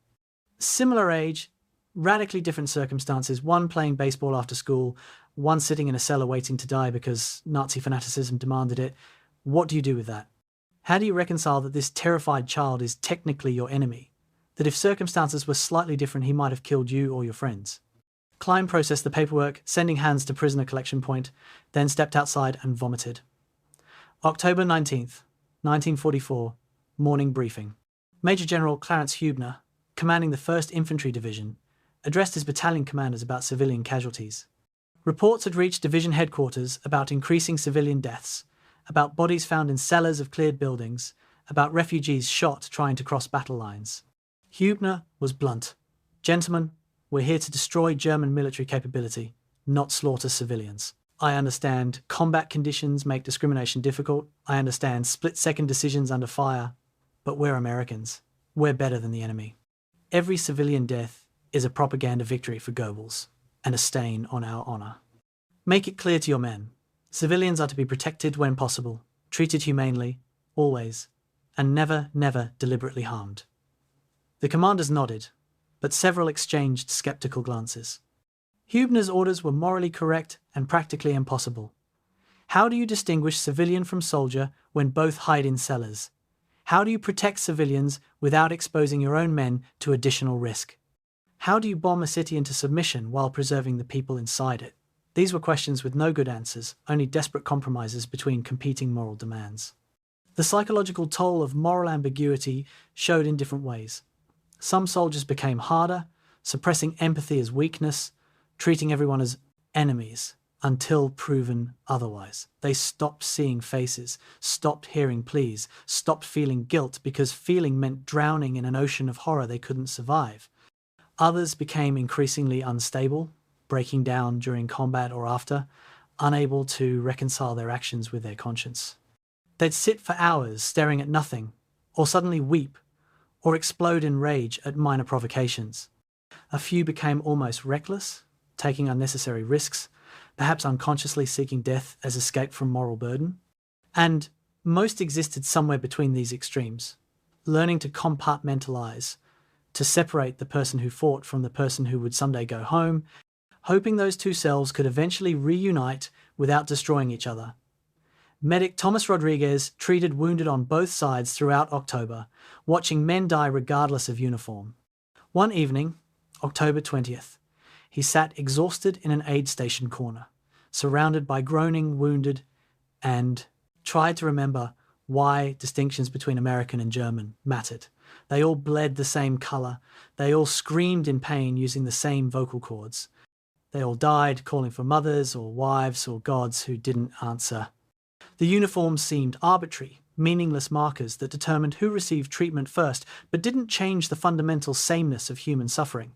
Similar age, radically different circumstances, one playing baseball after school, one sitting in a cellar waiting to die because Nazi fanaticism demanded it. What do you do with that? How do you reconcile that this terrified child is technically your enemy? That if circumstances were slightly different, he might have killed you or your friends? Klein processed the paperwork, sending Hans to prisoner collection point, then stepped outside and vomited. October 19th, 1944, morning briefing. Major General Clarence Hubner, commanding the 1st Infantry Division, addressed his battalion commanders about civilian casualties. Reports had reached division headquarters about increasing civilian deaths, about bodies found in cellars of cleared buildings, about refugees shot trying to cross battle lines. Hubner was blunt. "Gentlemen, we're here to destroy German military capability, not slaughter civilians. I understand combat conditions make discrimination difficult. I understand split-second decisions under fire. But we're Americans. We're better than the enemy. Every civilian death is a propaganda victory for Goebbels and a stain on our honor. Make it clear to your men. Civilians are to be protected when possible, treated humanely, always, and never, never deliberately harmed." The commanders nodded, but several exchanged skeptical glances. Hubner's orders were morally correct and practically impossible. How do you distinguish civilian from soldier when both hide in cellars? How do you protect civilians without exposing your own men to additional risk? How do you bomb a city into submission while preserving the people inside it? These were questions with no good answers, only desperate compromises between competing moral demands. The psychological toll of moral ambiguity showed in different ways. Some soldiers became harder, suppressing empathy as weakness, treating everyone as enemies until proven otherwise. They stopped seeing faces, stopped hearing pleas, stopped feeling guilt because feeling meant drowning in an ocean of horror they couldn't survive. Others became increasingly unstable, breaking down during combat or after, unable to reconcile their actions with their conscience. They'd sit for hours staring at nothing, or suddenly weep, or explode in rage at minor provocations. A few became almost reckless, taking unnecessary risks, perhaps unconsciously seeking death as escape from moral burden. And most existed somewhere between these extremes, learning to compartmentalize, to separate the person who fought from the person who would someday go home, hoping those two selves could eventually reunite without destroying each other. Medic Thomas Rodriguez treated wounded on both sides throughout October, watching men die regardless of uniform. One evening, October 20th, he sat exhausted in an aid station corner, surrounded by groaning wounded, and tried to remember why distinctions between American and German mattered. They all bled the same colour. They all screamed in pain using the same vocal cords. They all died calling for mothers or wives or gods who didn't answer. The uniforms seemed arbitrary, meaningless markers that determined who received treatment first, but didn't change the fundamental sameness of human suffering.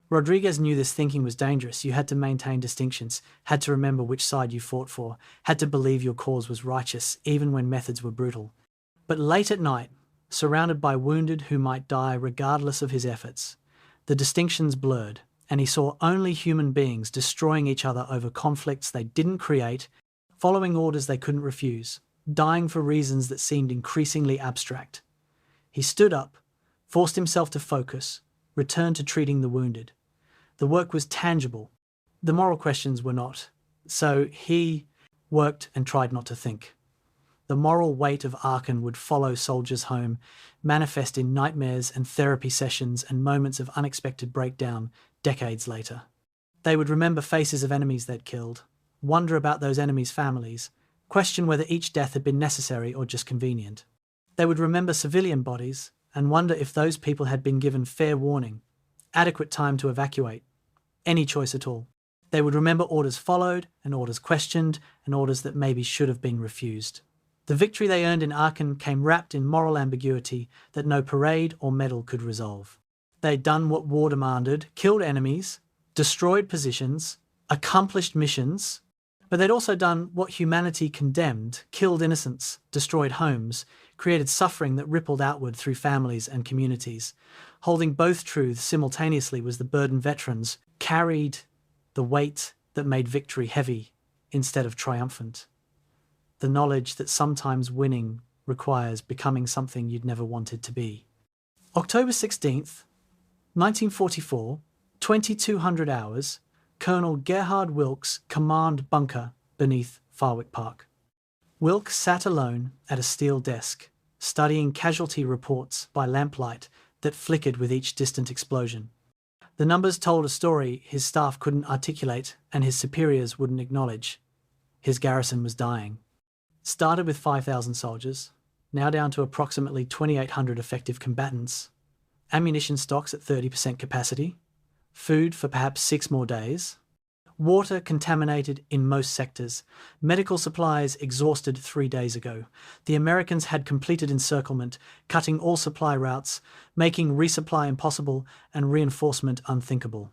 Rodriguez knew this thinking was dangerous. You had to maintain distinctions, had to remember which side you fought for, had to believe your cause was righteous, even when methods were brutal. But late at night, surrounded by wounded who might die regardless of his efforts, the distinctions blurred, and he saw only human beings destroying each other over conflicts they didn't create, following orders they couldn't refuse, dying for reasons that seemed increasingly abstract. He stood up, forced himself to focus, returned to treating the wounded. The work was tangible. The moral questions were not. So he worked and tried not to think. The moral weight of Aachen would follow soldiers home, manifest in nightmares and therapy sessions and moments of unexpected breakdown decades later. They would remember faces of enemies they'd killed, wonder about those enemies' families, question whether each death had been necessary or just convenient. They would remember civilian bodies and wonder if those people had been given fair warning, adequate time to evacuate, any choice at all. They would remember orders followed, and orders questioned, and orders that maybe should have been refused. The victory they earned in Aachen came wrapped in moral ambiguity that no parade or medal could resolve. They'd done what war demanded, killed enemies, destroyed positions, accomplished missions, but they'd also done what humanity condemned, killed innocents, destroyed homes, created suffering that rippled outward through families and communities. Holding both truths simultaneously was the burden veterans carried, the weight that made victory heavy instead of triumphant. The knowledge that sometimes winning requires becoming something you'd never wanted to be. October 16th, 1944, 2200 hours, Colonel Gerhard Wilkes command bunker beneath Farwick Park. Wilkes sat alone at a steel desk, studying casualty reports by lamplight that flickered with each distant explosion. The numbers told a story his staff couldn't articulate and his superiors wouldn't acknowledge. His garrison was dying. Started with 5,000 soldiers, now down to approximately 2,800 effective combatants. Ammunition stocks at 30% capacity. Food for perhaps 6 more days. Water contaminated in most sectors. Medical supplies exhausted 3 days ago. The Americans had completed encirclement, cutting all supply routes, making resupply impossible and reinforcement unthinkable.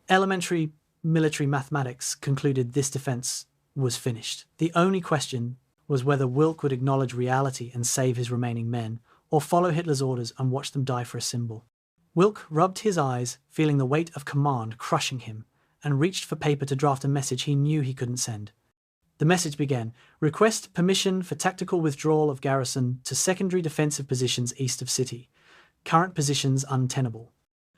Elementary military mathematics concluded this defence was finished. The only question was whether Wilk would acknowledge reality and save his remaining men, or follow Hitler's orders and watch them die for a symbol. Wilk rubbed his eyes, feeling the weight of command crushing him, and reached for paper to draft a message he knew he couldn't send. The message began, "Request permission for tactical withdrawal of garrison to secondary defensive positions east of city. Current positions untenable.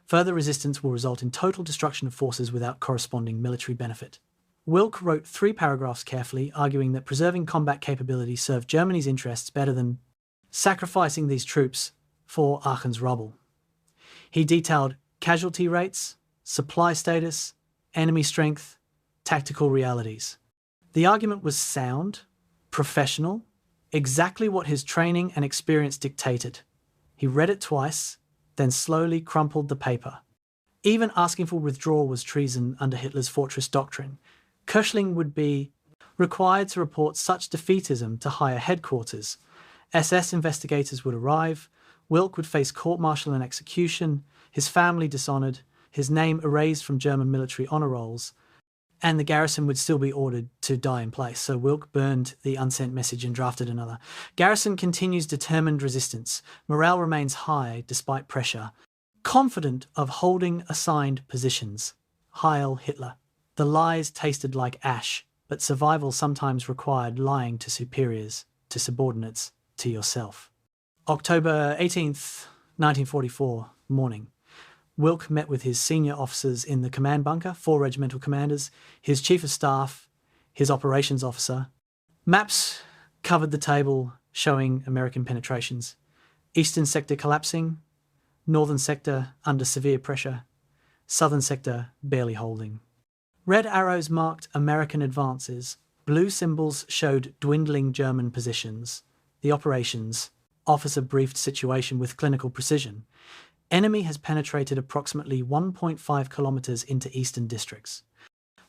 Further resistance will result in total destruction of forces without corresponding military benefit." Wilk wrote 3 paragraphs carefully, arguing that preserving combat capability served Germany's interests better than sacrificing these troops for Aachen's rubble. He detailed casualty rates, supply status, enemy strength, tactical realities. The argument was sound, professional, exactly what his training and experience dictated. He read it twice, then slowly crumpled the paper. Even asking for withdrawal was treason under Hitler's fortress doctrine. Köchling would be required to report such defeatism to higher headquarters. SS investigators would arrive. Wilk would face court-martial and execution, his family dishonoured, his name erased from German military honour rolls, and the garrison would still be ordered to die in place. So Wilk burned the unsent message and drafted another. Garrison continues determined resistance. Morale remains high despite pressure. Confident of holding assigned positions. Heil Hitler. The lies tasted like ash, but survival sometimes required lying to superiors, to subordinates, to yourself. October 18th, 1944, morning. Wilk met with his senior officers in the command bunker, 4 regimental commanders, his chief of staff, his operations officer. Maps covered the table showing American penetrations. Eastern sector collapsing, northern sector under severe pressure, southern sector barely holding. Red arrows marked American advances. Blue symbols showed dwindling German positions. The operations officer briefed situation with clinical precision. Enemy has penetrated approximately 1.5 kilometres into eastern districts.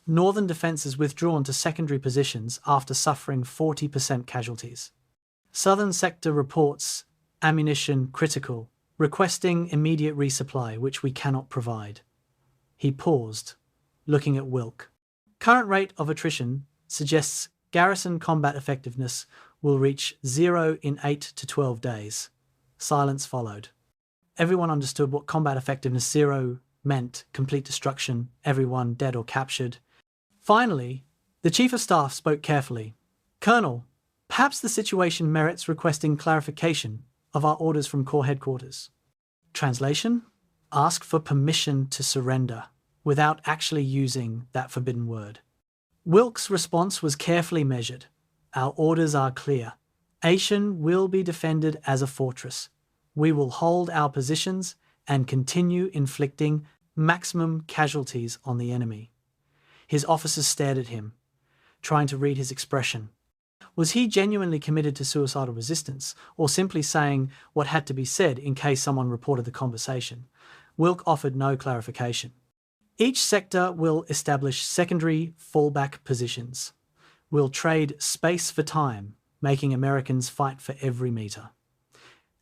Northern defences withdrawn to secondary positions after suffering 40% casualties. Southern sector reports ammunition critical, requesting immediate resupply, which we cannot provide. He paused, looking at Wilk. Current rate of attrition suggests garrison combat effectiveness will reach 0 in 8 to 12 days. Silence followed. Everyone understood what combat effectiveness 0 meant: complete destruction, everyone dead or captured. Finally, the Chief of Staff spoke carefully. "Colonel, perhaps the situation merits requesting clarification of our orders from Corps Headquarters." Translation: ask for permission to surrender, without actually using that forbidden word. Wilk's response was carefully measured. "Our orders are clear. Aachen will be defended as a fortress. We will hold our positions and continue inflicting maximum casualties on the enemy." His officers stared at him, trying to read his expression. Was he genuinely committed to suicidal resistance, or simply saying what had to be said in case someone reported the conversation? Wilk offered no clarification. Each sector will establish secondary fallback positions. We'll trade space for time, making Americans fight for every meter.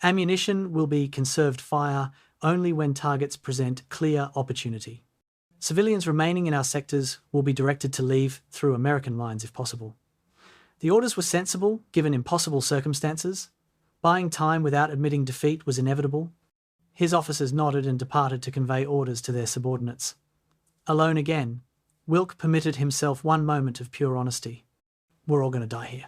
Ammunition will be conserved fire only when targets present clear opportunity. Civilians remaining in our sectors will be directed to leave through American lines if possible. The orders were sensible, given impossible circumstances. Buying time without admitting defeat was inevitable. His officers nodded and departed to convey orders to their subordinates. Alone again, Wilk permitted himself one moment of pure honesty. We're all going to die here.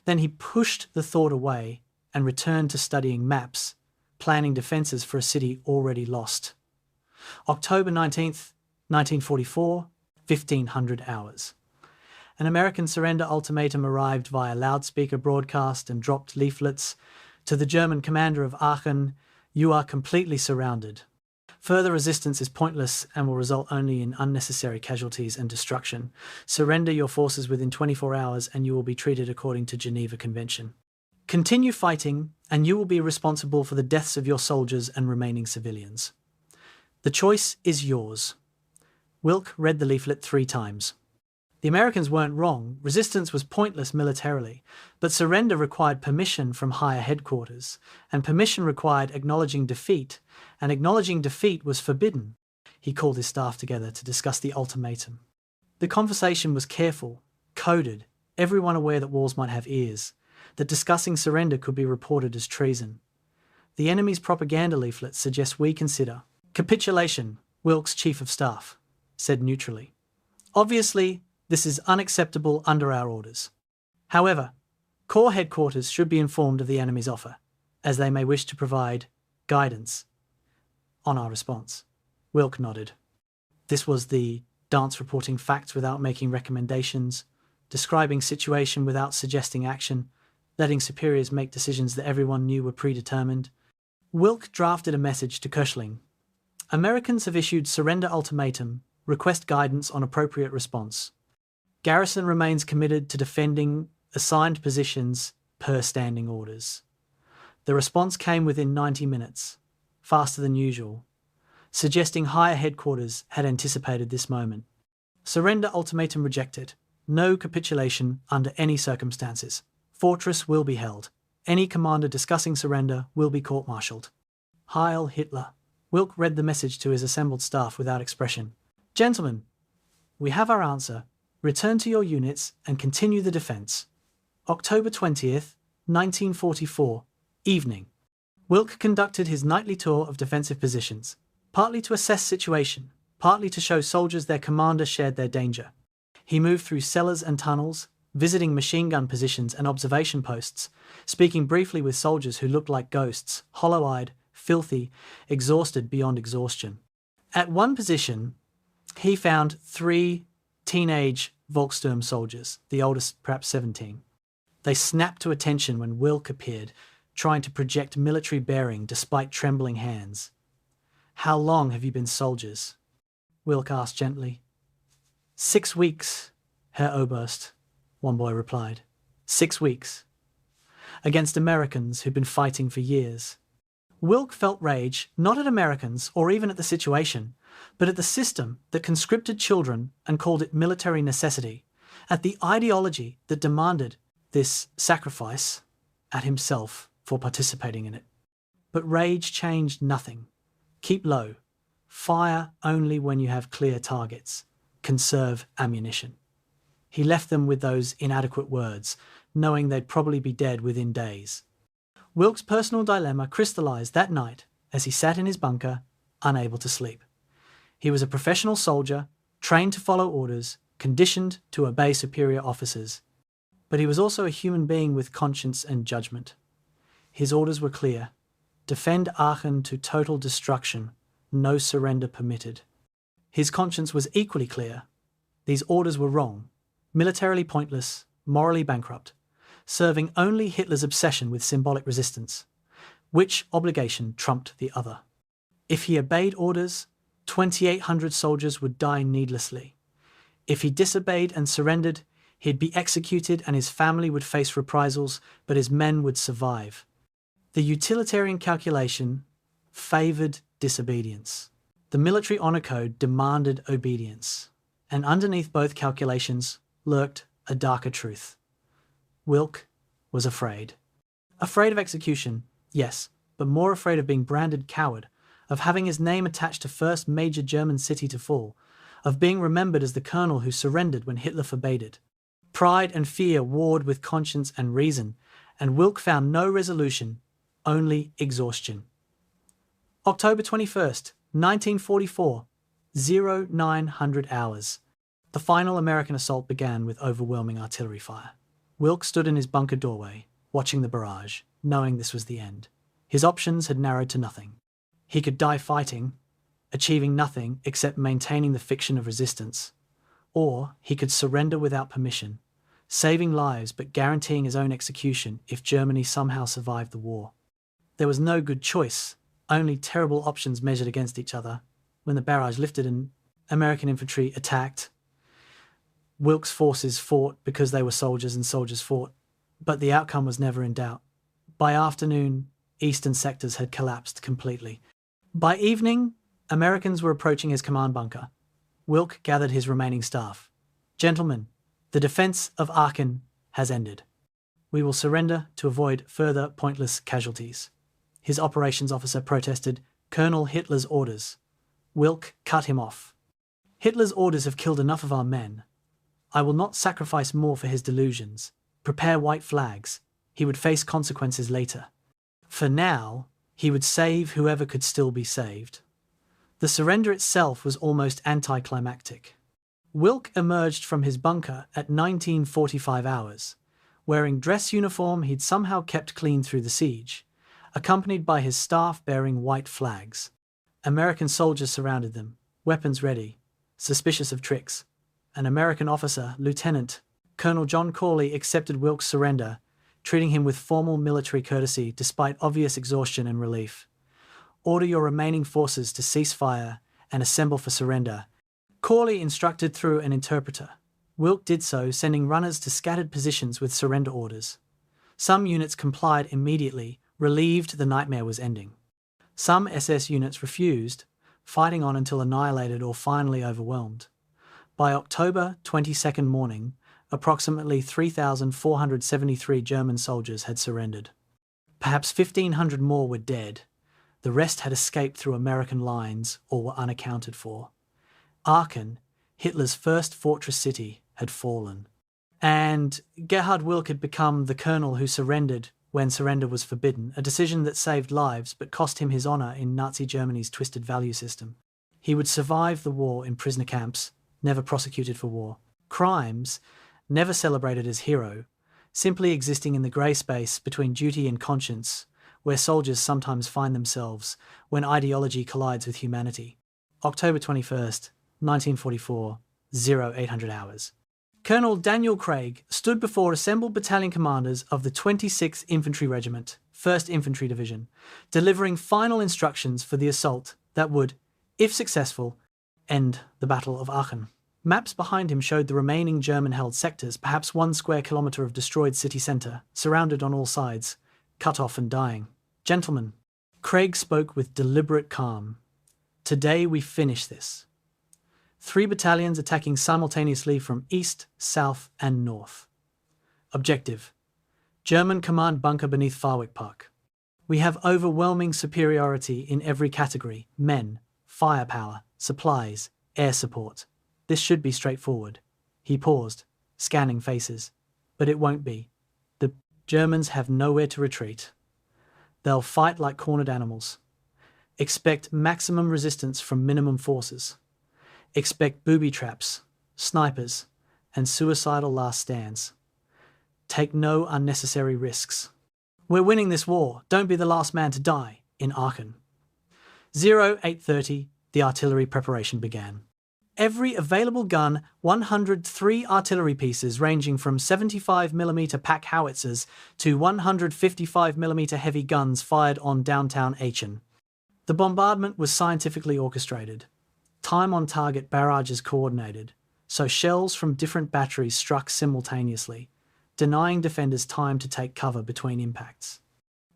Then he pushed the thought away and returned to studying maps, planning defences for a city already lost. October 19th, 1944, 1500 hours. An American surrender ultimatum arrived via loudspeaker broadcast and dropped leaflets. To the German commander of Aachen, "You are completely surrounded. Further resistance is pointless and will result only in unnecessary casualties and destruction. Surrender your forces within 24 hours and you will be treated according to Geneva Convention. Continue fighting and you will be responsible for the deaths of your soldiers and remaining civilians. The choice is yours." Wilk read the leaflet 3 times. The Americans weren't wrong. Resistance was pointless militarily, but surrender required permission from higher headquarters, and permission required acknowledging defeat, and acknowledging defeat was forbidden. He called his staff together to discuss the ultimatum. The conversation was careful, coded, everyone aware that walls might have ears, that discussing surrender could be reported as treason. The enemy's propaganda leaflets suggest we consider capitulation, Wilk's chief of staff said neutrally. Obviously, this is unacceptable under our orders. However, Corps headquarters should be informed of the enemy's offer, as they may wish to provide guidance on our response. Wilk nodded. This was the dance reporting facts without making recommendations, describing situation without suggesting action, letting superiors make decisions that everyone knew were predetermined. Wilk drafted a message to Köchling. Americans have issued surrender ultimatum, request guidance on appropriate response. Garrison remains committed to defending assigned positions per standing orders. The response came within 90 minutes, faster than usual, suggesting higher headquarters had anticipated this moment. Surrender ultimatum rejected. No capitulation under any circumstances. Fortress will be held. Any commander discussing surrender will be court-martialed. Heil Hitler. Wilk read the message to his assembled staff without expression. Gentlemen, we have our answer. Return to your units and continue the defence. October 20th, 1944, evening. Wilk conducted his nightly tour of defensive positions, partly to assess situation, partly to show soldiers their commander shared their danger. He moved through cellars and tunnels, visiting machine gun positions and observation posts, speaking briefly with soldiers who looked like ghosts, hollow-eyed, filthy, exhausted beyond exhaustion. At one position, he found 3 teenage Volkssturm soldiers, the oldest perhaps 17. They snapped to attention when Wilk appeared, trying to project military bearing despite trembling hands. "How long have you been soldiers?" Wilk asked gently. 6 weeks, Herr Oberst, one boy replied. 6 weeks. Against Americans who'd been fighting for years. Wilk felt rage, not at Americans or even at the situation, but at the system that conscripted children and called it military necessity, at the ideology that demanded this sacrifice at himself for participating in it. But rage changed nothing. Keep low. Fire only when you have clear targets. Conserve ammunition. He left them with those inadequate words, knowing they'd probably be dead within days. Wilk's personal dilemma crystallized that night as he sat in his bunker, unable to sleep. He was a professional soldier, trained to follow orders, conditioned to obey superior officers. But he was also a human being with conscience and judgment. His orders were clear. Defend Aachen to total destruction, no surrender permitted. His conscience was equally clear. These orders were wrong, militarily pointless, morally bankrupt, serving only Hitler's obsession with symbolic resistance. Which obligation trumped the other? If he obeyed orders, 2,800 soldiers would die needlessly. If he disobeyed and surrendered, he'd be executed and his family would face reprisals, but his men would survive. The utilitarian calculation favoured disobedience. The military honor code demanded obedience, and underneath both calculations lurked a darker truth. Wilk was afraid. Afraid of execution, yes, but more afraid of being branded coward, of having his name attached to first major German city to fall, of being remembered as the colonel who surrendered when Hitler forbade it. Pride and fear warred with conscience and reason, and Wilk found no resolution, only exhaustion. October 21st, 1944, 0900 hours. The final American assault began with overwhelming artillery fire. Wilk stood in his bunker doorway, watching the barrage, knowing this was the end. His options had narrowed to nothing. He could die fighting, achieving nothing except maintaining the fiction of resistance, or he could surrender without permission, saving lives but guaranteeing his own execution if Germany somehow survived the war. There was no good choice, only terrible options measured against each other. When the barrage lifted and American infantry attacked, Wilk's forces fought because they were soldiers and soldiers fought, but the outcome was never in doubt. By afternoon, eastern sectors had collapsed completely. By evening, Americans were approaching his command bunker. Wilk gathered his remaining staff. "Gentlemen, the defense of Aachen has ended. We will surrender to avoid further pointless casualties." His operations officer protested, "Colonel Hitler's orders." Wilk cut him off. "Hitler's orders have killed enough of our men. I will not sacrifice more for his delusions. Prepare white flags. He would face consequences later. For now, he would save whoever could still be saved." The surrender itself was almost anticlimactic. Wilk emerged from his bunker at 1945 hours, wearing dress uniform he'd somehow kept clean through the siege, accompanied by his staff bearing white flags. American soldiers surrounded them, weapons ready, suspicious of tricks. An American officer, Lieutenant Colonel John Corley, accepted Wilk's surrender, treating him with formal military courtesy despite obvious exhaustion and relief. "Order your remaining forces to cease fire and assemble for surrender," Corley instructed through an interpreter. Wilk did so, sending runners to scattered positions with surrender orders. Some units complied immediately, relieved the nightmare was ending. Some SS units refused, fighting on until annihilated or finally overwhelmed. By October 22nd morning, approximately 3,473 German soldiers had surrendered. Perhaps 1,500 more were dead. The rest had escaped through American lines or were unaccounted for. Aachen, Hitler's first fortress city, had fallen. And Gerhard Wilk had become the colonel who surrendered when surrender was forbidden, a decision that saved lives but cost him his honor in Nazi Germany's twisted value system. He would survive the war in prisoner camps, never prosecuted for war. Crimes, never celebrated as hero, simply existing in the grey space between duty and conscience, where soldiers sometimes find themselves when ideology collides with humanity. October 21st, 1944, 0800 hours. Colonel Daniel Craig stood before assembled battalion commanders of the 26th Infantry Regiment, 1st Infantry Division, delivering final instructions for the assault that would, if successful, end the Battle of Aachen. Maps behind him showed the remaining German-held sectors, perhaps 1 square kilometre of destroyed city centre, surrounded on all sides, cut off and dying. "Gentlemen," Craig spoke with deliberate calm, "today we finish this. 3 battalions attacking simultaneously from east, south and north. Objective: German command bunker beneath Farwick Park. We have overwhelming superiority in every category: men, firepower, supplies, air support. This should be straightforward." He paused, scanning faces. "But it won't be. The Germans have nowhere to retreat. They'll fight like cornered animals. Expect maximum resistance from minimum forces. Expect booby traps, snipers, and suicidal last stands. Take no unnecessary risks. We're winning this war. Don't be the last man to die in Aachen." 0830, the artillery preparation began. Every available gun, 103 artillery pieces ranging from 75mm pack howitzers to 155mm heavy guns fired on downtown Aachen. The bombardment was scientifically orchestrated. Time-on-target barrages coordinated, so shells from different batteries struck simultaneously, denying defenders time to take cover between impacts.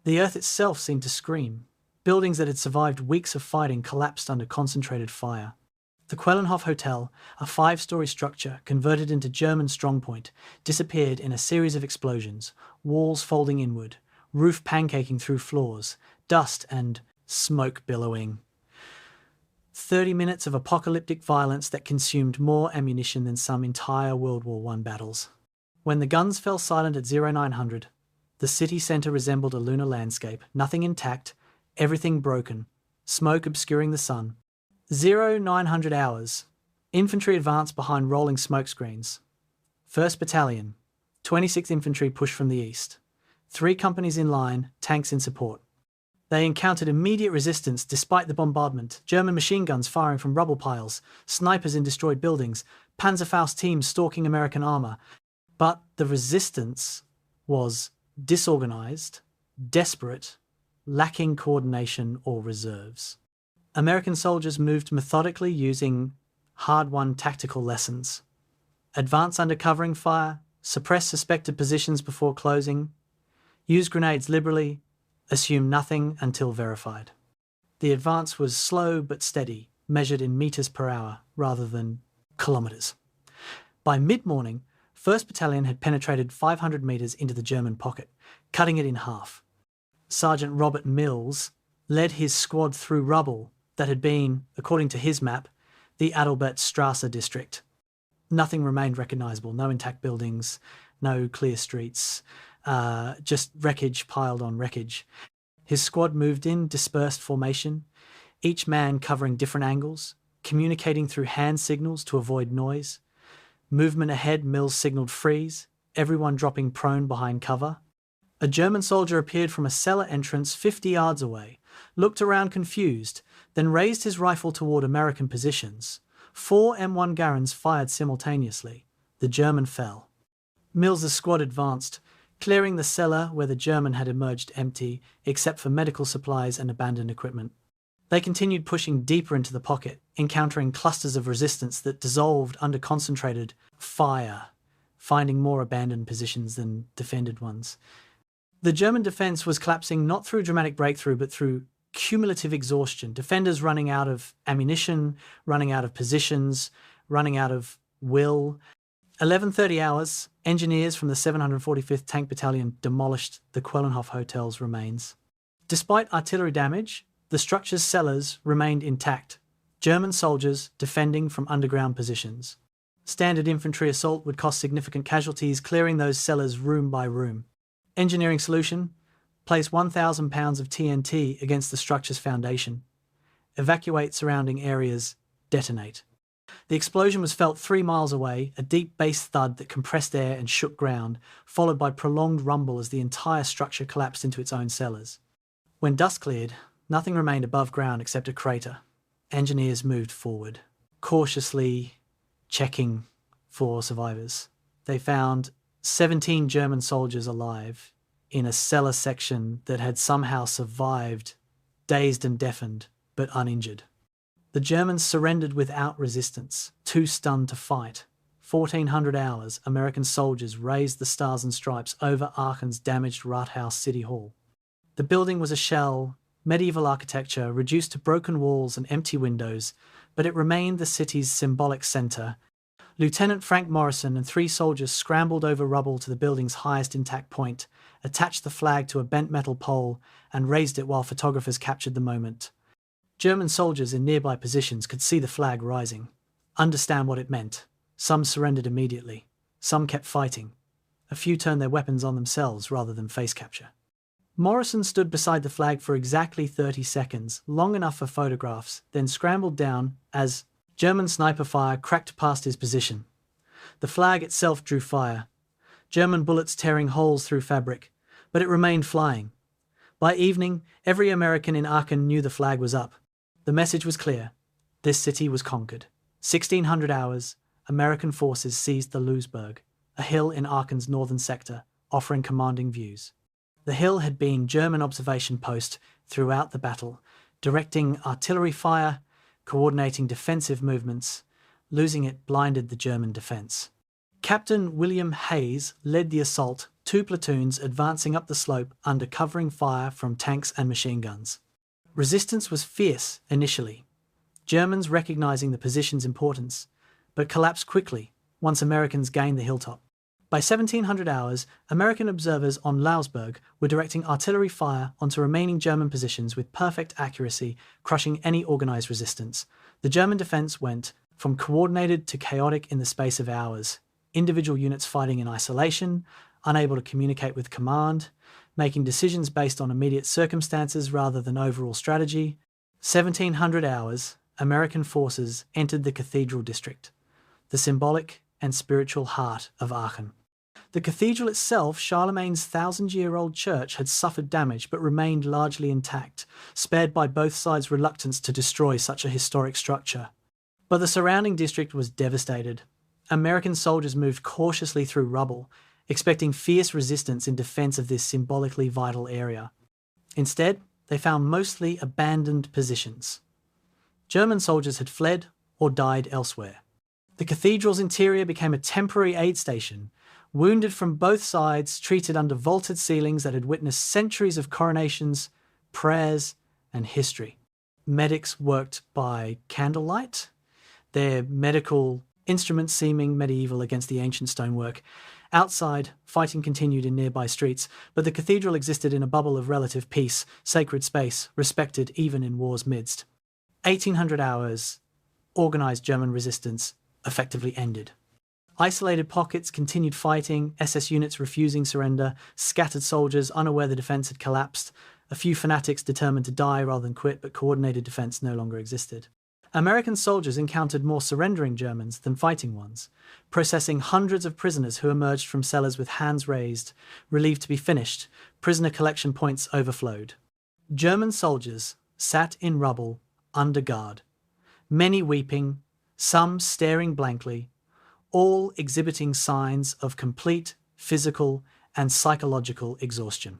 The earth itself seemed to scream. Buildings that had survived weeks of fighting collapsed under concentrated fire. The Quellenhof Hotel, a 5-story structure converted into German strongpoint, disappeared in a series of explosions, walls folding inward, roof pancaking through floors, dust and smoke billowing. 30 minutes of apocalyptic violence that consumed more ammunition than some entire World War I battles. When the guns fell silent at 0900, the city centre resembled a lunar landscape, nothing intact, everything broken, smoke obscuring the sun. 0900 hours. Infantry advanced behind rolling smoke screens. 1st Battalion, 26th Infantry pushed from the east. 3 companies in line, tanks in support. They encountered immediate resistance despite the bombardment, German machine guns firing from rubble piles, snipers in destroyed buildings, Panzerfaust teams stalking American armour. But the resistance was disorganised, desperate, lacking coordination or reserves. American soldiers moved methodically using hard-won tactical lessons. Advance under covering fire, suppress suspected positions before closing, use grenades liberally, assume nothing until verified. The advance was slow but steady, measured in meters per hour rather than kilometers. By mid-morning, 1st Battalion had penetrated 500 meters into the German pocket, cutting it in half. Sergeant Robert Mills led his squad through rubble that had been, according to his map, the Adalbertstrasse district. Nothing remained recognisable, no intact buildings, no clear streets, just wreckage piled on wreckage. His squad moved in dispersed formation, each man covering different angles, communicating through hand signals to avoid noise. Movement ahead, Mills signalled freeze, everyone dropping prone behind cover. A German soldier appeared from a cellar entrance 50 yards away, looked around confused, then raised his rifle toward American positions. 4 M1 Garons fired simultaneously. The German fell. Mills's squad advanced, clearing the cellar where the German had emerged empty, except for medical supplies and abandoned equipment. They continued pushing deeper into the pocket, encountering clusters of resistance that dissolved under concentrated fire, finding more abandoned positions than defended ones. The German defence was collapsing not through dramatic breakthrough, but through cumulative exhaustion. Defenders running out of ammunition, running out of positions, running out of will. 11:30 hours, engineers from the 745th Tank Battalion demolished the Quellenhof Hotel's remains. Despite artillery damage, the structure's cellars remained intact, German soldiers defending from underground positions. Standard infantry assault would cost significant casualties, clearing those cellars room by room. Engineering solution: place 1,000 pounds of TNT against the structure's foundation. Evacuate surrounding areas. Detonate. The explosion was felt 3 miles away, a deep bass thud that compressed air and shook ground, followed by prolonged rumble as the entire structure collapsed into its own cellars. When dust cleared, nothing remained above ground except a crater. Engineers moved forward, cautiously checking for survivors. They found 17 German soldiers alive in a cellar section that had somehow survived, dazed and deafened, but uninjured. The Germans surrendered without resistance, too stunned to fight. 1,400 hours, American soldiers raised the stars and stripes over Aachen's damaged Rathaus City Hall. The building was a shell, medieval architecture, reduced to broken walls and empty windows, but it remained the city's symbolic centre. Lieutenant Frank Morrison and 3 soldiers scrambled over rubble to the building's highest intact point, attached the flag to a bent metal pole, and raised it while photographers captured the moment. German soldiers in nearby positions could see the flag rising, understand what it meant. Some surrendered immediately. Some kept fighting. A few turned their weapons on themselves rather than face capture. Morrison stood beside the flag for exactly 30 seconds, long enough for photographs, then scrambled down as German sniper fire cracked past his position. The flag itself drew fire, German bullets tearing holes through fabric, but it remained flying. By evening, every American in Aachen knew the flag was up. The message was clear. This city was conquered. 1,600 hours, American forces seized the Lousberg, a hill in Aachen's northern sector, offering commanding views. The hill had been German observation post throughout the battle, directing artillery fire, coordinating defensive movements. Losing it blinded the German defence. Captain William Hayes led the assault, 2 platoons advancing up the slope under covering fire from tanks and machine guns. Resistance was fierce initially, Germans recognizing the position's importance, but collapsed quickly once Americans gained the hilltop. By 1700 hours, American observers on Lausberg were directing artillery fire onto remaining German positions with perfect accuracy, crushing any organized resistance. The German defense went from coordinated to chaotic in the space of hours, individual units fighting in isolation, unable to communicate with command, making decisions based on immediate circumstances rather than overall strategy. 1700 hours, American forces entered the Cathedral District, the symbolic and spiritual heart of Aachen. The cathedral itself, Charlemagne's 1,000-year-old church, had suffered damage but remained largely intact, spared by both sides' reluctance to destroy such a historic structure. But the surrounding district was devastated. American soldiers moved cautiously through rubble, expecting fierce resistance in defense of this symbolically vital area. Instead, they found mostly abandoned positions. German soldiers had fled or died elsewhere. The cathedral's interior became a temporary aid station, wounded from both sides treated under vaulted ceilings that had witnessed centuries of coronations, prayers, and history. Medics worked by candlelight, their medical instruments seeming medieval against the ancient stonework. Outside, fighting continued in nearby streets, but the cathedral existed in a bubble of relative peace, sacred space, respected even in war's midst. 1800 hours, organised German resistance effectively ended. Isolated pockets continued fighting, SS units refusing surrender, scattered soldiers unaware the defence had collapsed, a few fanatics determined to die rather than quit, but coordinated defence no longer existed. American soldiers encountered more surrendering Germans than fighting ones, processing hundreds of prisoners who emerged from cellars with hands raised, relieved to be finished. Prisoner collection points overflowed. German soldiers sat in rubble, under guard, many weeping, some staring blankly, all exhibiting signs of complete physical and psychological exhaustion.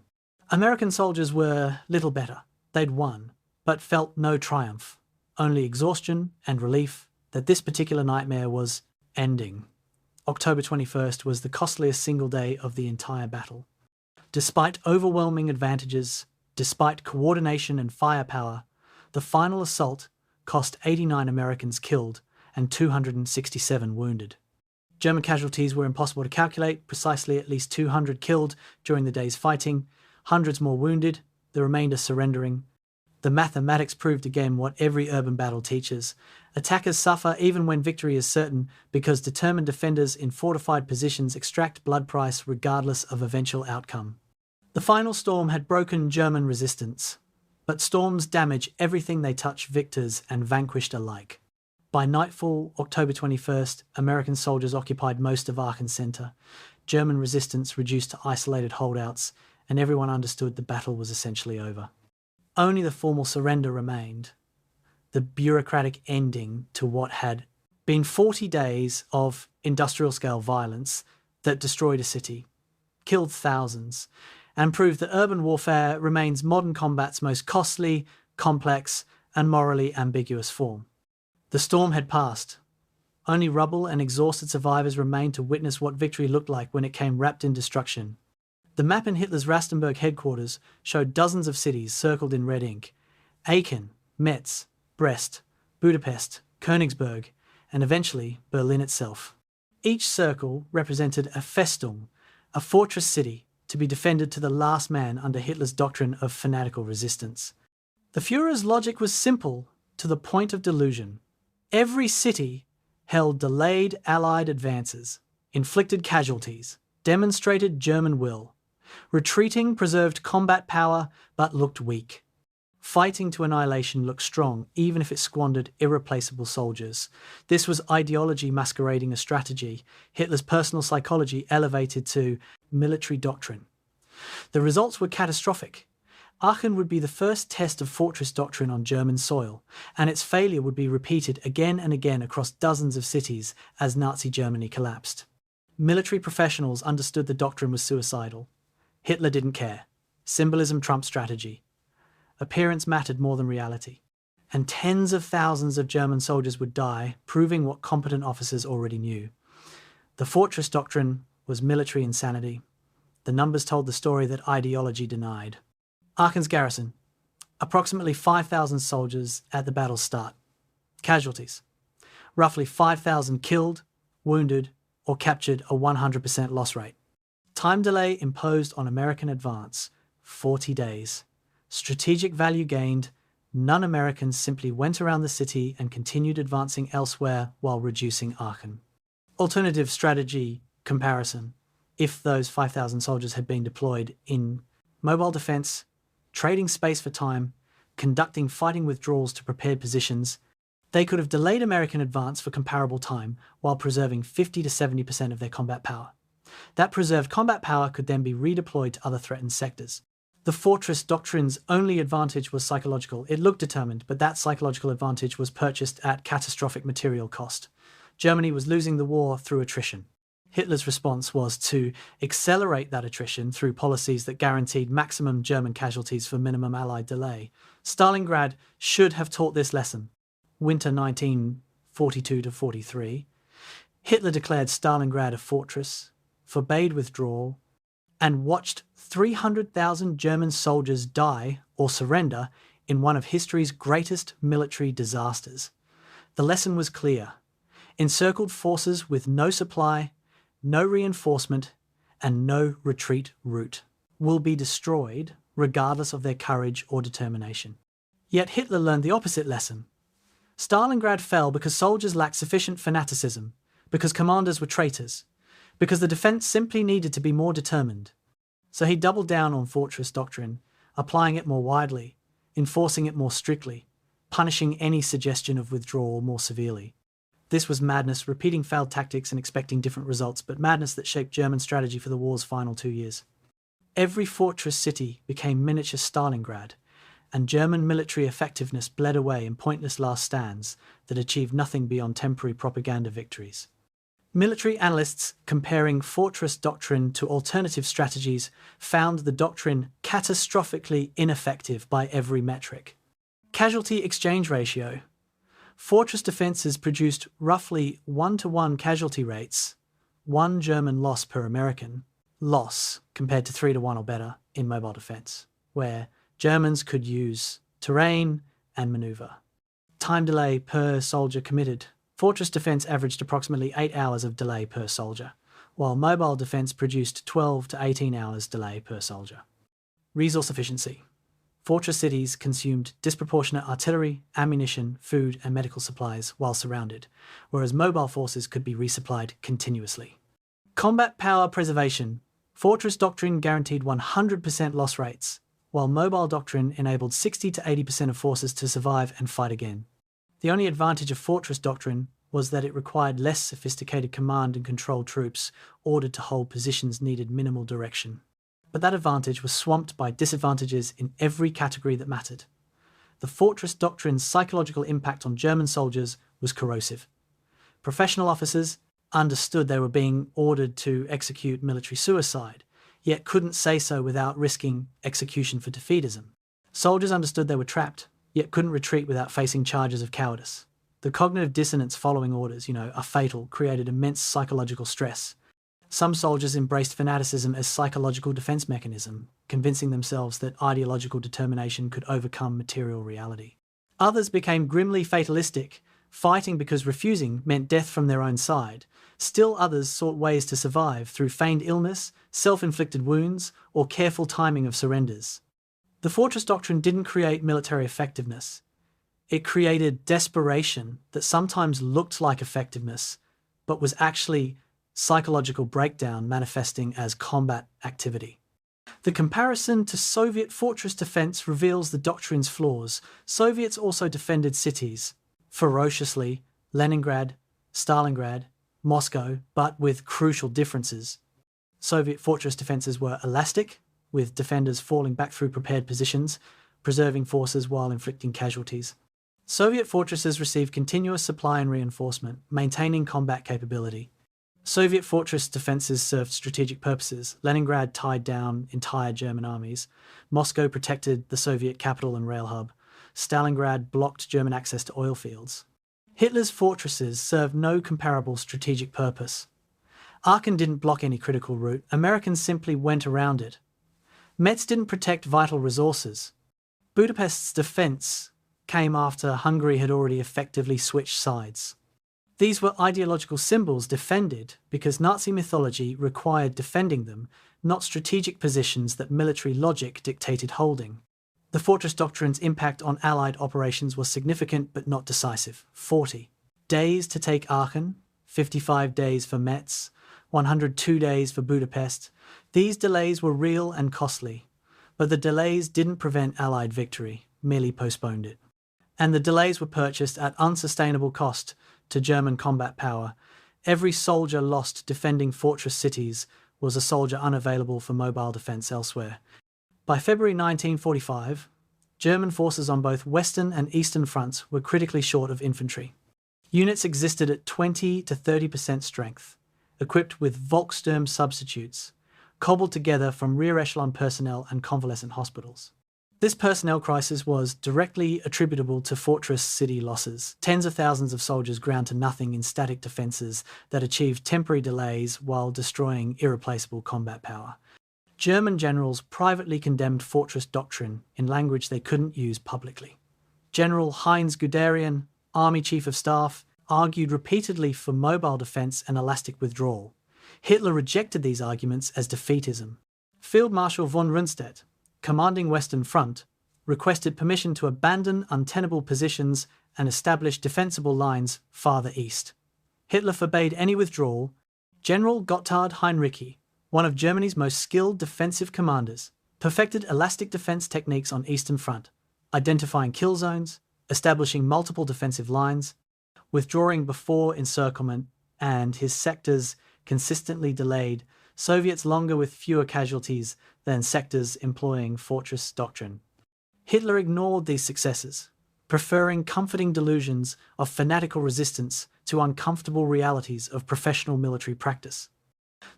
American soldiers were little better. They'd won, but felt no triumph, only exhaustion and relief that this particular nightmare was ending. October 21st was the costliest single day of the entire battle. Despite overwhelming advantages, despite coordination and firepower, the final assault cost 89 Americans killed and 267 wounded. German casualties were impossible to calculate, precisely at least 200 killed during the day's fighting, hundreds more wounded, the remainder surrendering. The mathematics proved again what every urban battle teaches. Attackers suffer even when victory is certain because determined defenders in fortified positions extract blood price regardless of eventual outcome. The final storm had broken German resistance, but storms damage everything they touch, victors and vanquished alike. By nightfall, October 21st, American soldiers occupied most of Aachen Centre. German resistance reduced to isolated holdouts, and everyone understood the battle was essentially over. Only the formal surrender remained, the bureaucratic ending to what had been 40 days of industrial-scale violence that destroyed a city, killed thousands, and proved that urban warfare remains modern combat's most costly, complex, and morally ambiguous form. The storm had passed. Only rubble and exhausted survivors remained to witness what victory looked like when it came wrapped in destruction. The map in Hitler's Rastenburg headquarters showed dozens of cities circled in red ink: Aachen, Metz, Brest, Budapest, Königsberg, and eventually Berlin itself. Each circle represented a Festung, a fortress city to be defended to the last man under Hitler's doctrine of fanatical resistance. The Führer's logic was simple to the point of delusion. Every city held delayed Allied advances, inflicted casualties, demonstrated German will. Retreating preserved combat power but looked weak. Fighting to annihilation looked strong even if it squandered irreplaceable soldiers. This was ideology masquerading as strategy, Hitler's personal psychology elevated to military doctrine. The results were catastrophic. Aachen would be the first test of fortress doctrine on German soil, and its failure would be repeated again and again across dozens of cities as Nazi Germany collapsed. Military professionals understood the doctrine was suicidal. Hitler didn't care. Symbolism trumped strategy. Appearance mattered more than reality. And tens of thousands of German soldiers would die, proving what competent officers already knew. The fortress doctrine was military insanity. The numbers told the story that ideology denied. Aachen's garrison, Approximately 5,000 soldiers at the battle's start. Casualties. Roughly 5,000 killed, wounded, or captured, a 100% loss rate. Time delay imposed on American advance, 40 days. Strategic value gained, non-Americans simply went around the city and continued advancing elsewhere while reducing Aachen. Alternative strategy comparison. If those 5,000 soldiers had been deployed in mobile defense, trading space for time, conducting fighting withdrawals to prepared positions, they could have delayed American advance for comparable time while preserving 50 to 70% of their combat power. That preserved combat power could then be redeployed to other threatened sectors. The fortress doctrine's only advantage was psychological. It looked determined, but that psychological advantage was purchased at catastrophic material cost. Germany was losing the war through attrition. Hitler's response was to accelerate that attrition through policies that guaranteed maximum German casualties for minimum Allied delay. Stalingrad should have taught this lesson. Winter 1942-43, Hitler declared Stalingrad a fortress, forbade withdrawal, and watched 300,000 German soldiers die or surrender in one of history's greatest military disasters. The lesson was clear. Encircled forces with no supply, no reinforcement, and no retreat route will be destroyed regardless of their courage or determination. Yet Hitler learned the opposite lesson. Stalingrad fell because soldiers lacked sufficient fanaticism, because commanders were traitors, because the defense simply needed to be more determined. So he doubled down on fortress doctrine, applying it more widely, enforcing it more strictly, punishing any suggestion of withdrawal more severely. This was madness, repeating failed tactics and expecting different results, but madness that shaped German strategy for the war's final 2 years. Every fortress city became miniature Stalingrad, and German military effectiveness bled away in pointless last stands that achieved nothing beyond temporary propaganda victories. Military analysts comparing fortress doctrine to alternative strategies found the doctrine catastrophically ineffective by every metric. Casualty exchange ratio. Fortress defences produced roughly 1-to-1 casualty rates, 1 German loss per American loss compared to 3-to-1 or better in mobile defence, where Germans could use terrain and manoeuvre. Time delay per soldier committed. Fortress defence averaged approximately 8 hours of delay per soldier, while mobile defence produced 12 to 18 hours delay per soldier. Resource efficiency. Fortress cities consumed disproportionate artillery, ammunition, food, and medical supplies while surrounded, whereas mobile forces could be resupplied continuously. Combat power preservation. Fortress doctrine guaranteed 100% loss rates, while mobile doctrine enabled 60 to 80% of forces to survive and fight again. The only advantage of fortress doctrine was that it required less sophisticated command and control troops ordered to hold positions needed minimal direction. But that advantage was swamped by disadvantages in every category that mattered. The fortress doctrine's psychological impact on German soldiers was corrosive. Professional officers understood they were being ordered to execute military suicide, yet couldn't say so without risking execution for defeatism. Soldiers understood they were trapped, yet couldn't retreat without facing charges of cowardice. The cognitive dissonance following orders, are fatal, created immense psychological stress. Some soldiers embraced fanaticism as psychological defense mechanism, convincing themselves that ideological determination could overcome material reality. Others became grimly fatalistic, fighting because refusing meant death from their own side. Still others sought ways to survive through feigned illness, self-inflicted wounds, or careful timing of surrenders. The fortress doctrine didn't create military effectiveness. It created desperation that sometimes looked like effectiveness, but was actually psychological breakdown manifesting as combat activity. The comparison to Soviet fortress defense reveals the doctrine's flaws. Soviets also defended cities ferociously, Leningrad, Stalingrad, Moscow, but with crucial differences. Soviet fortress defences were elastic, with defenders falling back through prepared positions, preserving forces while inflicting casualties. Soviet fortresses received continuous supply and reinforcement, maintaining combat capability. Soviet fortress defences served strategic purposes. Leningrad tied down entire German armies. Moscow protected the Soviet capital and rail hub. Stalingrad blocked German access to oil fields. Hitler's fortresses served no comparable strategic purpose. Aachen didn't block any critical route. Americans simply went around it. Metz didn't protect vital resources. Budapest's defence came after Hungary had already effectively switched sides. These were ideological symbols defended because Nazi mythology required defending them, not strategic positions that military logic dictated holding. The fortress doctrine's impact on Allied operations was significant but not decisive. 40 days to take Aachen, 55 days for Metz, 102 days for Budapest. These delays were real and costly, but the delays didn't prevent Allied victory, merely postponed it. And the delays were purchased at unsustainable cost to German combat power. Every soldier lost defending fortress cities was a soldier unavailable for mobile defence elsewhere. By February 1945, German forces on both western and eastern fronts were critically short of infantry. Units existed at 20 to 30% strength, equipped with Volkssturm substitutes, cobbled together from rear echelon personnel and convalescent hospitals. This personnel crisis was directly attributable to fortress city losses. Tens of thousands of soldiers ground to nothing in static defences that achieved temporary delays while destroying irreplaceable combat power. German generals privately condemned fortress doctrine in language they couldn't use publicly. General Heinz Guderian, Army Chief of Staff, argued repeatedly for mobile defence and elastic withdrawal. Hitler rejected these arguments as defeatism. Field Marshal von Rundstedt, commanding Western Front, requested permission to abandon untenable positions and establish defensible lines farther east. Hitler forbade any withdrawal. General Gotthard Heinrici, one of Germany's most skilled defensive commanders, perfected elastic defense techniques on Eastern Front, identifying kill zones, establishing multiple defensive lines, withdrawing before encirclement, and his sectors consistently delayed, Soviets longer with fewer casualties than sectors employing fortress doctrine. Hitler ignored these successes, preferring comforting delusions of fanatical resistance to uncomfortable realities of professional military practice.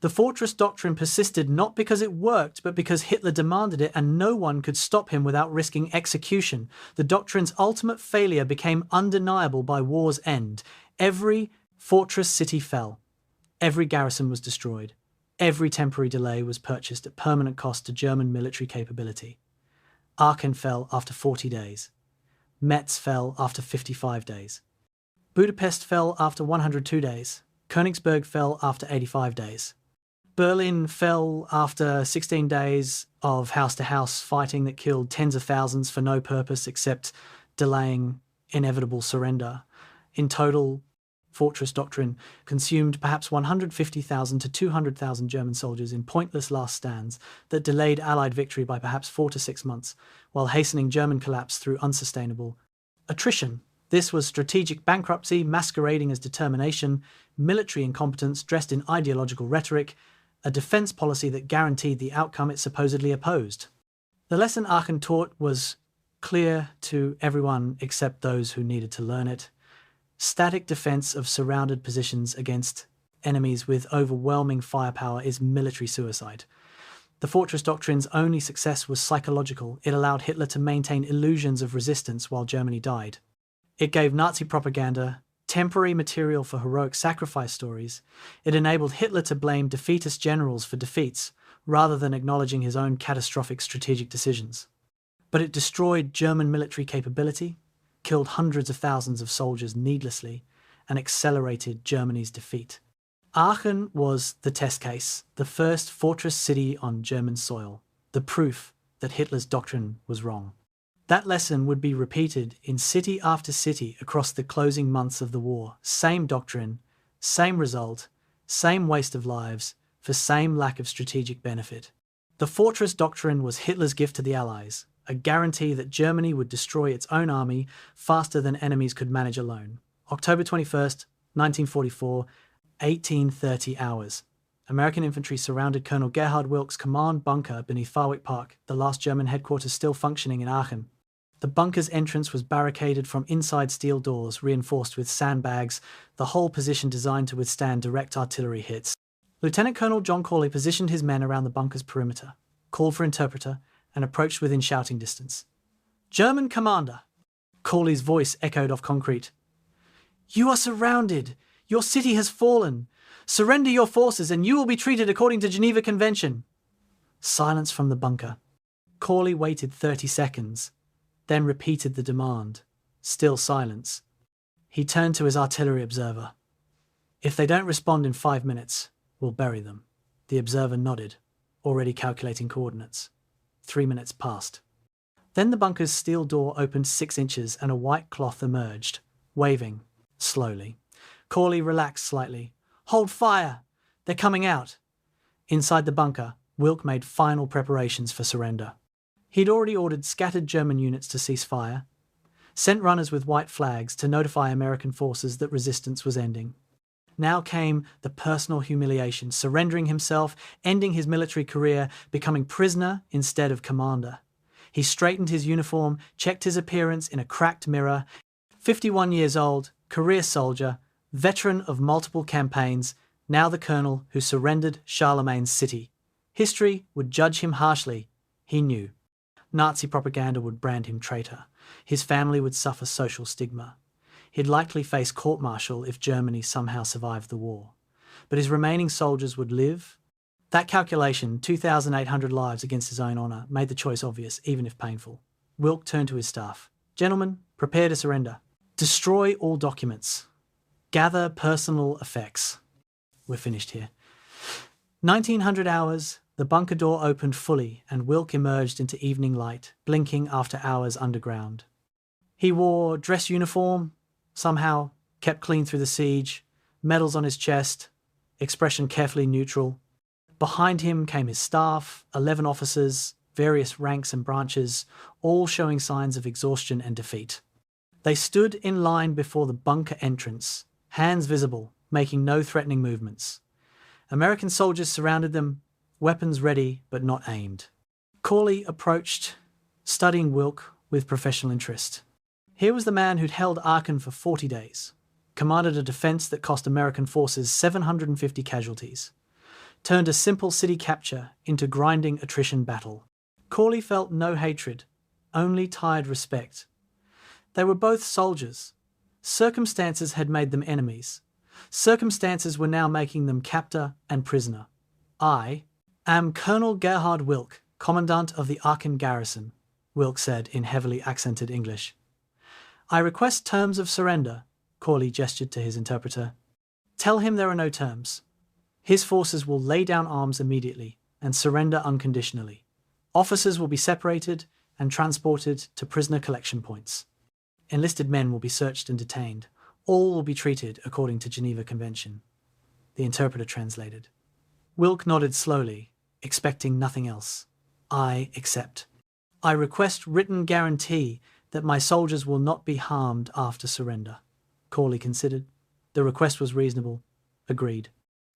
The fortress doctrine persisted not because it worked, but because Hitler demanded it and no one could stop him without risking execution. The doctrine's ultimate failure became undeniable by war's end. Every fortress city fell. Every garrison was destroyed. Every temporary delay was purchased at permanent cost to German military capability. Aachen fell after 40 days. Metz fell after 55 days. Budapest fell after 102 days. Königsberg fell after 85 days. Berlin fell after 16 days of house-to-house fighting that killed tens of thousands for no purpose except delaying inevitable surrender. In total, fortress doctrine consumed perhaps 150,000 to 200,000 German soldiers in pointless last stands that delayed Allied victory by perhaps 4 to 6 months, while hastening German collapse through unsustainable attrition. This was strategic bankruptcy masquerading as determination, military incompetence dressed in ideological rhetoric, a defence policy that guaranteed the outcome it supposedly opposed. The lesson Aachen taught was clear to everyone except those who needed to learn it. Static defence of surrounded positions against enemies with overwhelming firepower is military suicide. The fortress doctrine's only success was psychological. It allowed Hitler to maintain illusions of resistance while Germany died. It gave Nazi propaganda temporary material for heroic sacrifice stories. It enabled Hitler to blame defeatist generals for defeats, rather than acknowledging his own catastrophic strategic decisions. But it destroyed German military capability, killed hundreds of thousands of soldiers needlessly, and accelerated Germany's defeat. Aachen was the test case, the first fortress city on German soil, the proof that Hitler's doctrine was wrong. That lesson would be repeated in city after city across the closing months of the war. Same doctrine, same result, same waste of lives, for same lack of strategic benefit. The fortress doctrine was Hitler's gift to the Allies, a guarantee that Germany would destroy its own army faster than enemies could manage alone. October 21st, 1944, 18:30 hours. American infantry surrounded Colonel Gerhard Wilkes' command bunker beneath Farwick Park, the last German headquarters still functioning in Aachen. The bunker's entrance was barricaded from inside steel doors reinforced with sandbags, the whole position designed to withstand direct artillery hits. Lieutenant Colonel John Corley positioned his men around the bunker's perimeter, called for interpreter, and approached within shouting distance. "German commander!" Corley's voice echoed off concrete. "You are surrounded! Your city has fallen! Surrender your forces and you will be treated according to Geneva Convention!" Silence from the bunker. Corley waited 30 seconds. then repeated the demand. Still silence. He turned to his artillery observer. "If they don't respond in 5 minutes, we'll bury them." The observer nodded, already calculating coordinates. 3 minutes passed. Then the bunker's steel door opened 6 inches and a white cloth emerged, waving, slowly. Corley relaxed slightly. "Hold fire! They're coming out!" Inside the bunker, Wilk made final preparations for surrender. He'd already ordered scattered German units to cease fire, sent runners with white flags to notify American forces that resistance was ending. Now came the personal humiliation, surrendering himself, ending his military career, becoming prisoner instead of commander. He straightened his uniform, checked his appearance in a cracked mirror. 51 years old, career soldier, veteran of multiple campaigns, now the colonel who surrendered Charlemagne's city. History would judge him harshly, he knew. Nazi propaganda would brand him traitor. His family would suffer social stigma. He'd likely face court-martial if Germany somehow survived the war. But his remaining soldiers would live. That calculation, 2,800 lives against his own honour, made the choice obvious, even if painful. Wilk turned to his staff. "Gentlemen, prepare to surrender. Destroy all documents. Gather personal effects." We're finished here. 1900 hours, the bunker door opened fully and Wilk emerged into evening light, blinking after hours underground. He wore dress uniform, somehow kept clean through the siege, medals on his chest, expression carefully neutral. Behind him came his staff, 11 officers, various ranks and branches, all showing signs of exhaustion and defeat. They stood in line before the bunker entrance, hands visible, making no threatening movements. American soldiers surrounded them, weapons ready but not aimed. Corley approached, studying Wilk with professional interest. Here was the man who'd held Aachen for 40 days, commanded a defence that cost American forces 750 casualties, turned a simple city capture into grinding attrition battle. Corley felt no hatred, only tired respect. They were both soldiers. Circumstances had made them enemies. Circumstances were now making them captor and prisoner. "I am Colonel Gerhard Wilk, Commandant of the Aachen garrison," Wilk said in heavily accented English. "I request terms of surrender," Corley gestured to his interpreter. "Tell him there are no terms. His forces will lay down arms immediately and surrender unconditionally. Officers will be separated and transported to prisoner collection points. Enlisted men will be searched and detained. All will be treated according to Geneva Convention." The interpreter translated. Wilk nodded slowly, expecting nothing else. "I accept. I request written guarantee that my soldiers will not be harmed after surrender." Corley considered. The request was reasonable. Agreed.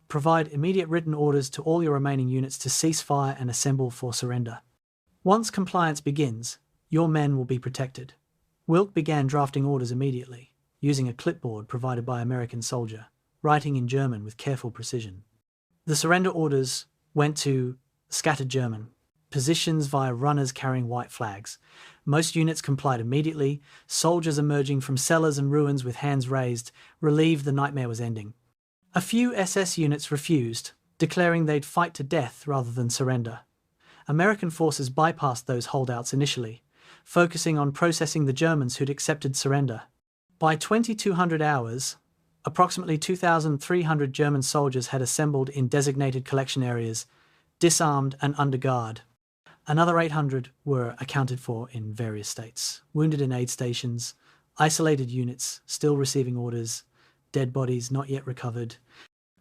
"Provide immediate written orders to all your remaining units to cease fire and assemble for surrender. Once compliance begins, your men will be protected." Wilk began drafting orders immediately, using a clipboard provided by an American soldier, writing in German with careful precision. The surrender orders went to scattered German, positions via runners carrying white flags. Most units complied immediately, soldiers emerging from cellars and ruins with hands raised, relieved the nightmare was ending. A few SS units refused, declaring they'd fight to death rather than surrender. American forces bypassed those holdouts initially, focusing on processing the Germans who'd accepted surrender. By 2200 hours, approximately 2,300 German soldiers had assembled in designated collection areas, disarmed and under guard. Another 800 were accounted for in various states, wounded in aid stations, isolated units still receiving orders, dead bodies not yet recovered.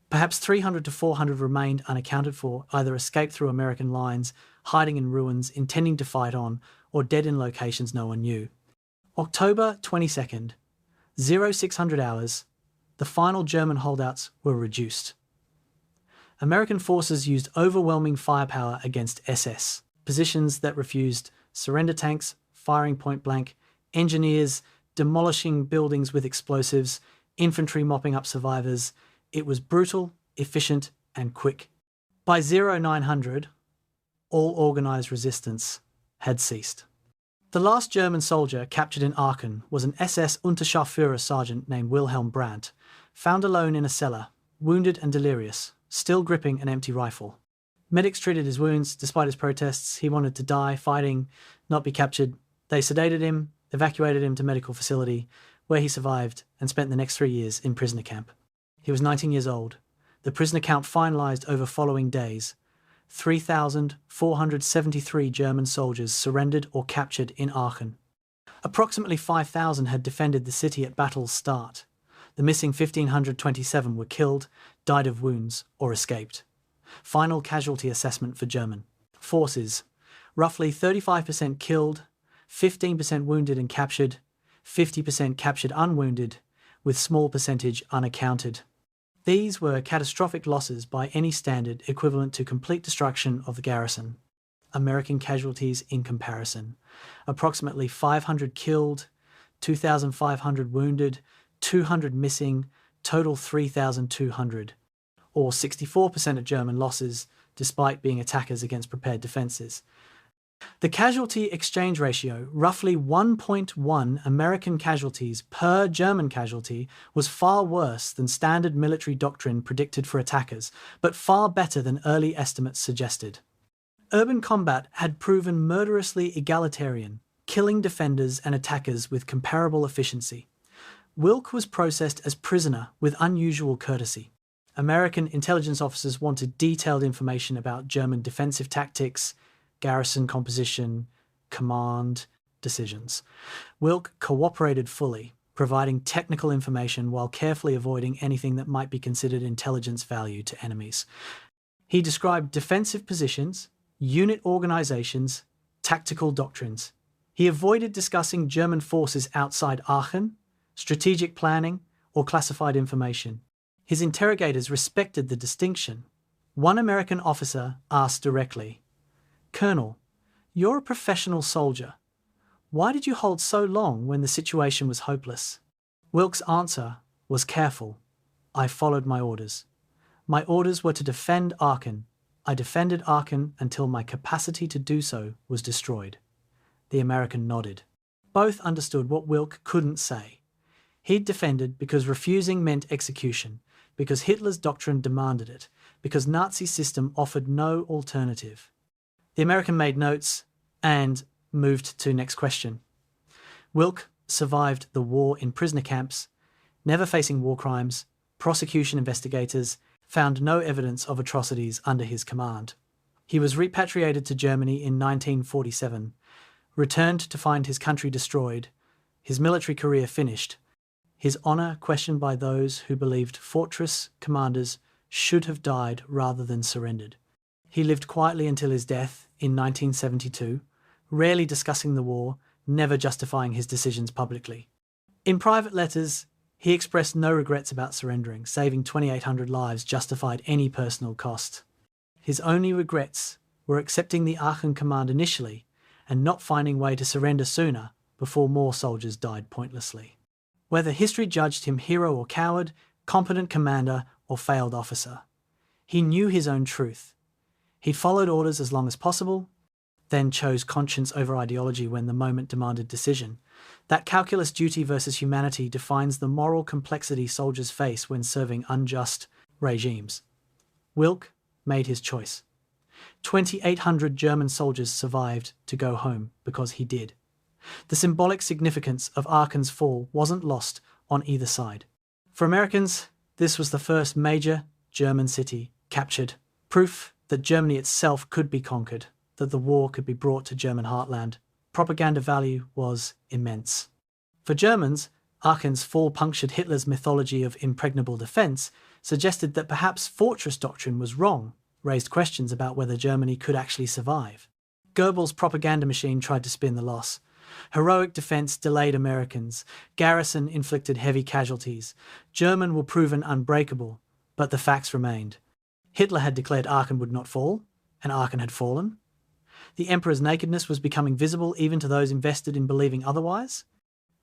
Perhaps 300 to 400 remained unaccounted for, either escaped through American lines, hiding in ruins, intending to fight on, or dead in locations no one knew. October 22nd, 0600 hours, the final German holdouts were reduced. American forces used overwhelming firepower against SS, positions that refused, surrender tanks firing point blank, engineers demolishing buildings with explosives, infantry mopping up survivors. It was brutal, efficient, and quick. By 0900, all organised resistance had ceased. The last German soldier captured in Aachen was an SS Unterscharführer sergeant named Wilhelm Brandt, found alone in a cellar, wounded and delirious, still gripping an empty rifle. Medics treated his wounds. Despite his protests, he wanted to die fighting, not be captured. They sedated him, evacuated him to medical facility, where he survived and spent the next 3 years in prisoner camp. He was 19 years old. The prisoner count finalized over following days. 3,473 German soldiers surrendered or captured in Aachen. Approximately 5,000 had defended the city at battle's start. The missing 1,527 were killed, died of wounds, or escaped. Final casualty assessment for German forces: roughly 35% killed, 15% wounded and captured, 50% captured unwounded, with small percentage unaccounted. These were catastrophic losses by any standard, equivalent to complete destruction of the garrison. American casualties in comparison: approximately 500 killed, 2,500 wounded, 200 missing, total 3,200, or 64% of German losses, despite being attackers against prepared defences. The casualty exchange ratio, roughly 1.1 American casualties per German casualty, was far worse than standard military doctrine predicted for attackers, but far better than early estimates suggested. Urban combat had proven murderously egalitarian, killing defenders and attackers with comparable efficiency. Wilk was processed as prisoner with unusual courtesy. American intelligence officers wanted detailed information about German defensive tactics, garrison composition, command decisions. Wilk cooperated fully, providing technical information while carefully avoiding anything that might be considered intelligence value to enemies. He described defensive positions, unit organizations, tactical doctrines. He avoided discussing German forces outside Aachen, strategic planning, or classified information. His interrogators respected the distinction. One American officer asked directly, "Colonel, you're a professional soldier. Why did you hold so long when the situation was hopeless?" Wilk's answer was careful. "I followed my orders. My orders were to defend Aachen. I defended Aachen until my capacity to do so was destroyed." The American nodded. Both understood what Wilk couldn't say. He'd defended because refusing meant execution, because Hitler's doctrine demanded it, because Nazi system offered no alternative. The American made notes and moved to next question. Wilk survived the war in prisoner camps, never facing war crimes. Prosecution investigators found no evidence of atrocities under his command. He was repatriated to Germany in 1947, returned to find his country destroyed, his military career finished, his honour questioned by those who believed fortress commanders should have died rather than surrendered. He lived quietly until his death in 1972, rarely discussing the war, never justifying his decisions publicly. In private letters, he expressed no regrets about surrendering. Saving 2,800 lives justified any personal cost. His only regrets were accepting the Aachen command initially and not finding a way to surrender sooner before more soldiers died pointlessly. Whether history judged him hero or coward, competent commander or failed officer, he knew his own truth. He followed orders as long as possible, then chose conscience over ideology when the moment demanded decision. That calculus, duty versus humanity, defines the moral complexity soldiers face when serving unjust regimes. Wilk made his choice. 2,800 German soldiers survived to go home because he did. The symbolic significance of Aachen's fall wasn't lost on either side. For Americans, this was the first major German city captured, proof that Germany itself could be conquered, that the war could be brought to German heartland. Propaganda value was immense. For Germans, Aachen's fall punctured Hitler's mythology of impregnable defence, suggested that perhaps fortress doctrine was wrong, raised questions about whether Germany could actually survive. Goebbels' propaganda machine tried to spin the loss. Heroic defence delayed Americans. Garrison inflicted heavy casualties. German were proven unbreakable, but the facts remained. Hitler had declared Aachen would not fall, and Aachen had fallen. The emperor's nakedness was becoming visible even to those invested in believing otherwise.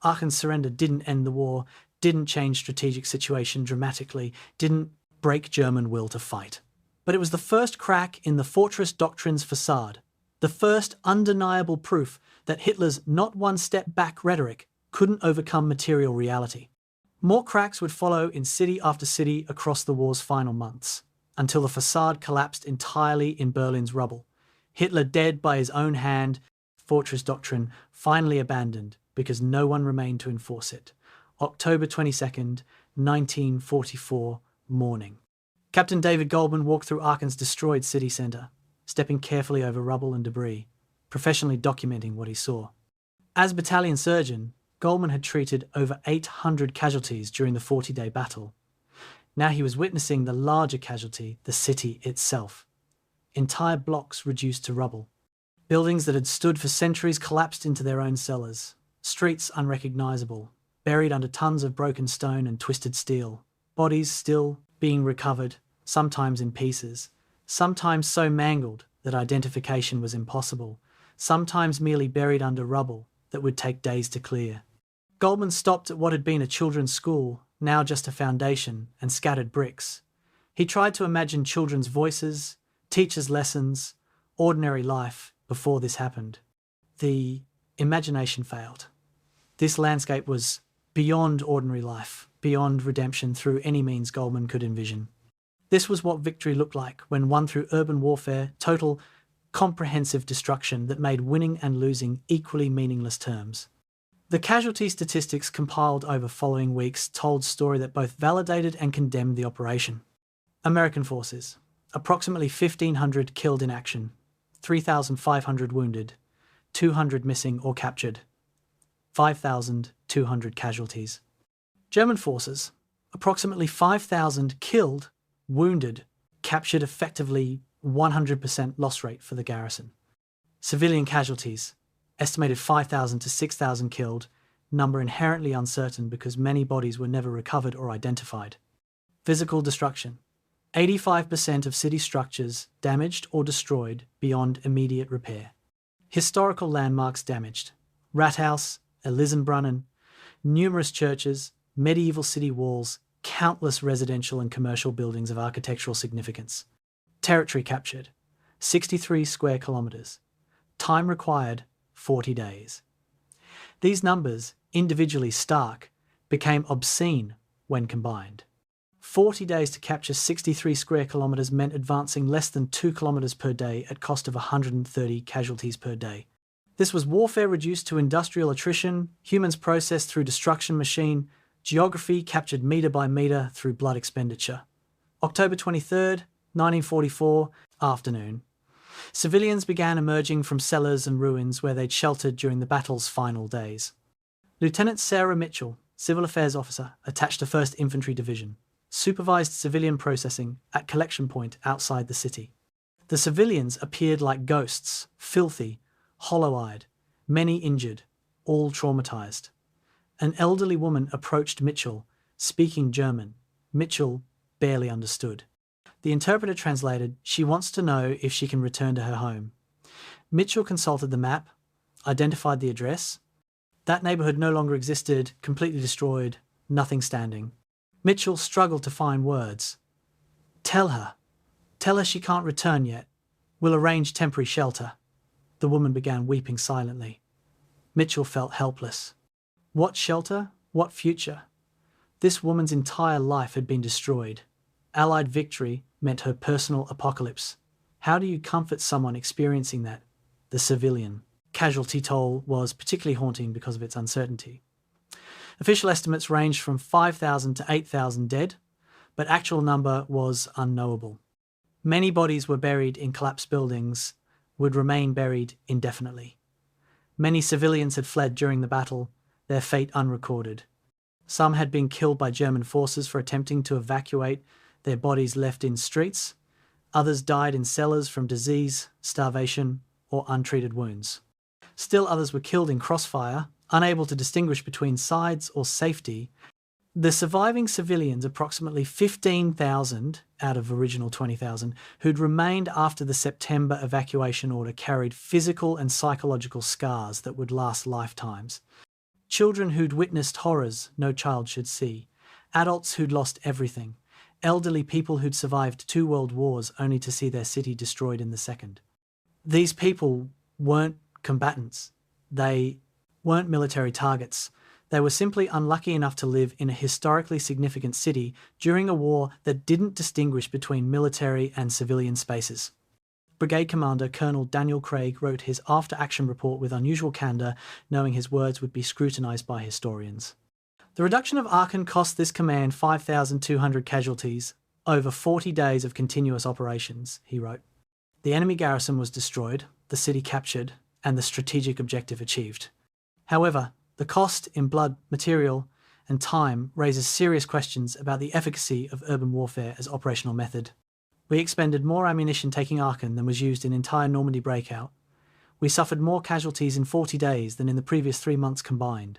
Aachen's surrender didn't end the war, didn't change strategic situation dramatically, didn't break German will to fight. But it was the first crack in the fortress doctrine's facade, the first undeniable proof that Hitler's not one step back rhetoric couldn't overcome material reality. More cracks would follow in city after city across the war's final months, until the facade collapsed entirely in Berlin's rubble. Hitler dead by his own hand, fortress doctrine finally abandoned because no one remained to enforce it. October 22nd, 1944, morning. Captain David Goldman walked through Aachen's destroyed city centre, stepping carefully over rubble and debris, professionally documenting what he saw. As battalion surgeon, Goldman had treated over 800 casualties during the 40-day battle. Now he was witnessing the larger casualty, the city itself. Entire blocks reduced to rubble. Buildings that had stood for centuries collapsed into their own cellars. Streets unrecognisable, buried under tons of broken stone and twisted steel. Bodies still being recovered, sometimes in pieces, sometimes so mangled that identification was impossible, sometimes merely buried under rubble that would take days to clear. Goldman stopped at what had been a children's school, now just a foundation and scattered bricks. He tried to imagine children's voices, teachers' lessons, ordinary life before this happened. The imagination failed. This landscape was beyond ordinary life, beyond redemption through any means Goldman could envision. This was what victory looked like when won through urban warfare, total, comprehensive destruction that made winning and losing equally meaningless terms. The casualty statistics compiled over following weeks told a story that both validated and condemned the operation. American forces, approximately 1,500 killed in action, 3,500 wounded, 200 missing or captured, 5,200 casualties. German forces, approximately 5,000 killed, wounded, captured, effectively 100% loss rate for the garrison. Civilian casualties, estimated 5,000 to 6,000 killed, number inherently uncertain because many bodies were never recovered or identified. Physical destruction, 85% of city structures damaged or destroyed beyond immediate repair. Historical landmarks damaged, Rathaus, Elisenbrunnen, numerous churches, medieval city walls, countless residential and commercial buildings of architectural significance. Territory captured, 63 square kilometres. Time required, 40 days. These numbers, individually stark, became obscene when combined. 40 days to capture 63 square kilometres meant advancing less than 2 kilometres per day at cost of 130 casualties per day. This was warfare reduced to industrial attrition, humans processed through destruction machine, geography captured metre by metre through blood expenditure. October 23rd, 1944, afternoon. Civilians began emerging from cellars and ruins where they'd sheltered during the battle's final days. Lieutenant Sarah Mitchell, Civil Affairs Officer attached to 1st Infantry Division, supervised civilian processing at collection point outside the city. The civilians appeared like ghosts, filthy, hollow-eyed, many injured, all traumatized. An elderly woman approached Mitchell, speaking German. Mitchell barely understood. The interpreter translated, "She wants to know if she can return to her home." Mitchell consulted the map, identified the address. That neighbourhood no longer existed, completely destroyed, nothing standing. Mitchell struggled to find words. Tell her she can't return yet. We'll arrange temporary shelter." The woman began weeping silently. Mitchell felt helpless. What shelter? What future? This woman's entire life had been destroyed. Allied victory meant her personal apocalypse. How do you comfort someone experiencing that? The civilian casualty toll was particularly haunting because of its uncertainty. Official estimates ranged from 5,000 to 8,000 dead, but actual number was unknowable. Many bodies were buried in collapsed buildings, would remain buried indefinitely. Many civilians had fled during the battle, their fate unrecorded. Some had been killed by German forces for attempting to evacuate, their bodies left in streets. Others died in cellars from disease, starvation, or untreated wounds. Still others were killed in crossfire, unable to distinguish between sides or safety. The surviving civilians, approximately 15,000 out of original 20,000, who'd remained after the September evacuation order carried physical and psychological scars that would last lifetimes. Children who'd witnessed horrors no child should see. Adults who'd lost everything. Elderly people who'd survived 2 world wars only to see their city destroyed in the second. These people weren't combatants. They weren't military targets. They were simply unlucky enough to live in a historically significant city during a war that didn't distinguish between military and civilian spaces. Brigade Commander Colonel Daniel Craig wrote his after-action report with unusual candor, knowing his words would be scrutinized by historians. The reduction of Aachen cost this command 5,200 casualties over 40 days of continuous operations, he wrote. The enemy garrison was destroyed, the city captured, and the strategic objective achieved. However, the cost in blood, material, and time raises serious questions about the efficacy of urban warfare as operational method. We expended more ammunition taking Aachen than was used in entire Normandy breakout. We suffered more casualties in 40 days than in the previous 3 months combined.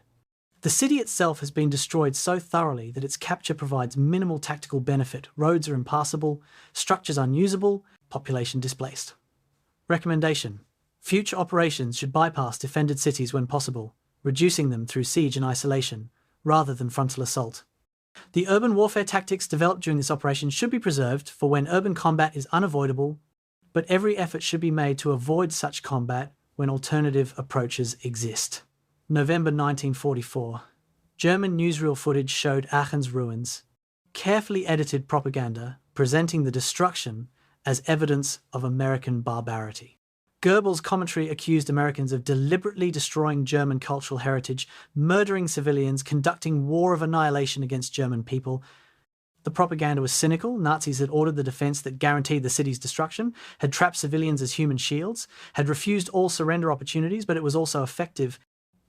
The city itself has been destroyed so thoroughly that its capture provides minimal tactical benefit. Roads are impassable, structures unusable, population displaced. Recommendation: future operations should bypass defended cities when possible, reducing them through siege and isolation, rather than frontal assault. The urban warfare tactics developed during this operation should be preserved for when urban combat is unavoidable, but every effort should be made to avoid such combat when alternative approaches exist. November 1944. German newsreel footage showed Aachen's ruins. Carefully edited propaganda presenting the destruction as evidence of American barbarity. Goebbels' commentary accused Americans of deliberately destroying German cultural heritage, murdering civilians, conducting war of annihilation against German people. The propaganda was cynical. Nazis had ordered the defense that guaranteed the city's destruction, had trapped civilians as human shields, had refused all surrender opportunities, but it was also effective.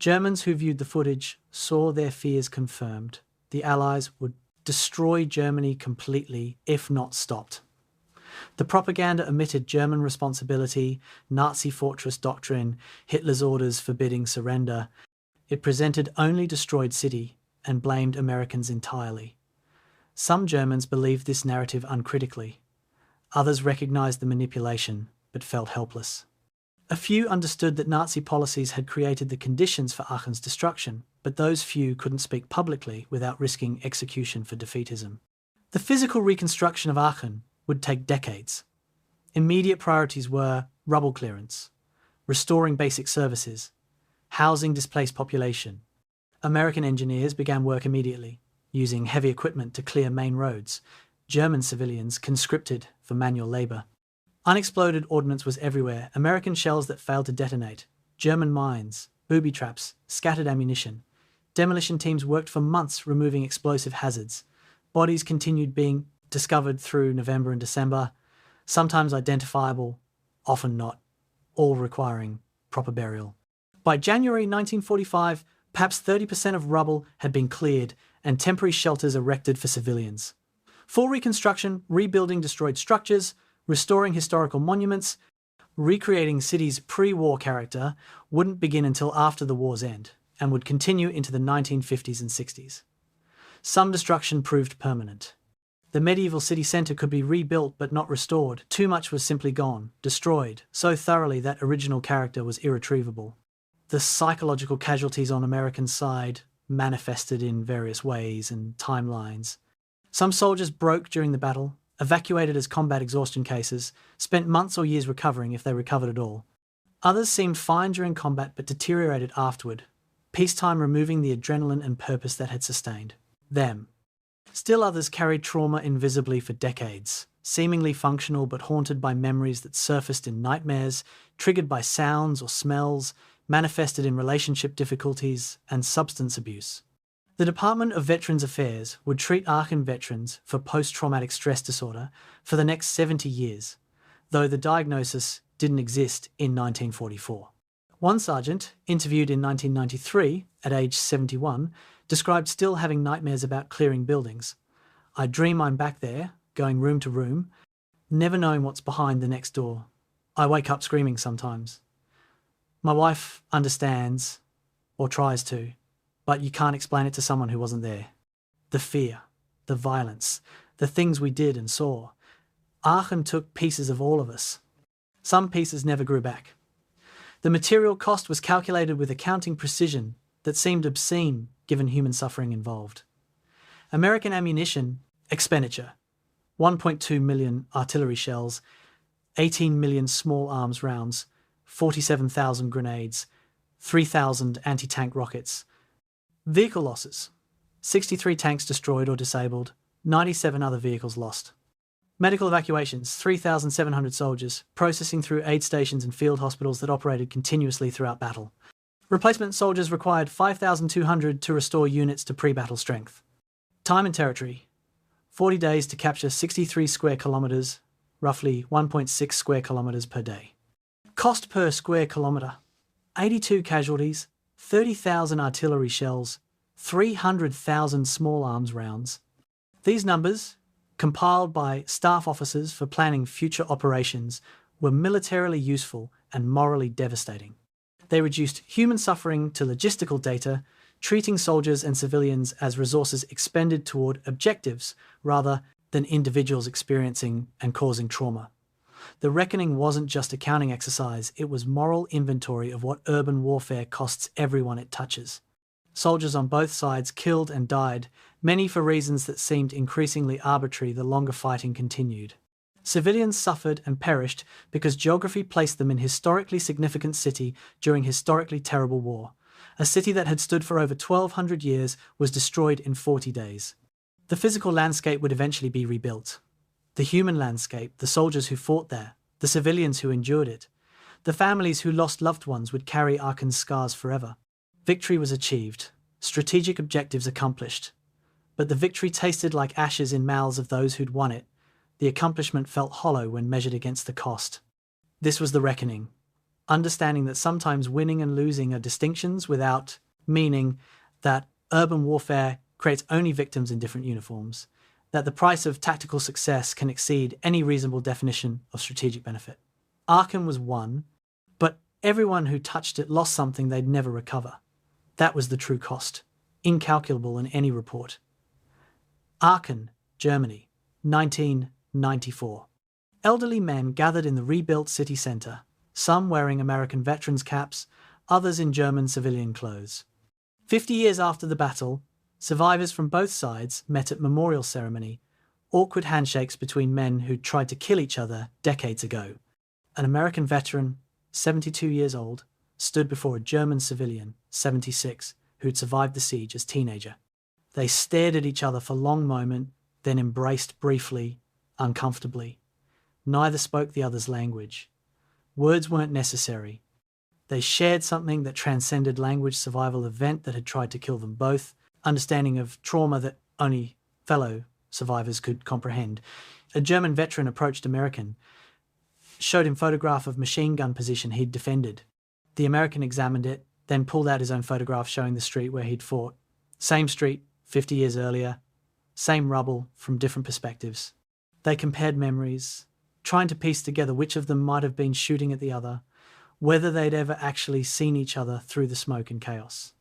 Germans who viewed the footage saw their fears confirmed. The Allies would destroy Germany completely, if not stopped. The propaganda omitted German responsibility, Nazi fortress doctrine, Hitler's orders forbidding surrender. It presented only destroyed city and blamed Americans entirely. Some Germans believed this narrative uncritically. Others recognized the manipulation, but felt helpless. A few understood that Nazi policies had created the conditions for Aachen's destruction, but those few couldn't speak publicly without risking execution for defeatism. The physical reconstruction of Aachen would take decades. Immediate priorities were rubble clearance, restoring basic services, housing displaced population. American engineers began work immediately, using heavy equipment to clear main roads. German civilians conscripted for manual labor. Unexploded ordnance was everywhere, American shells that failed to detonate, German mines, booby traps, scattered ammunition. Demolition teams worked for months removing explosive hazards. Bodies continued being discovered through November and December, sometimes identifiable, often not, all requiring proper burial. By January 1945, perhaps 30% of rubble had been cleared and temporary shelters erected for civilians. Full reconstruction, rebuilding destroyed structures, restoring historical monuments, recreating cities' pre-war character wouldn't begin until after the war's end and would continue into the 1950s and 60s. Some destruction proved permanent. The medieval city centre could be rebuilt but not restored. Too much was simply gone, destroyed, so thoroughly that original character was irretrievable. The psychological casualties on American side manifested in various ways and timelines. Some soldiers broke during the battle, evacuated as combat exhaustion cases, spent months or years recovering if they recovered at all. Others seemed fine during combat but deteriorated afterward, peacetime removing the adrenaline and purpose that had sustained them. Still others carried trauma invisibly for decades, seemingly functional but haunted by memories that surfaced in nightmares, triggered by sounds or smells, manifested in relationship difficulties and substance abuse. The Department of Veterans Affairs would treat Aachen veterans for post-traumatic stress disorder for the next 70 years, though the diagnosis didn't exist in 1944. One sergeant, interviewed in 1993 at age 71, described still having nightmares about clearing buildings. I dream I'm back there, going room to room, never knowing what's behind the next door. I wake up screaming sometimes. My wife understands, or tries to, but you can't explain it to someone who wasn't there. The fear, the violence, the things we did and saw. Aachen took pieces of all of us. Some pieces never grew back. The material cost was calculated with accounting precision that seemed obscene given human suffering involved. American ammunition expenditure: 1.2 million artillery shells, 18 million small arms rounds, 47,000 grenades, 3,000 anti-tank rockets. Vehicle losses: 63 tanks destroyed or disabled, 97 other vehicles lost. Medical evacuations, 3,700 soldiers, processing through aid stations and field hospitals that operated continuously throughout battle. Replacement soldiers required 5,200 to restore units to pre-battle strength. Time and territory, 40 days to capture 63 square kilometres, roughly 1.6 square kilometres per day. Cost per square kilometre, 82 casualties, 30,000 artillery shells, 300,000 small arms rounds. These numbers, compiled by staff officers for planning future operations, were militarily useful and morally devastating. They reduced human suffering to logistical data, treating soldiers and civilians as resources expended toward objectives rather than individuals experiencing and causing trauma. The reckoning wasn't just a counting exercise, it was moral inventory of what urban warfare costs everyone it touches. Soldiers on both sides killed and died, many for reasons that seemed increasingly arbitrary the longer fighting continued. Civilians suffered and perished because geography placed them in historically significant city during historically terrible war. A city that had stood for over 1,200 years was destroyed in 40 days. The physical landscape would eventually be rebuilt. The human landscape, the soldiers who fought there, the civilians who endured it, the families who lost loved ones would carry Aachen's scars forever. Victory was achieved, strategic objectives accomplished. But the victory tasted like ashes in mouths of those who'd won it. The accomplishment felt hollow when measured against the cost. This was the reckoning. Understanding that sometimes winning and losing are distinctions without meaning, that urban warfare creates only victims in different uniforms, that the price of tactical success can exceed any reasonable definition of strategic benefit. Aachen was won, but everyone who touched it lost something they'd never recover. That was the true cost, incalculable in any report. Aachen, Germany, 1994. Elderly men gathered in the rebuilt city centre, some wearing American veterans' caps, others in German civilian clothes. 50 years after the battle, survivors from both sides met at memorial ceremony, awkward handshakes between men who'd tried to kill each other decades ago. An American veteran, 72 years old, stood before a German civilian, 76, who'd survived the siege as teenager. They stared at each other for a long moment, then embraced briefly, uncomfortably. Neither spoke the other's language. Words weren't necessary. They shared something that transcended language, survival event that had tried to kill them both, understanding of trauma that only fellow survivors could comprehend. A German veteran approached American, showed him photograph of machine gun position he'd defended. The American examined it, then pulled out his own photograph showing the street where he'd fought. Same street, 50 years earlier, same rubble from different perspectives. They compared memories, trying to piece together which of them might have been shooting at the other, whether they'd ever actually seen each other through the smoke and chaos.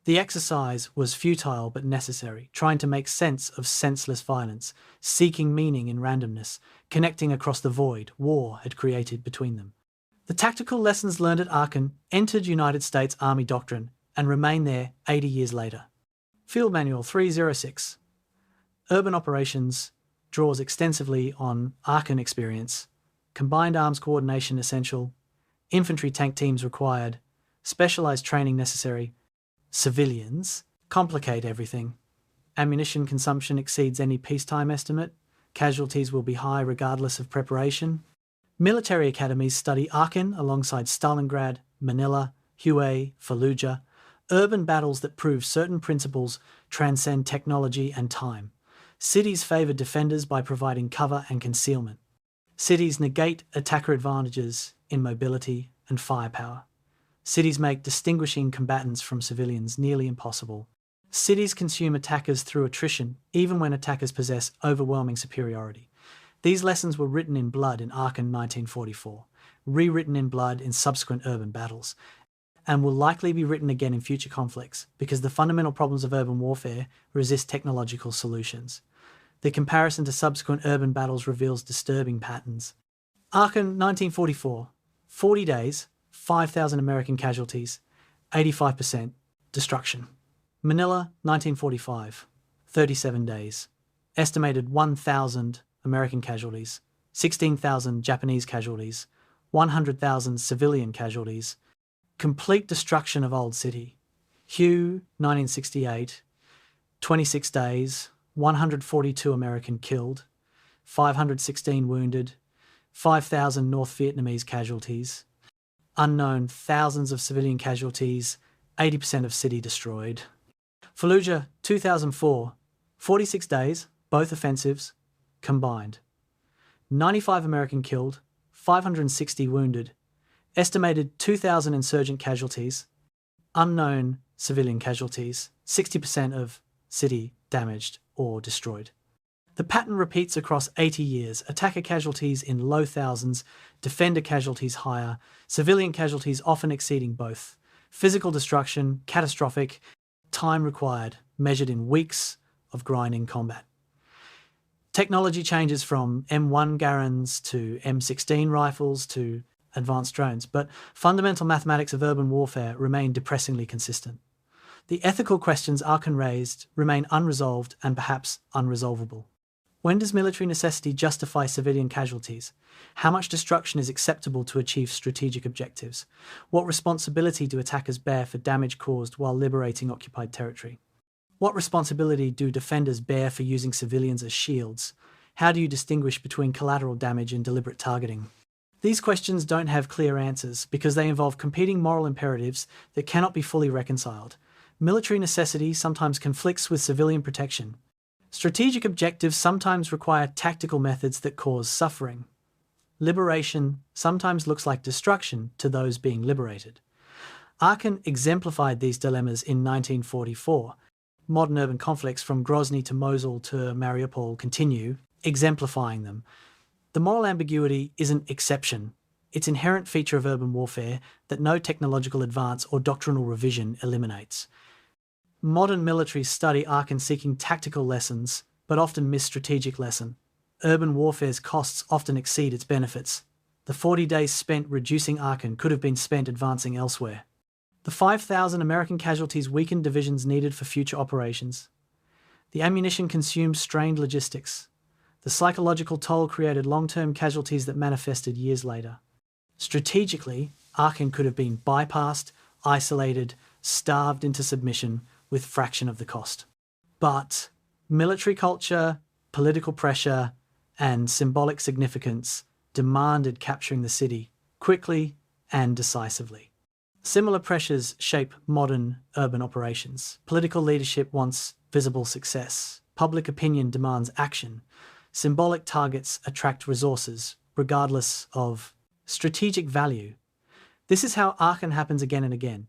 The exercise was futile but necessary, trying to make sense of senseless violence, seeking meaning in randomness, connecting across the void war had created between them. The tactical lessons learned at Aachen entered United States Army doctrine and remained there 80 years later. Field Manual 306. Urban Operations draws extensively on Aachen experience. Combined arms coordination essential. Infantry tank teams required. Specialized training necessary. Civilians complicate everything. Ammunition consumption exceeds any peacetime estimate. Casualties will be high regardless of preparation. Military academies study Aachen alongside Stalingrad, Manila, Hue, Fallujah. Urban battles that prove certain principles transcend technology and time. Cities favour defenders by providing cover and concealment. Cities negate attacker advantages in mobility and firepower. Cities make distinguishing combatants from civilians nearly impossible. Cities consume attackers through attrition, even when attackers possess overwhelming superiority. These lessons were written in blood in Aachen 1944, rewritten in blood in subsequent urban battles, and will likely be written again in future conflicts because the fundamental problems of urban warfare resist technological solutions. The comparison to subsequent urban battles reveals disturbing patterns. Aachen 1944, 40 days, 5,000 American casualties, 85% destruction. Manila 1945, 37 days, estimated 1,000 American casualties, 16,000 Japanese casualties, 100,000 civilian casualties, complete destruction of Old City. Hue 1968, 26 days, 142 American killed, 516 wounded, 5,000 North Vietnamese casualties. Unknown, thousands of civilian casualties, 80% of city destroyed. Fallujah, 2004, 46 days, both offensives, combined. 95 American killed, 560 wounded, estimated 2,000 insurgent casualties, unknown civilian casualties, 60% of city damaged or destroyed. The pattern repeats across 80 years, attacker casualties in low thousands, defender casualties higher, civilian casualties often exceeding both. Physical destruction, catastrophic, time required, measured in weeks of grinding combat. Technology changes from M1 Garrins to M16 rifles to advanced drones, but fundamental mathematics of urban warfare remain depressingly consistent. The ethical questions Aachen raised remain unresolved and perhaps unresolvable. When does military necessity justify civilian casualties? How much destruction is acceptable to achieve strategic objectives? What responsibility do attackers bear for damage caused while liberating occupied territory? What responsibility do defenders bear for using civilians as shields? How do you distinguish between collateral damage and deliberate targeting? These questions don't have clear answers because they involve competing moral imperatives that cannot be fully reconciled. Military necessity sometimes conflicts with civilian protection. Strategic objectives sometimes require tactical methods that cause suffering. Liberation sometimes looks like destruction to those being liberated. Aachen exemplified these dilemmas in 1944. Modern urban conflicts from Grozny to Mosul to Mariupol continue, exemplifying them. The moral ambiguity is an exception. It's an inherent feature of urban warfare that no technological advance or doctrinal revision eliminates. Modern militaries study Aachen seeking tactical lessons, but often miss strategic lesson. Urban warfare's costs often exceed its benefits. The 40 days spent reducing Aachen could have been spent advancing elsewhere. The 5,000 American casualties weakened divisions needed for future operations. The ammunition consumed strained logistics. The psychological toll created long-term casualties that manifested years later. Strategically, Aachen could have been bypassed, isolated, starved into submission with fraction of the cost. But military culture, political pressure, and symbolic significance demanded capturing the city quickly and decisively. Similar pressures shape modern urban operations. Political leadership wants visible success. Public opinion demands action. Symbolic targets attract resources, regardless of strategic value. This is how Aachen happens again and again.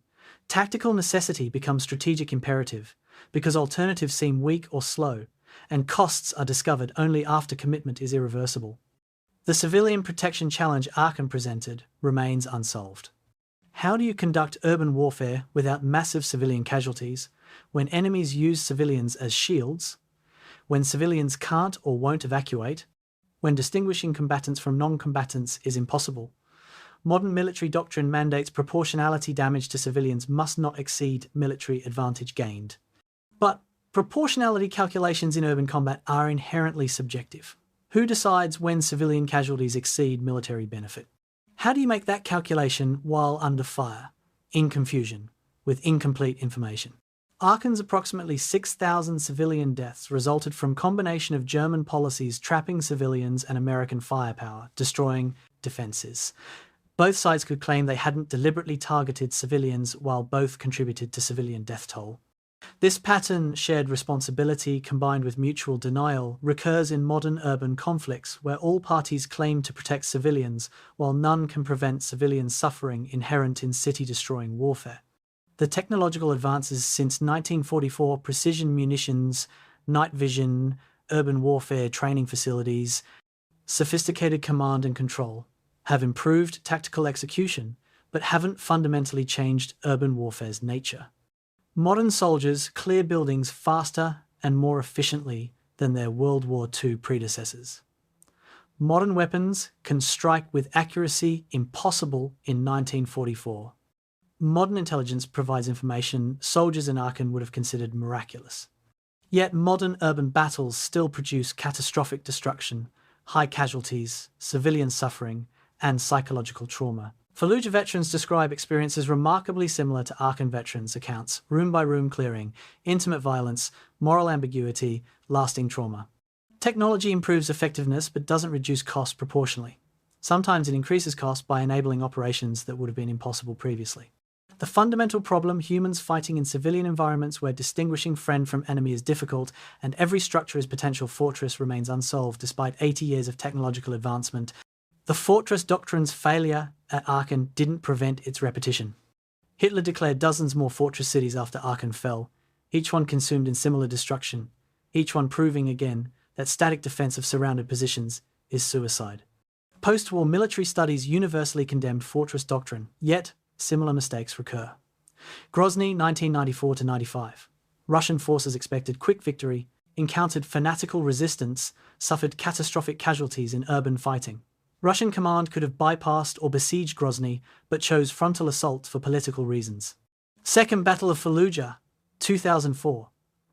Tactical necessity becomes strategic imperative because alternatives seem weak or slow, and costs are discovered only after commitment is irreversible. The civilian protection challenge Aachen presented remains unsolved. How do you conduct urban warfare without massive civilian casualties, when enemies use civilians as shields, when civilians can't or won't evacuate, when distinguishing combatants from non-combatants is impossible? Modern military doctrine mandates proportionality. Damage to civilians must not exceed military advantage gained. But proportionality calculations in urban combat are inherently subjective. Who decides when civilian casualties exceed military benefit? How do you make that calculation while under fire, in confusion, with incomplete information? Aachen's approximately 6,000 civilian deaths resulted from combination of German policies trapping civilians and American firepower, destroying defences. Both sides could claim they hadn't deliberately targeted civilians while both contributed to civilian death toll. This pattern, shared responsibility combined with mutual denial, recurs in modern urban conflicts where all parties claim to protect civilians while none can prevent civilian suffering inherent in city-destroying warfare. The technological advances since 1944, precision munitions, night vision, urban warfare training facilities, sophisticated command and control, have improved tactical execution, but haven't fundamentally changed urban warfare's nature. Modern soldiers clear buildings faster and more efficiently than their World War II predecessors. Modern weapons can strike with accuracy impossible in 1944. Modern intelligence provides information soldiers in Aachen would have considered miraculous. Yet modern urban battles still produce catastrophic destruction, high casualties, civilian suffering, and psychological trauma. Fallujah veterans describe experiences remarkably similar to Aachen veterans' accounts: room-by-room clearing, intimate violence, moral ambiguity, lasting trauma. Technology improves effectiveness but doesn't reduce cost proportionally. Sometimes it increases cost by enabling operations that would have been impossible previously. The fundamental problem, humans fighting in civilian environments where distinguishing friend from enemy is difficult and every structure is potential fortress, remains unsolved despite 80 years of technological advancement. The fortress doctrine's failure at Aachen didn't prevent its repetition. Hitler declared dozens more fortress cities after Aachen fell, each one consumed in similar destruction, each one proving again that static defense of surrounded positions is suicide. Post-war military studies universally condemned fortress doctrine, yet similar mistakes recur. Grozny, 1994-95. Russian forces expected quick victory, encountered fanatical resistance, suffered catastrophic casualties in urban fighting. Russian command could have bypassed or besieged Grozny, but chose frontal assault for political reasons. Second Battle of Fallujah, 2004.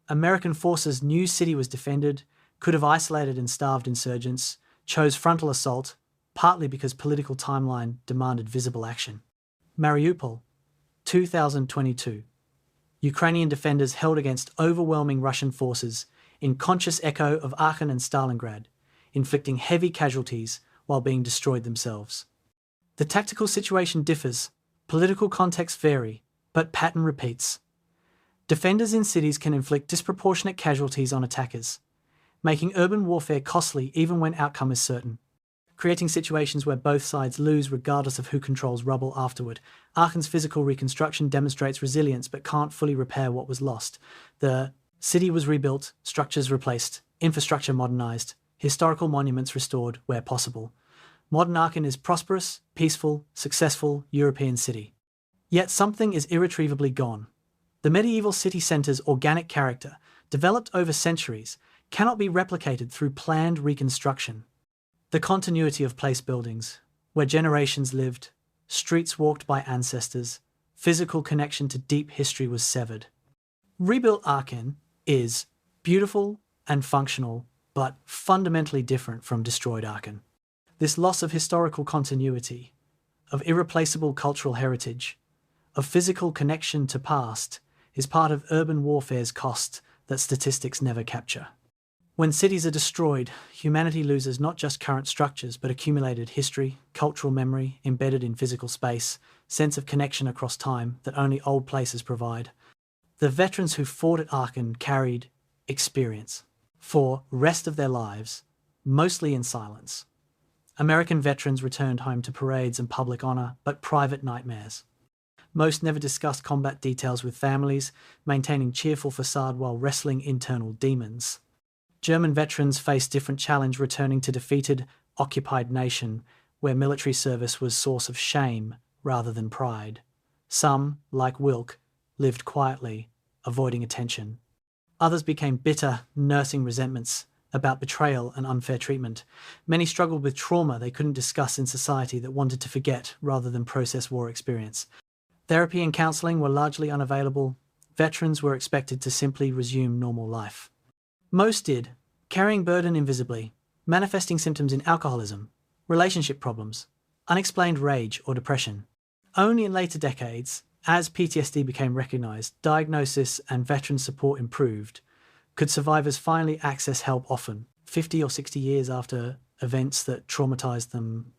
American forces knew city was defended, could have isolated and starved insurgents, chose frontal assault, partly because political timeline demanded visible action. Mariupol, 2022. Ukrainian defenders held against overwhelming Russian forces in conscious echo of Aachen and Stalingrad, inflicting heavy casualties while being destroyed themselves. The tactical situation differs, political contexts vary, but pattern repeats. Defenders in cities can inflict disproportionate casualties on attackers, making urban warfare costly even when outcome is certain, creating situations where both sides lose regardless of who controls rubble afterward. Aachen's physical reconstruction demonstrates resilience but can't fully repair what was lost. The city was rebuilt, structures replaced, infrastructure modernized, historical monuments restored where possible. Modern Aachen is prosperous, peaceful, successful European city. Yet something is irretrievably gone. The medieval city centre's organic character, developed over centuries, cannot be replicated through planned reconstruction. The continuity of place buildings, where generations lived, streets walked by ancestors, physical connection to deep history was severed. Rebuilt Aachen is beautiful and functional, but fundamentally different from destroyed Aachen. This loss of historical continuity, of irreplaceable cultural heritage, of physical connection to past, is part of urban warfare's cost that statistics never capture. When cities are destroyed, humanity loses not just current structures, but accumulated history, cultural memory embedded in physical space, sense of connection across time that only old places provide. The veterans who fought at Aachen carried experience for rest of their lives, mostly in silence. American veterans returned home to parades and public honor, but private nightmares. Most never discussed combat details with families, maintaining cheerful facade while wrestling internal demons. German veterans faced different challenge returning to defeated, occupied nation, where military service was source of shame rather than pride. Some, like Wilk, lived quietly, avoiding attention. Others became bitter, nursing resentments about betrayal and unfair treatment. Many struggled with trauma they couldn't discuss in society that wanted to forget rather than process war experience. Therapy and counselling were largely unavailable. Veterans were expected to simply resume normal life. Most did, carrying burden invisibly, manifesting symptoms in alcoholism, relationship problems, unexplained rage or depression. Only in later decades, as PTSD became recognised, diagnosis and veteran support improved, could survivors finally access help often, 50 or 60 years after events that traumatised them.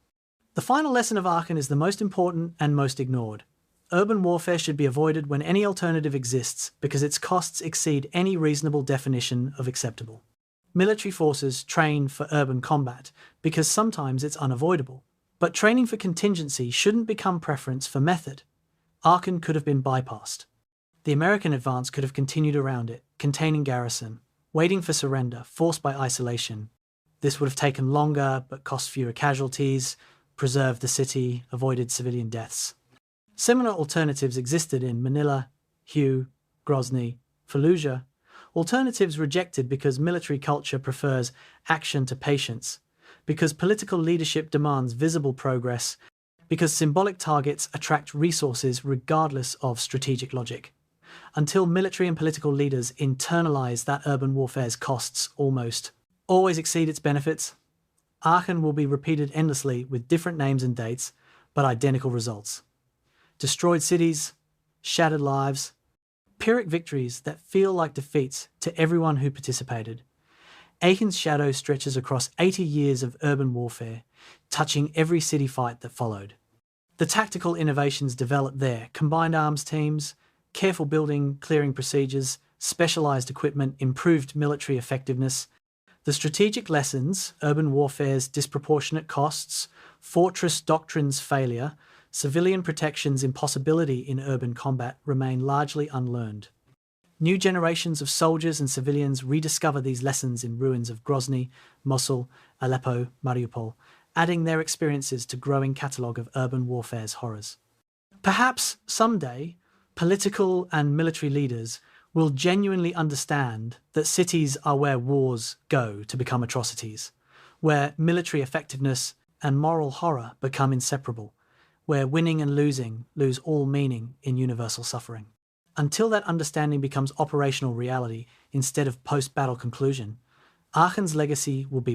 The final lesson of Aachen is the most important and most ignored. Urban warfare should be avoided when any alternative exists because its costs exceed any reasonable definition of acceptable. Military forces train for urban combat because sometimes it's unavoidable, but training for contingency shouldn't become preference for method. Aachen could have been bypassed. The American advance could have continued around it, containing garrison, waiting for surrender, forced by isolation. This would have taken longer but cost fewer casualties, preserved the city, avoided civilian deaths. Similar alternatives existed in Manila, Hue, Grozny, Fallujah. Alternatives rejected because military culture prefers action to patience, because political leadership demands visible progress, because symbolic targets attract resources regardless of strategic logic. Until military and political leaders internalize that urban warfare's costs almost always exceed its benefits, Aachen will be repeated endlessly with different names and dates, but identical results. Destroyed cities, shattered lives, Pyrrhic victories that feel like defeats to everyone who participated. Aachen's shadow stretches across 80 years of urban warfare, touching every city fight that followed. The tactical innovations developed there, combined arms teams, careful building, clearing procedures, specialized equipment, improved military effectiveness. The strategic lessons, urban warfare's disproportionate costs, fortress doctrines' failure, civilian protection's impossibility in urban combat remain largely unlearned. New generations of soldiers and civilians rediscover these lessons in ruins of Grozny, Mosul, Aleppo, Mariupol, adding their experiences to growing catalogue of urban warfare's horrors. Perhaps someday, political and military leaders will genuinely understand that cities are where wars go to become atrocities, where military effectiveness and moral horror become inseparable, where winning and losing lose all meaning in universal suffering. Until that understanding becomes operational reality instead of post-battle conclusion, Aachen's legacy will be